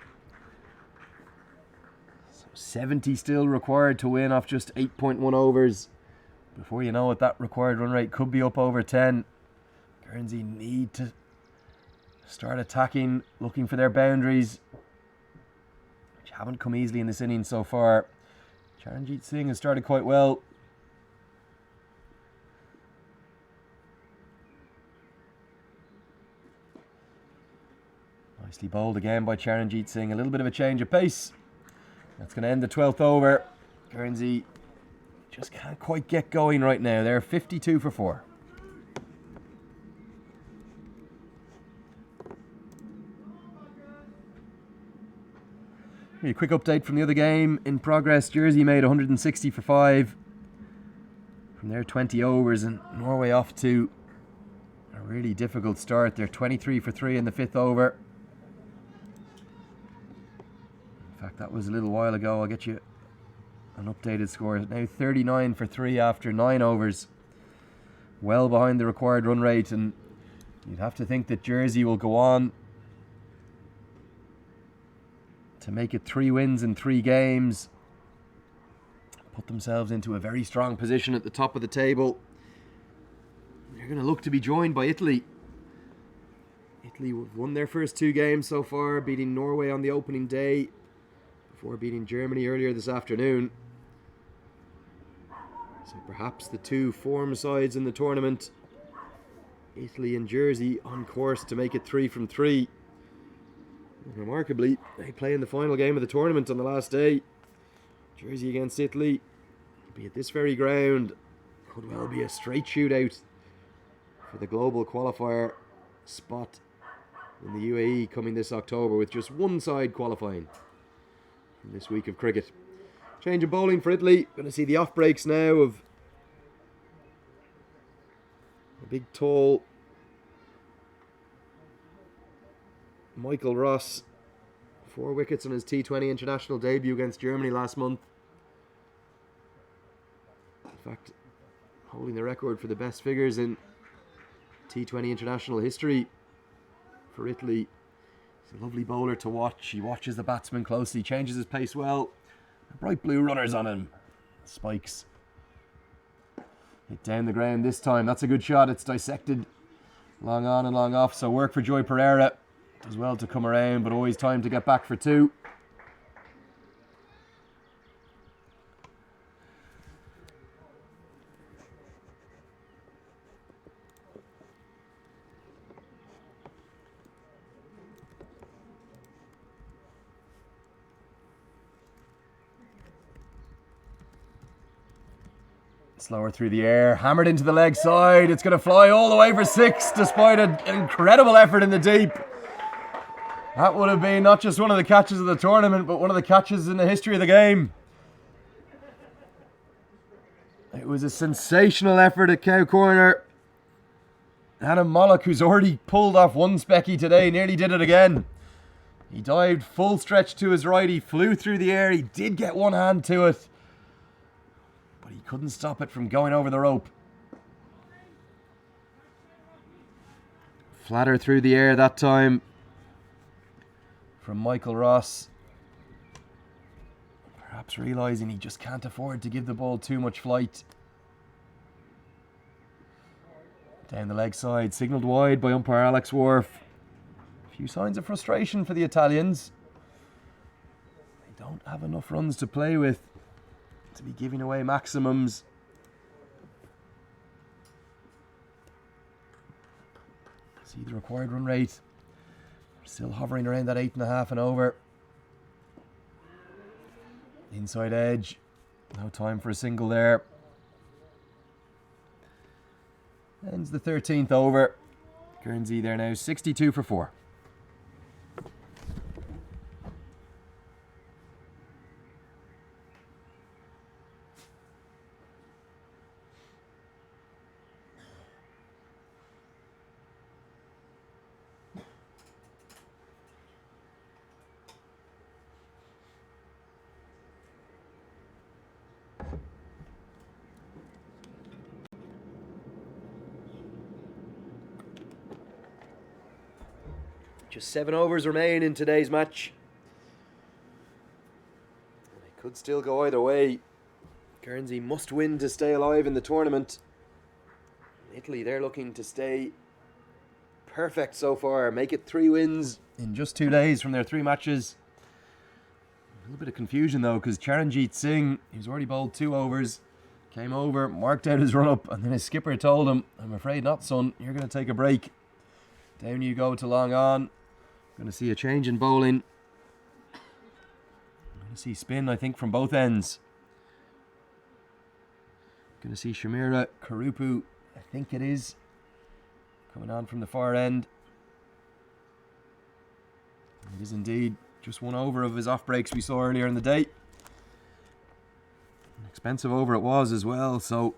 Speaker 2: So 70 still required to win off just 8.1 overs. Before you know it, that required run rate could be up over 10. Guernsey need to start attacking, looking for their boundaries, which haven't come easily in this innings so far. Charanjit Singh has started quite well. Nicely bowled again by Charanjit Singh. A little bit of a change of pace. That's going to end the 12th over. Guernsey just can't quite get going right now. They're 52 for 4. A quick update from the other game in progress. Jersey made 160 for 5 from their 20 overs, and Norway off to a really difficult start. They're 23 for 3 in the 5th over. In fact, that was a little while ago. I'll get you an updated score. Now 39 for 3 after 9 overs. Well behind the required run rate, and you'd have to think that Jersey will go on to make it 3 wins in 3 games. Put themselves into a very strong position at the top of the table. They're going to look to be joined by Italy. Italy won their first 2 games so far, beating Norway on the opening day before beating Germany earlier this afternoon. So perhaps the two form sides in the tournament, Italy and Jersey, on course to make it 3 from 3. And remarkably, they play in the final game of the tournament on the last day. Jersey against Italy. Be at this very ground, could well be a straight shootout for the global qualifier spot in the UAE coming this October, with just one side qualifying from this week of cricket. Change of bowling for Italy. Going to see the off breaks now of a big tall Michael Ross. 4 wickets on his T20 international debut against Germany last month. In fact, holding the record for the best figures in T20 international history for Italy. He's a lovely bowler to watch. He watches the batsman closely, changes his pace well. Bright blue runners on him. Spikes. Hit down the ground this time. That's a good shot. It's dissected. Long on and long off. So work for Joy Pereira. Does well to come around, but always time to get back for 2. Slower through the air, hammered into the leg side. It's going to fly all the way for 6 despite an incredible effort in the deep. That would have been not just one of the catches of the tournament, but one of the catches in the history of the game. It was a sensational effort at cow corner. Adam Mollock, who's already pulled off one specky today, nearly did it again. He dived full stretch to his right. He flew through the air. He did get one hand to it, but he couldn't stop it from going over the rope. Flatter through the air that time from Michael Ross. Perhaps realising he just can't afford to give the ball too much flight. Down the leg side, signalled wide by umpire Alex Wharf. A few signs of frustration for the Italians. They don't have enough runs to play with to be giving away maximums. See the required run rate. Still hovering around that 8.5 and over. Inside edge. No time for a single there. Ends the 13th over. Guernsey there now 62 for 4. Just 7 overs remain in today's match. And it could still go either way. Guernsey must win to stay alive in the tournament. Italy, they're looking to stay perfect so far. Make it 3 wins in just 2 days from their 3 matches. A little bit of confusion though, because Charanjit Singh, who's already bowled 2 overs, came over, marked out his run-up, and then his skipper told him, "I'm afraid not, son. You're going to take a break." Down you go to long on. Going to see a change in bowling. Going to see spin, I think, from both ends. Going to see Shamira Karupu, I think it is, coming on from the far end. It is indeed just 1 over of his off breaks we saw earlier in the day. An expensive over it was as well, so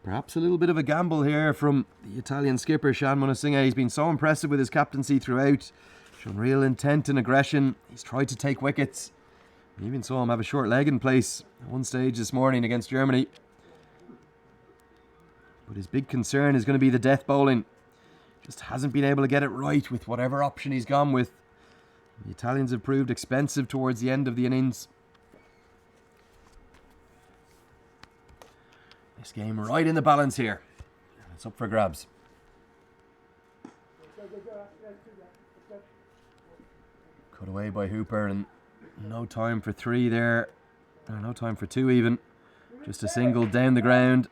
Speaker 2: perhaps a little bit of a gamble here from the Italian skipper Shan Munasinghe. He's been so impressive with his captaincy throughout. Shown real intent and aggression. He's tried to take wickets. We even saw him have a short leg in place at one stage this morning against Germany. But his big concern is going to be the death bowling. Just hasn't been able to get it right with whatever option he's gone with. The Italians have proved expensive towards the end of the innings. This game right in the balance here. It's up for grabs. Cut away by Hooper, and no time for 3 there. No time for 2 even. Just a single down the ground.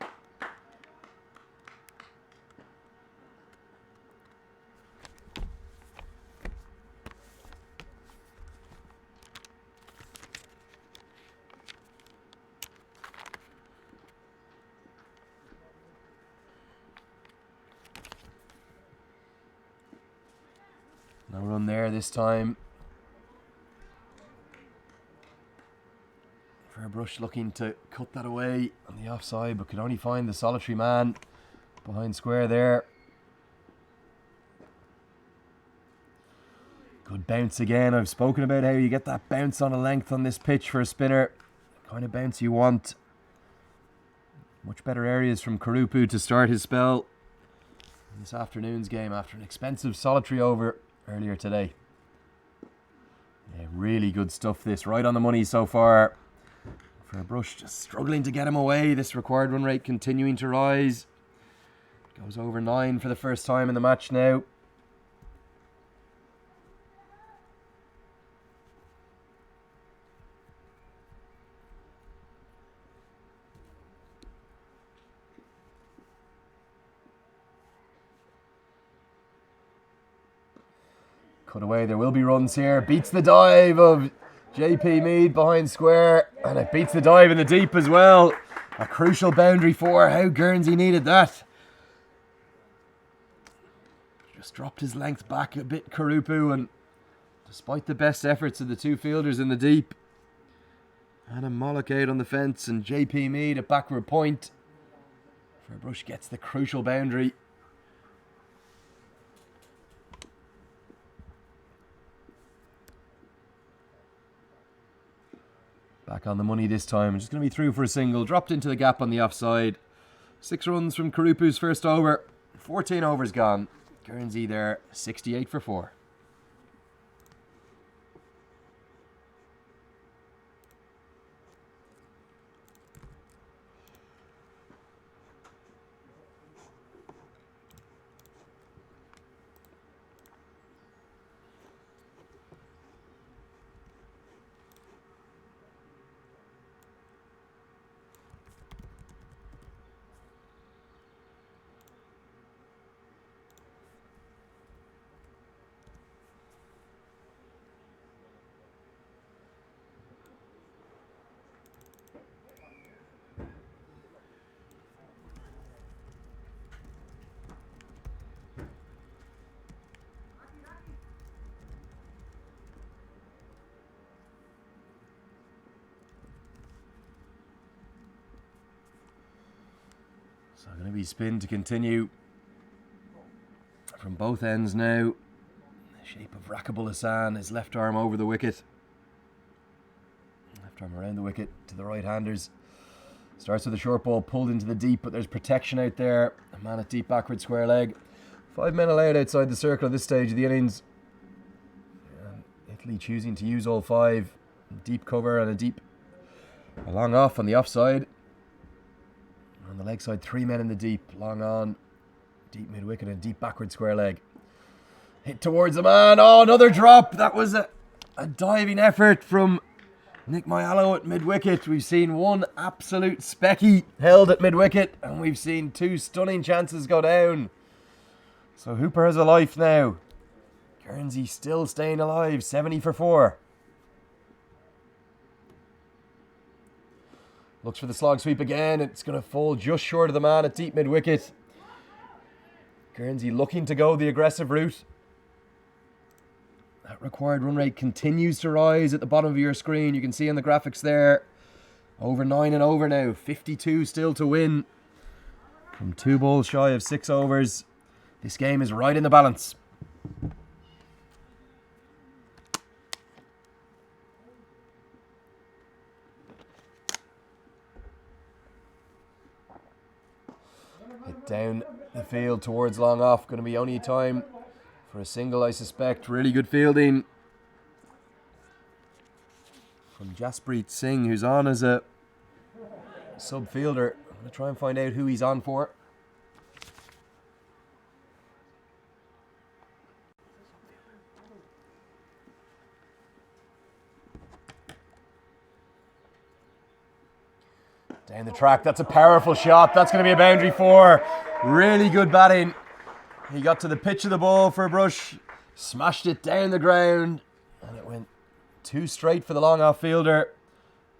Speaker 2: No run there this time. Brush looking to cut that away on the offside, but could only find the solitary man behind square there. Good bounce again. I've spoken about how you get that bounce on a length on this pitch for a spinner. The kind of bounce you want. Much better areas from Karupu to start his spell in this afternoon's game after an expensive solitary over earlier today. Yeah, really good stuff this. Right on the money so far. For a Brush, just struggling to get him away. This required run rate continuing to rise. Goes over 9 for the first time in the match now. Cut away, there will be runs here. Beats the dive of JP Mead behind square, and it beats the dive in the deep as well. A crucial boundary for how Guernsey needed that. Just dropped his length back a bit, Karupu, and despite the best efforts of the two fielders in the deep, Adam Mollock out on the fence and JP Mead at backward point. Brush gets the crucial boundary. Back on the money this time. Just going to be through for a single. Dropped into the gap on the offside. 6 runs from Karupu's first over. 14 overs gone. Guernsey there, 68 for 4. So going to be spin to continue from both ends now. The shape of Rakibul Hassan, his left arm over the wicket. Left arm around the wicket to the right-handers. Starts with a short ball pulled into the deep, but there's protection out there. A man at deep backward square leg. 5 men allowed outside the circle at this stage of the innings. Italy choosing to use all 5. Deep cover and a long off on the offside. On the leg side, 3 men in the deep, long on, deep mid-wicket and deep backward square leg. Hit towards the man. Oh, another drop. That was a diving effort from Nick Maiallo at mid-wicket. We've seen one absolute specky held at mid-wicket, and we've seen 2 stunning chances go down. So Hooper has a life now. Guernsey still staying alive, 70 for 4. Looks for the slog sweep again. It's going to fall just short of the man at deep mid-wicket. Guernsey looking to go the aggressive route. That required run rate continues to rise at the bottom of your screen. You can see on the graphics there. Over 9 and over now. 52 still to win. From 2 balls shy of 6 overs. This game is right in the balance. Hit down the field towards long off. Going to be only time for a single, I suspect. Really good fielding from Jaspreet Singh, who's on as a sub fielder. I'm going to try and find out who he's on for. Down the track, that's a powerful shot. That's going to be a boundary 4. Really good batting. He got to the pitch of the ball for a brush, smashed it down the ground, and it went too straight for the long off fielder.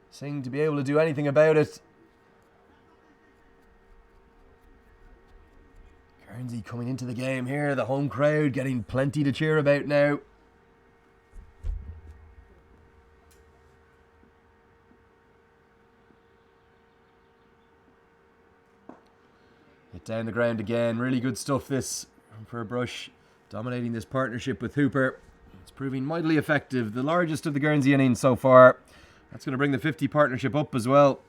Speaker 2: Singh to be able to do anything about it. Guernsey coming into the game here, the home crowd getting plenty to cheer about now. Hit down the ground again, really good stuff this for a brush, dominating this partnership with Hooper. It's proving mightily effective, the largest of the Guernsey innings so far. That's going to bring the 50 partnership up as well.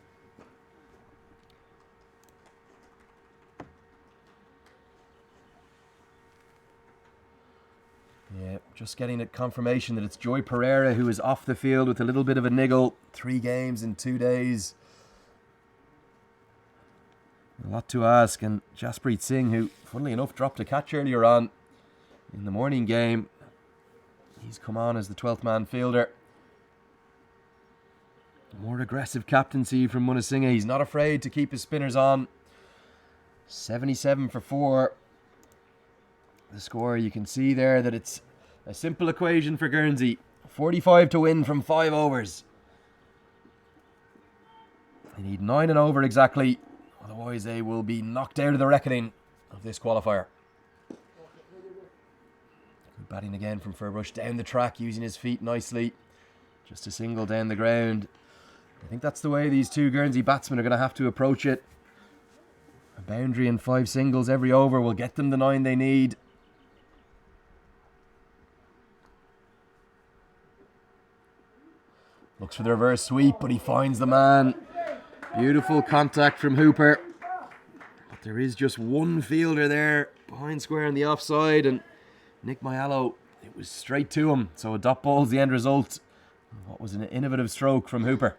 Speaker 2: Yeah, just getting a confirmation that it's Joy Pereira who is off the field with a little bit of a niggle. 3 games in 2 days. A lot to ask, and Jasprit Singh, who, funnily enough, dropped a catch earlier on in the morning game. He's come on as the 12th man fielder. More aggressive captaincy from Munasinghe. He's not afraid to keep his spinners on. 77 for 4. The score, you can see there that it's a simple equation for Guernsey. 45 to win from 5 overs. They need 9 and over exactly. Otherwise they will be knocked out of the reckoning of this qualifier. Good batting again from Furbush. Down the track, using his feet nicely. Just a single down the ground. I think that's the way these 2 Guernsey batsmen are going to have to approach it. A boundary and 5 singles every over will get them the 9 they need. Looks for the reverse sweep, but he finds the man. Beautiful contact from Hooper. But there is just one fielder there behind square on the offside, and Nick Mayalo, it was straight to him. So a dot ball's the end result. What was an innovative stroke from Hooper.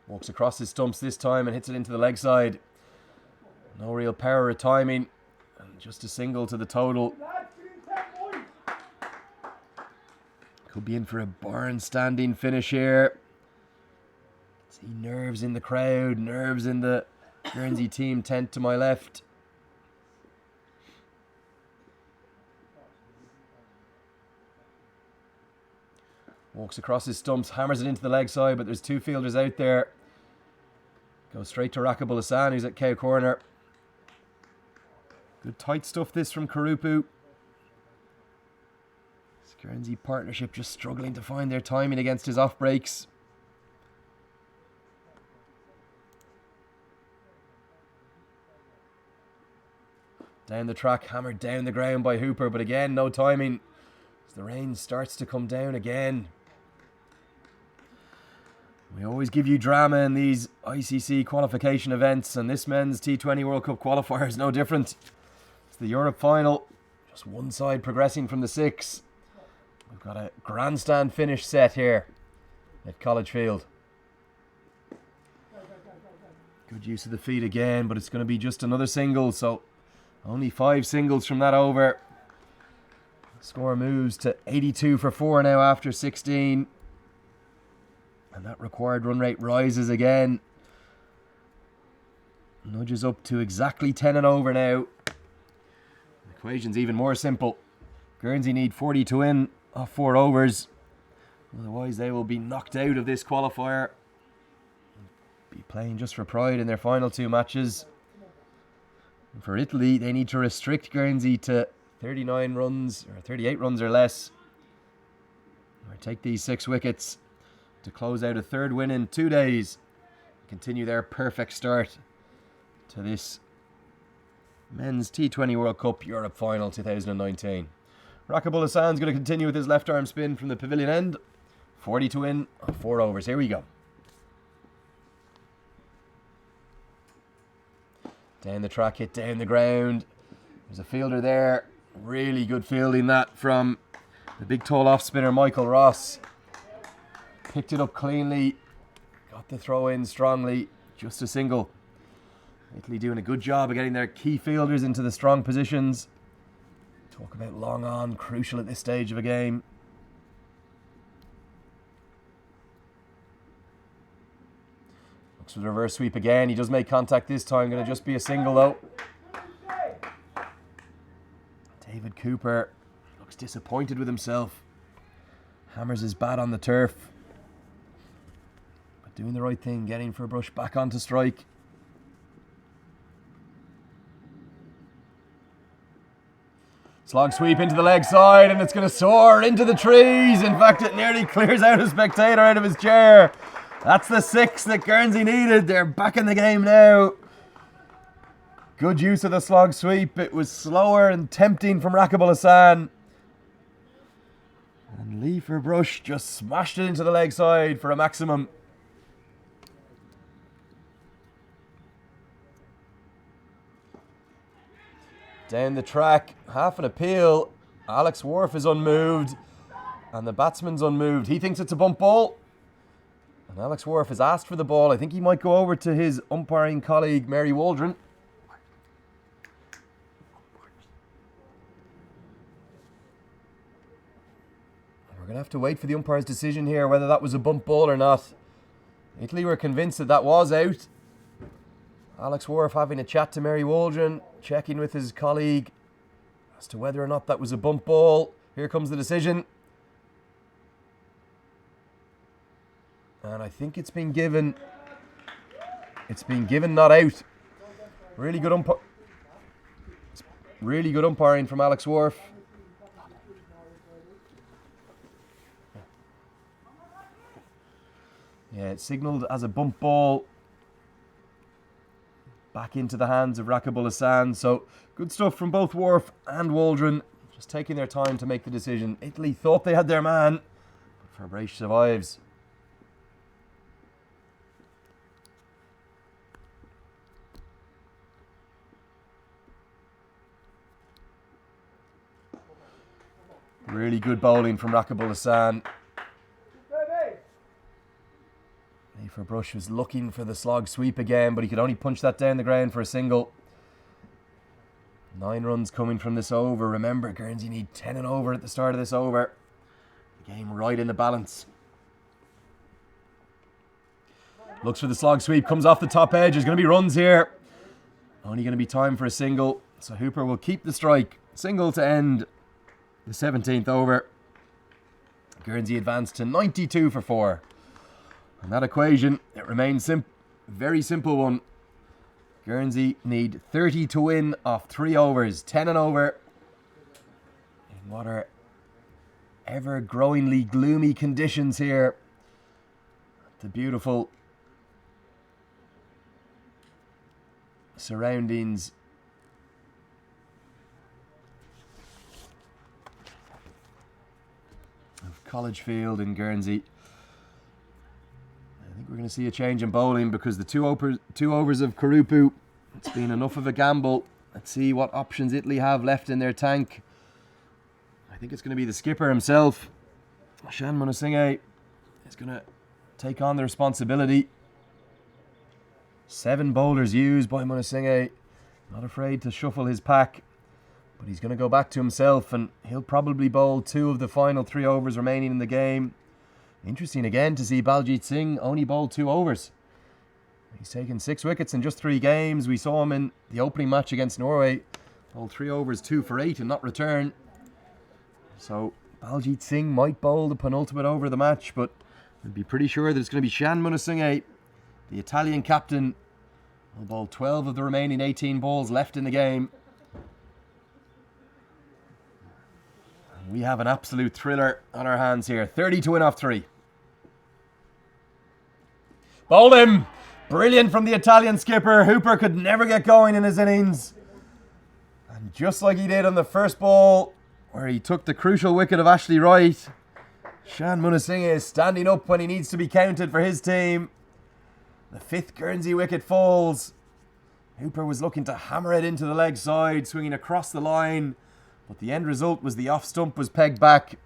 Speaker 2: Walks across his stumps this time and hits it into the leg side. No real power or timing. And just a single to the total. Could be in for a barn standing finish here. See nerves in the crowd, nerves in the Guernsey team tent to my left. Walks across his stumps, hammers it into the leg side, but there's 2 fielders out there. Goes straight to Rakibul Hassan, who's at cow corner. Good tight stuff this from Karupu. Guernsey partnership just struggling to find their timing against his off breaks. Down the track, hammered down the ground by Hooper, but again, no timing. As the rain starts to come down again. We always give you drama in these ICC qualification events, and this men's T20 World Cup qualifier is no different. It's the Europe final. Just one side progressing from the 6. We've got a grandstand finish set here at College Field. Good use of the feet again, but it's going to be just another single, so only 5 singles from that over. Score moves to 82 for 4 now after 16. And that required run rate rises again. Nudges up to exactly 10 and over now. The equation's even more simple. Guernsey need 40 to win off 4 overs. Otherwise they will be knocked out of this qualifier. Be playing just for pride in their final 2 matches. And for Italy, they need to restrict Guernsey to 39 runs or 38 runs or less. Or take these 6 wickets to close out a 3rd win in 2 days. Continue their perfect start to this men's T20 World Cup Europe Final 2019. Rakibul Hassan's going to continue with his left arm spin from the pavilion end. 40 to win on 4 overs. Here we go. Down the track, hit down the ground. There's a fielder there. Really good fielding that from the big tall off spinner Michael Ross. Picked it up cleanly. Got the throw in strongly. Just a single. Italy doing a good job of getting their key fielders into the strong positions. Talk about long on, crucial at this stage of a game. Looks for the reverse sweep again. He does make contact this time. Going to just be a single though. David Cooper looks disappointed with himself. Hammers his bat on the turf. But doing the right thing, getting for a brush back onto strike. Slog sweep into the leg side, and it's going to soar into the trees. In fact, it nearly clears out a spectator out of his chair. That's the 6 that Guernsey needed. They're back in the game now. Good use of the slog sweep. It was slower and tempting from Rakibul Hassan. And Lee for brush just smashed it into the leg side for a maximum. Down the track, half an appeal. Alex Wharf is unmoved, and the batsman's unmoved. He thinks it's a bump ball. And Alex Wharf has asked for the ball. I think he might go over to his umpiring colleague, Mary Waldron. We're going to have to wait for the umpire's decision here, whether that was a bump ball or not. Italy were convinced that that was out. Alex Wharf having a chat to Mary Waldron, checking with his colleague as to whether or not that was a bump ball. Here comes the decision. And I think it's been given. It's been given not out. Really good umpiring from Alex Wharf. Yeah, it's signalled as a bump ball. Back into the hands of Rakibul Hassan. So good stuff from both Wharf and Waldron. Just taking their time to make the decision. Italy thought they had their man, but Fabrice survives. Really good bowling from Rakibul Hassan. For Brush was looking for the slog sweep again, but he could only punch that down the ground for a single. 9 runs coming from this over. Remember, Guernsey need 10 and over at the start of this over. The game right in the balance. Looks for the slog sweep, comes off the top edge. There's going to be runs here. Only going to be time for a single. So Hooper will keep the strike. Single to end the 17th over. Guernsey advanced to 92 for 4. And that equation, it remains very simple one. Guernsey need 30 to win off 3 overs, 10 and over. In what are ever-growingly gloomy conditions here. The beautiful surroundings of College Field in Guernsey. I think we're going to see a change in bowling because the two overs of Karupu, it's been enough of a gamble. Let's see what options Italy have left in their tank. I think it's going to be the skipper himself. Shan Munasinghe is going to take on the responsibility. 7 bowlers used by Munasinghe. Not afraid to shuffle his pack. But he's going to go back to himself and he'll probably bowl 2 of the final 3 overs remaining in the game. Interesting again to see Baljit Singh only bowl 2 overs. He's taken 6 wickets in just 3 games. We saw him in the opening match against Norway. Bowl 3 overs, 2 for 8 and not return. So Baljit Singh might bowl the penultimate over of the match, but I'd be pretty sure that it's going to be Shan Munasinghe, the Italian captain, will bowl 12 of the remaining 18 balls left in the game. And we have an absolute thriller on our hands here. 30 to win off 3. Bowled him! Brilliant from the Italian skipper. Hooper could never get going in his innings. And just like he did on the first ball, where he took the crucial wicket of Ashley Wright, Shan Munasinghe is standing up when he needs to be counted for his team. The 5th Guernsey wicket falls. Hooper was looking to hammer it into the leg side, swinging across the line, but the end result was the off stump was pegged back.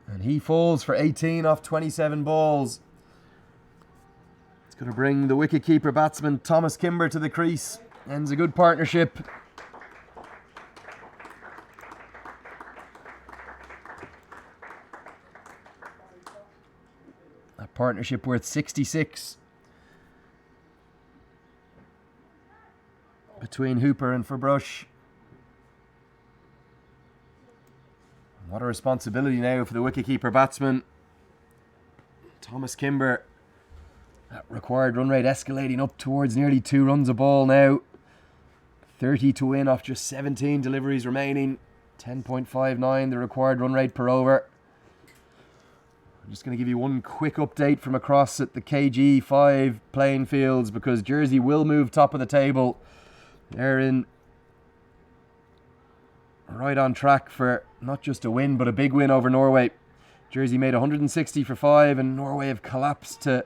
Speaker 2: And he falls for 18 off 27 balls. It's going to bring the wicketkeeper batsman Thomas Kimber to the crease. Ends a good partnership. A partnership worth 66 between Hooper and Fabrush. What a responsibility now for the wicketkeeper batsman, Thomas Kimber. That required run rate escalating up towards nearly 2 runs a ball now. 30 to win off just 17 deliveries remaining. 10.59 the required run rate per over. I'm just going to give you one quick update from across at the KG5 playing fields, because Jersey will move top of the table. They're in right on track for not just a win, but a big win over Norway. Jersey made 160 for 5 and Norway have collapsed to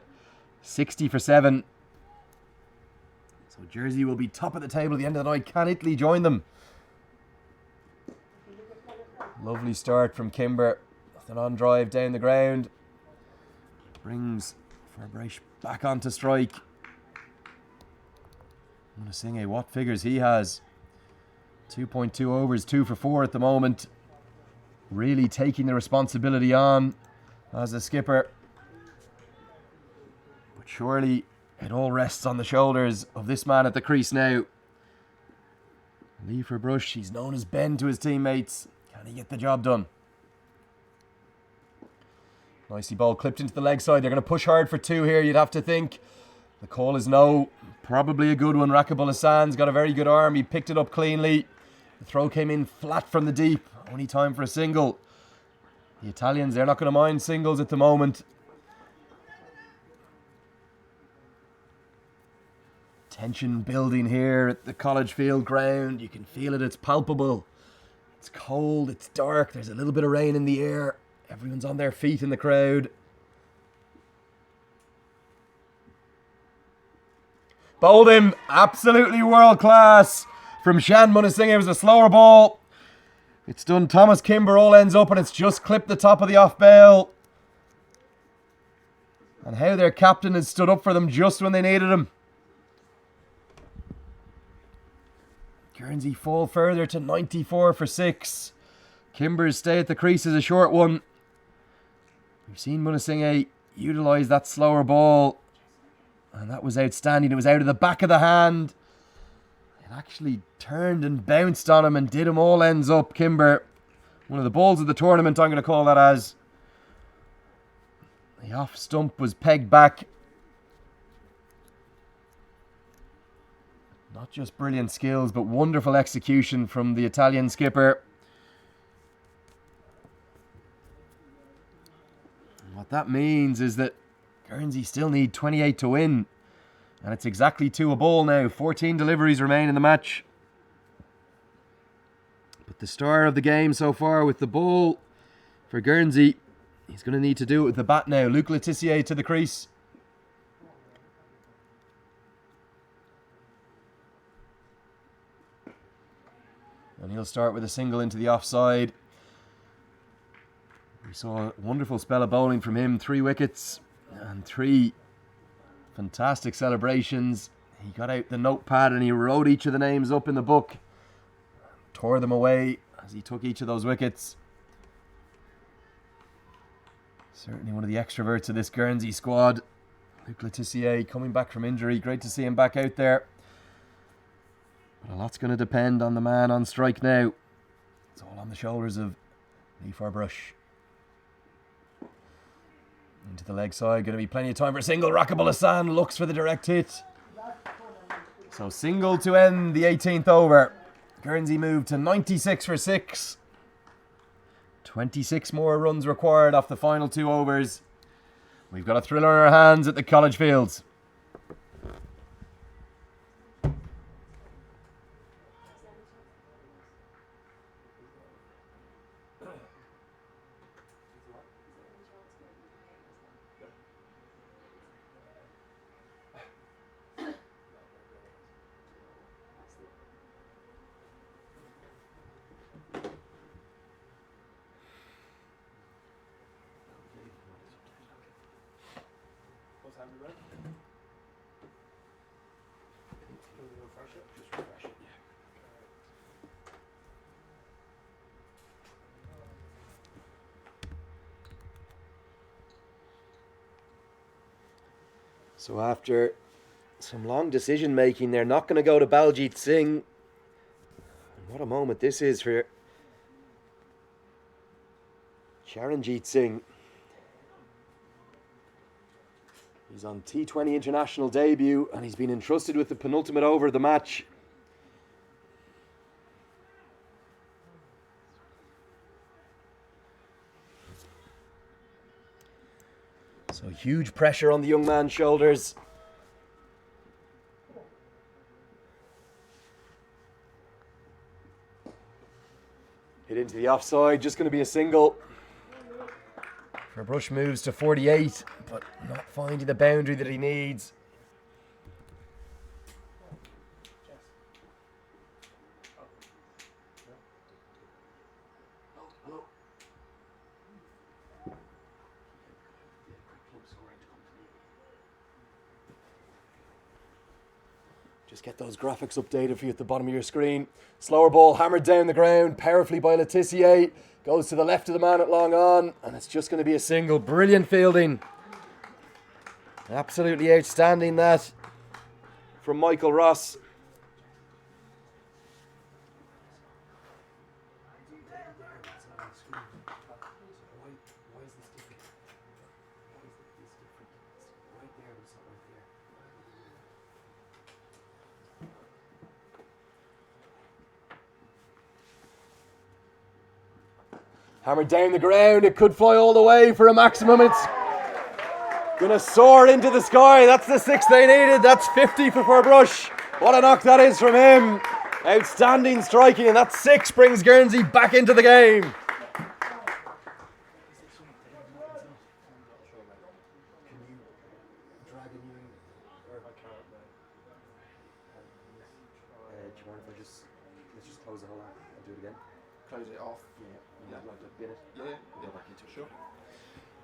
Speaker 2: 60 for 7. So Jersey will be top of the table at the end of the night. Can Italy join them? Lovely start from Kimber. An on drive down the ground. Brings Fabrush back onto strike. I'm going to sing what figures he has. 2.2 overs, 2 for 4 at the moment. Really taking the responsibility on as a skipper. But surely it all rests on the shoulders of this man at the crease now. Lee Fabrush, he's known as Ben to his teammates. Can he get the job done? Nicely ball clipped into the leg side. They're going to push hard for 2 here, you'd have to think. The call is no. Probably a good one. Rakibul Hassan's got a very good arm. He picked it up cleanly. The throw came in flat from the deep. Only time for a single. The Italians, they're not going to mind singles at the moment. Tension building here at the College Field ground. You can feel it. It's palpable. It's cold. It's dark. There's a little bit of rain in the air. Everyone's on their feet in the crowd. Bowled him. Absolutely world class from Shan Munasinghe. It was a slower ball. It's done Thomas Kimber all ends up and it's just clipped the top of the off bail. And how their captain has stood up for them just when they needed him. Guernsey fall further to 94 for 6. Kimber's stay at the crease is a short one. We've seen Munasinghe utilise that slower ball. And that was outstanding. It was out of the back of the hand. It actually turned and bounced on him and did him all ends up. Kimber, one of the balls of the tournament, I'm going to call that as. The off stump was pegged back. Not just brilliant skills, but wonderful execution from the Italian skipper. And what that means is that Guernsey still need 28 to win. And it's exactly 2 a ball now. 14 deliveries remain in the match. But the star of the game so far with the ball for Guernsey, he's going to need to do it with the bat now. Luke Letitia to the crease. And he'll start with a single into the offside. We saw a wonderful spell of bowling from him. 3 wickets and 3 fantastic celebrations. He got out the notepad and he wrote each of the names up in the book. Tore them away as he took each of those wickets. Certainly one of the extroverts of this Guernsey squad. Luke Letitia coming back from injury. Great to see him back out there. But a lot's going to depend on the man on strike now. It's all on the shoulders of Lee Fabrush. Into the leg side. Going to be plenty of time for a single. Rakibul Hassan looks for the direct hit. So single to end the 18th over. Guernsey moved to 96 for 6. 26 more runs required off the final 2 overs. We've got a thriller in our hands at the College Fields. So after some long decision making, they're not going to go to Baljit Singh. And what a moment this is for Charanjit Singh. He's on T20 international debut and he's been entrusted with the penultimate over of the match. So huge pressure on the young man's shoulders. Hit into the offside, just going to be a single. Brush moves to 48, but not finding the boundary that he needs. Just get those graphics updated for you at the bottom of your screen. Slower ball hammered down the ground powerfully by Letitia. Goes to the left of the man at long on, and it's just going to be a single. Brilliant fielding. Absolutely outstanding that from Michael Ross. Hammered down the ground, it could fly all the way for a maximum. It's gonna soar into the sky. That's the 6 they needed. That's 50 for Brush. What a knock that is from him. Outstanding striking, and that 6 brings Guernsey back into the game. Let's just close the whole app and do it again.
Speaker 5: Close it off.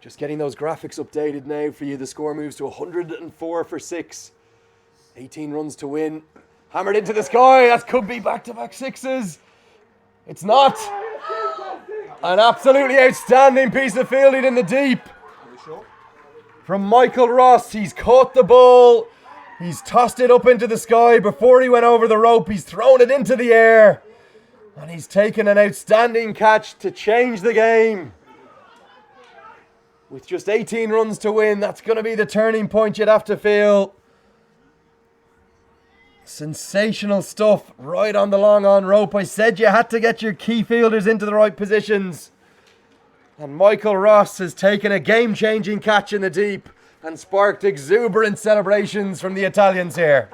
Speaker 2: Just getting those graphics updated now for you. The score moves to 104 for 6. 18 runs to win. Hammered into the sky. That could be back-to-back 6s. It's not. An absolutely outstanding piece of fielding in the deep from Michael Ross. He's caught the ball. He's tossed it up into the sky before he went over the rope. He's thrown it into the air. And he's taken an outstanding catch to change the game. With just 18 runs to win, that's going to be the turning point, you'd have to feel. Sensational stuff right on the long on rope. I said you had to get your key fielders into the right positions. And Michael Ross has taken a game-changing catch in the deep and sparked exuberant celebrations from the Italians here.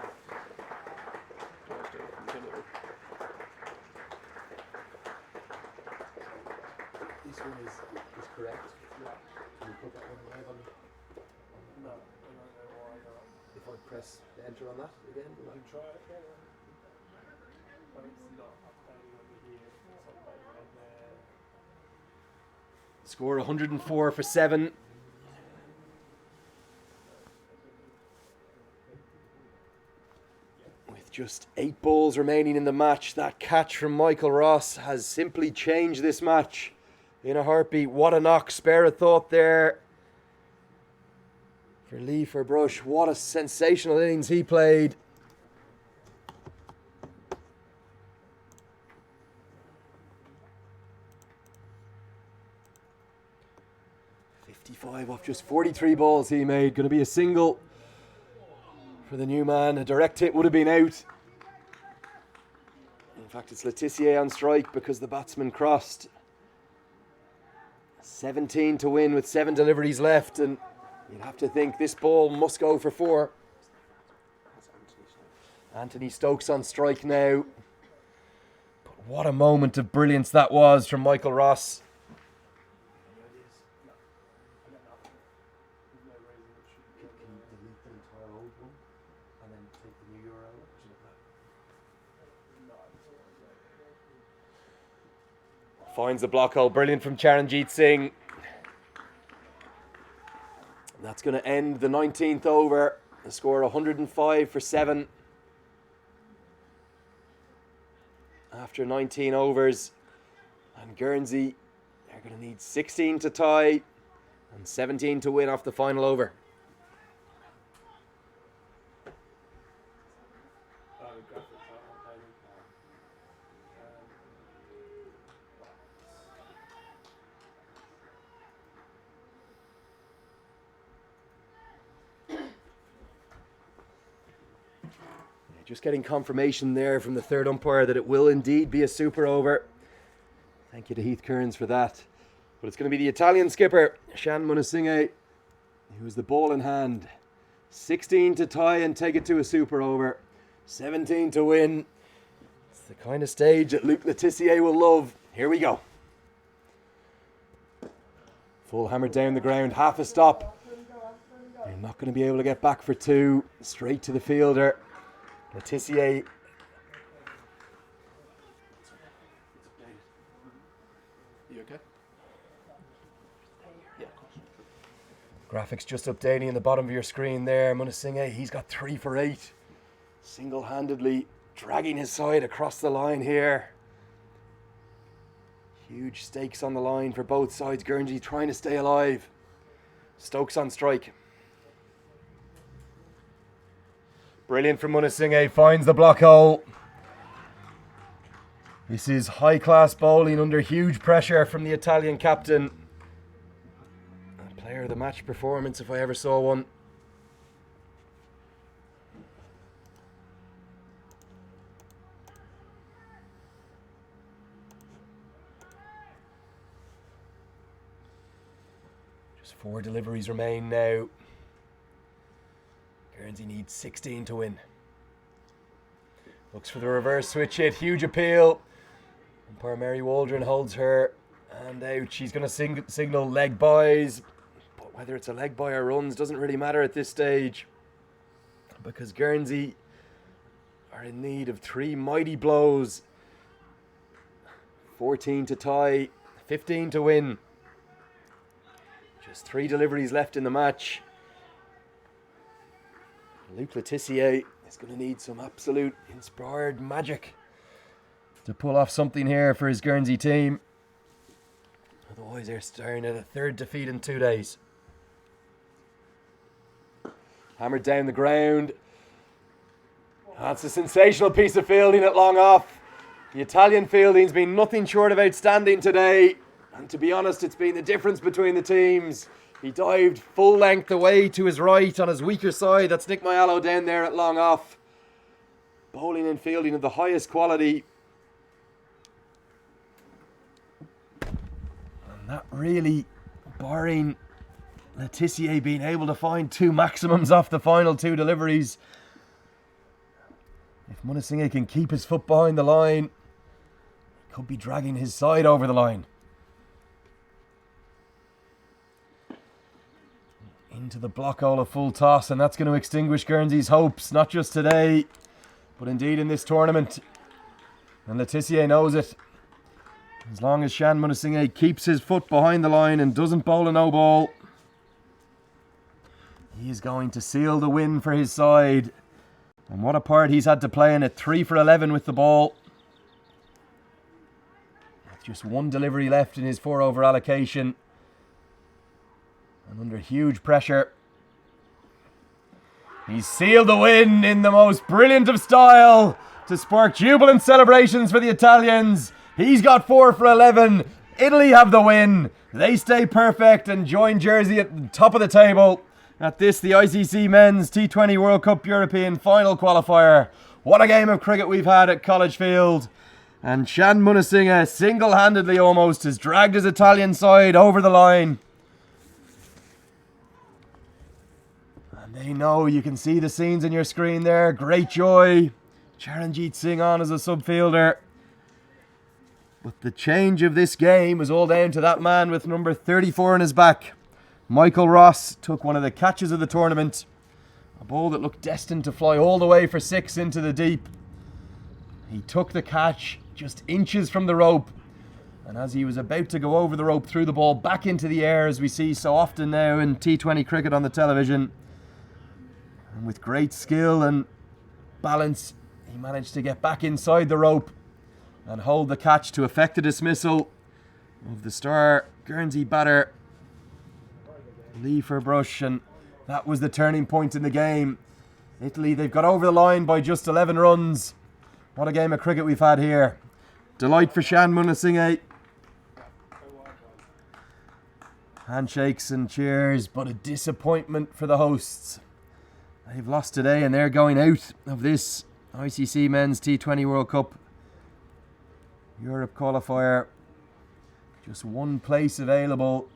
Speaker 5: This one is correct. Can you put that one live on? No, I don't know why not. If I press enter on that again, will I try it again? But it's not updating over here. It's updating on there.
Speaker 2: Score 104 for 7. With just 8 balls remaining in the match, that catch from Michael Ross has simply changed this match in a heartbeat. What a knock, spare a thought there for Lee for Brush. What a sensational innings he played. Off just 43 balls he made. Going to be a single for the new man. A direct hit would have been out. In fact, it's Letitia on strike because the batsman crossed. 17 to win with 7 deliveries left, and you'd have to think this ball must go for 4. Anthony Stokes on strike now. But what a moment of brilliance that was from Michael Ross. Finds the block hole. Brilliant from Charanjit Singh. That's going to end the 19th over. The score 105 for 7. After 19 overs. And Guernsey are going to need 16 to tie and 17 to win off the final over. Just getting confirmation there from the third umpire that it will indeed be a super over. Thank you to Heath Kearns for that. But it's going to be the Italian skipper, Shan Munasinge, who has the ball in hand. 16 to tie and take it to a super over. 17 to win. It's the kind of stage that Luc Letizier will love. Here we go. Full hammer down the ground, half a stop. You're not going to be able to get back for two. Straight to the fielder. Letizier.
Speaker 5: You okay? Yeah, of course.
Speaker 2: Graphics just updating in the bottom of your screen there. Munasinge, he's got 3 for 8. Single-handedly dragging his side across the line here. Huge stakes on the line for both sides. Guernsey trying to stay alive. Stokes on strike. Brilliant from Munasinge, finds the block hole. This is high-class bowling under huge pressure from the Italian captain. A player of the match performance if I ever saw one. Just 4 deliveries remain now. Guernsey needs 16 to win. Looks for the reverse switch hit. Huge appeal. Umpire Mary Waldron holds her hand out. She's going to signal leg buys. But whether it's a leg buy or runs doesn't really matter at this stage. Because Guernsey are in need of 3 mighty blows. 14 to tie. 15 to win. Just 3 deliveries left in the match. Luc Letizier is going to need some absolute inspired magic to pull off something here for his Guernsey team. Otherwise, they're staring at a 3rd defeat in 2 days. Hammered down the ground. That's a sensational piece of fielding at long off. The Italian fielding's been nothing short of outstanding today. And to be honest, it's been the difference between the teams. He dived full length away to his right on his weaker side. That's Nick Maiello down there at long off. Bowling and fielding of the highest quality. And that really, barring Letizier being able to find 2 maximums off the final 2 deliveries. If Munasinge can keep his foot behind the line, he could be dragging his side over the line. Into the block hole of full toss, and that's going to extinguish Guernsey's hopes, not just today, but indeed in this tournament. And Letizier knows it. As long as Shan Munasinge keeps his foot behind the line and doesn't bowl a no ball, he is going to seal the win for his side. And what a part he's had to play in it. 3 for 11 with the ball. With just 1 delivery left in his 4 over allocation. And under huge pressure. He's sealed the win in the most brilliant of style to spark jubilant celebrations for the Italians. He's got 4 for 11. Italy have the win. They stay perfect and join Jersey at the top of the table at this, the ICC Men's T20 World Cup European Final Qualifier. What a game of cricket we've had at College Field. And Shan Munasinge single-handedly almost has dragged his Italian side over the line. They know, you can see the scenes on your screen there. Great joy. Charanjit Singh on as a subfielder. But the change of this game was all down to that man with number 34 in his back. Michael Ross took one of the catches of the tournament. A ball that looked destined to fly all the way for 6 into the deep. He took the catch just inches from the rope. And as he was about to go over the rope, threw the ball back into the air, as we see so often now in T20 cricket on the television. And with great skill and balance, he managed to get back inside the rope and hold the catch to effect the dismissal of the star Guernsey batter Lee Furbrush, and that was the turning point in the game. Italy, they've got over the line by just 11 runs. What a game of cricket we've had here. Delight for Shan Munasinge. Handshakes and cheers, but a disappointment for the hosts. They've lost today and they're going out of this ICC Men's T20 World Cup Europe Qualifier. Just one place available,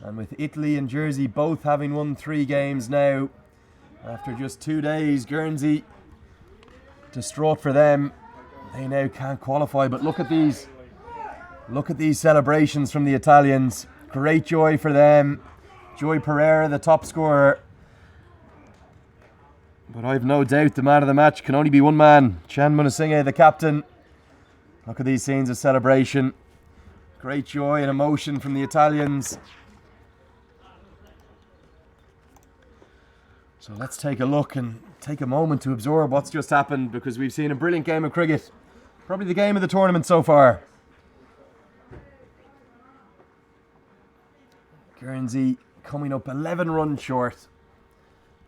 Speaker 2: and with Italy and Jersey both having won 3 games now, after just 2 days, Guernsey, distraught for them, they now can't qualify. But look at these celebrations from the Italians. Great joy for them. Joy Pereira, the top scorer. But I've no doubt the man of the match can only be one man, Chan Munasinge, the captain. Look at these scenes of celebration. Great joy and emotion from the Italians. So let's take a look and take a moment to absorb what's just happened, because we've seen a brilliant game of cricket. Probably the game of the tournament so far. Guernsey coming up 11 runs short.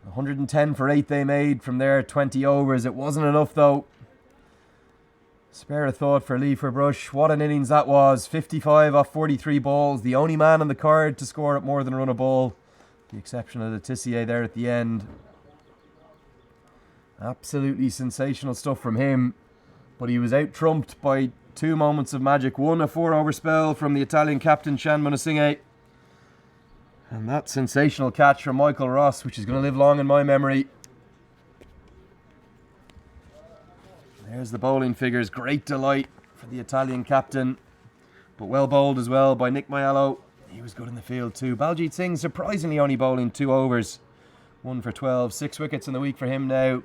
Speaker 2: 110 for 8 they made from their 20 overs. It wasn't enough though. Spare a thought for Lee Bush. What an innings that was. 55 off 43 balls. The only man on the card to score at more than a run a ball. The exception of the Tissier there at the end. Absolutely sensational stuff from him. But he was out-trumped by 2 moments of magic. One, a 4-over spell from the Italian captain, Chan Munasinge. And that sensational catch from Michael Ross, which is going to live long in my memory. There's the bowling figures. Great delight for the Italian captain. But well bowled as well by Nick Maiello. He was good in the field too. Baljit Singh surprisingly only bowling 2 overs. 1 for 12. 6 wickets in the week for him now.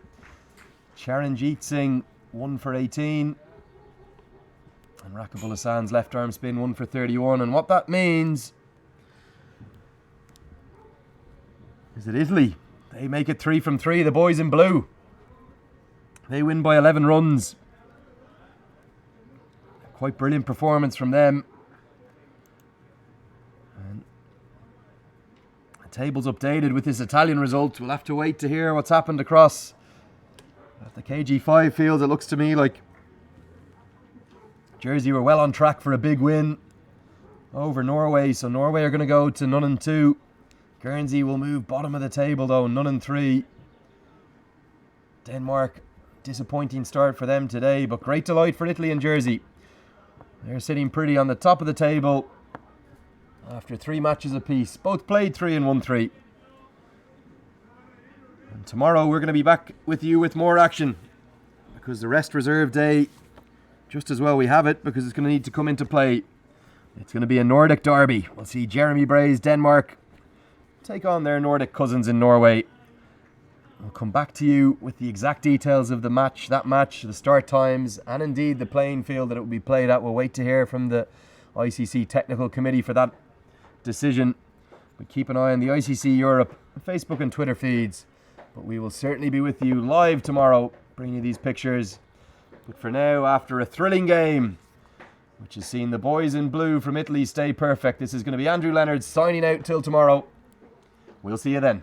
Speaker 2: Charanjit Singh 1 for 18. And Rakibul Hassan's left arm spin 1 for 31. And what that means is that Italy, they make it 3 from 3. The boys in blue, they win by 11 runs. Quite brilliant performance from them. And the table's updated with this Italian result. We'll have to wait to hear what's happened across at the KG5 field. It looks to me like Jersey were well on track for a big win over Norway. So Norway are going to go to 0-2. Guernsey will move bottom of the table though, 0-3. Denmark, disappointing start for them today, but great delight for Italy and Jersey. They're sitting pretty on the top of the table after 3 matches apiece. Both played 3 and won 3. And tomorrow we're going to be back with you with more action, because the rest reserve day, just as well we have it, because it's going to need to come into play. It's going to be a Nordic derby. We'll see Jeremy Bray's Denmark take on their Nordic cousins in Norway. I'll come back to you with the exact details of the match, the start times, and indeed the playing field that it will be played at. We'll wait to hear from the ICC Technical Committee for that decision. But keep an eye on the ICC Europe Facebook and Twitter feeds. But we will certainly be with you live tomorrow, bringing you these pictures. But for now, after a thrilling game, which has seen the boys in blue from Italy stay perfect, this is going to be Andrew Leonard signing out till tomorrow. We'll see you then.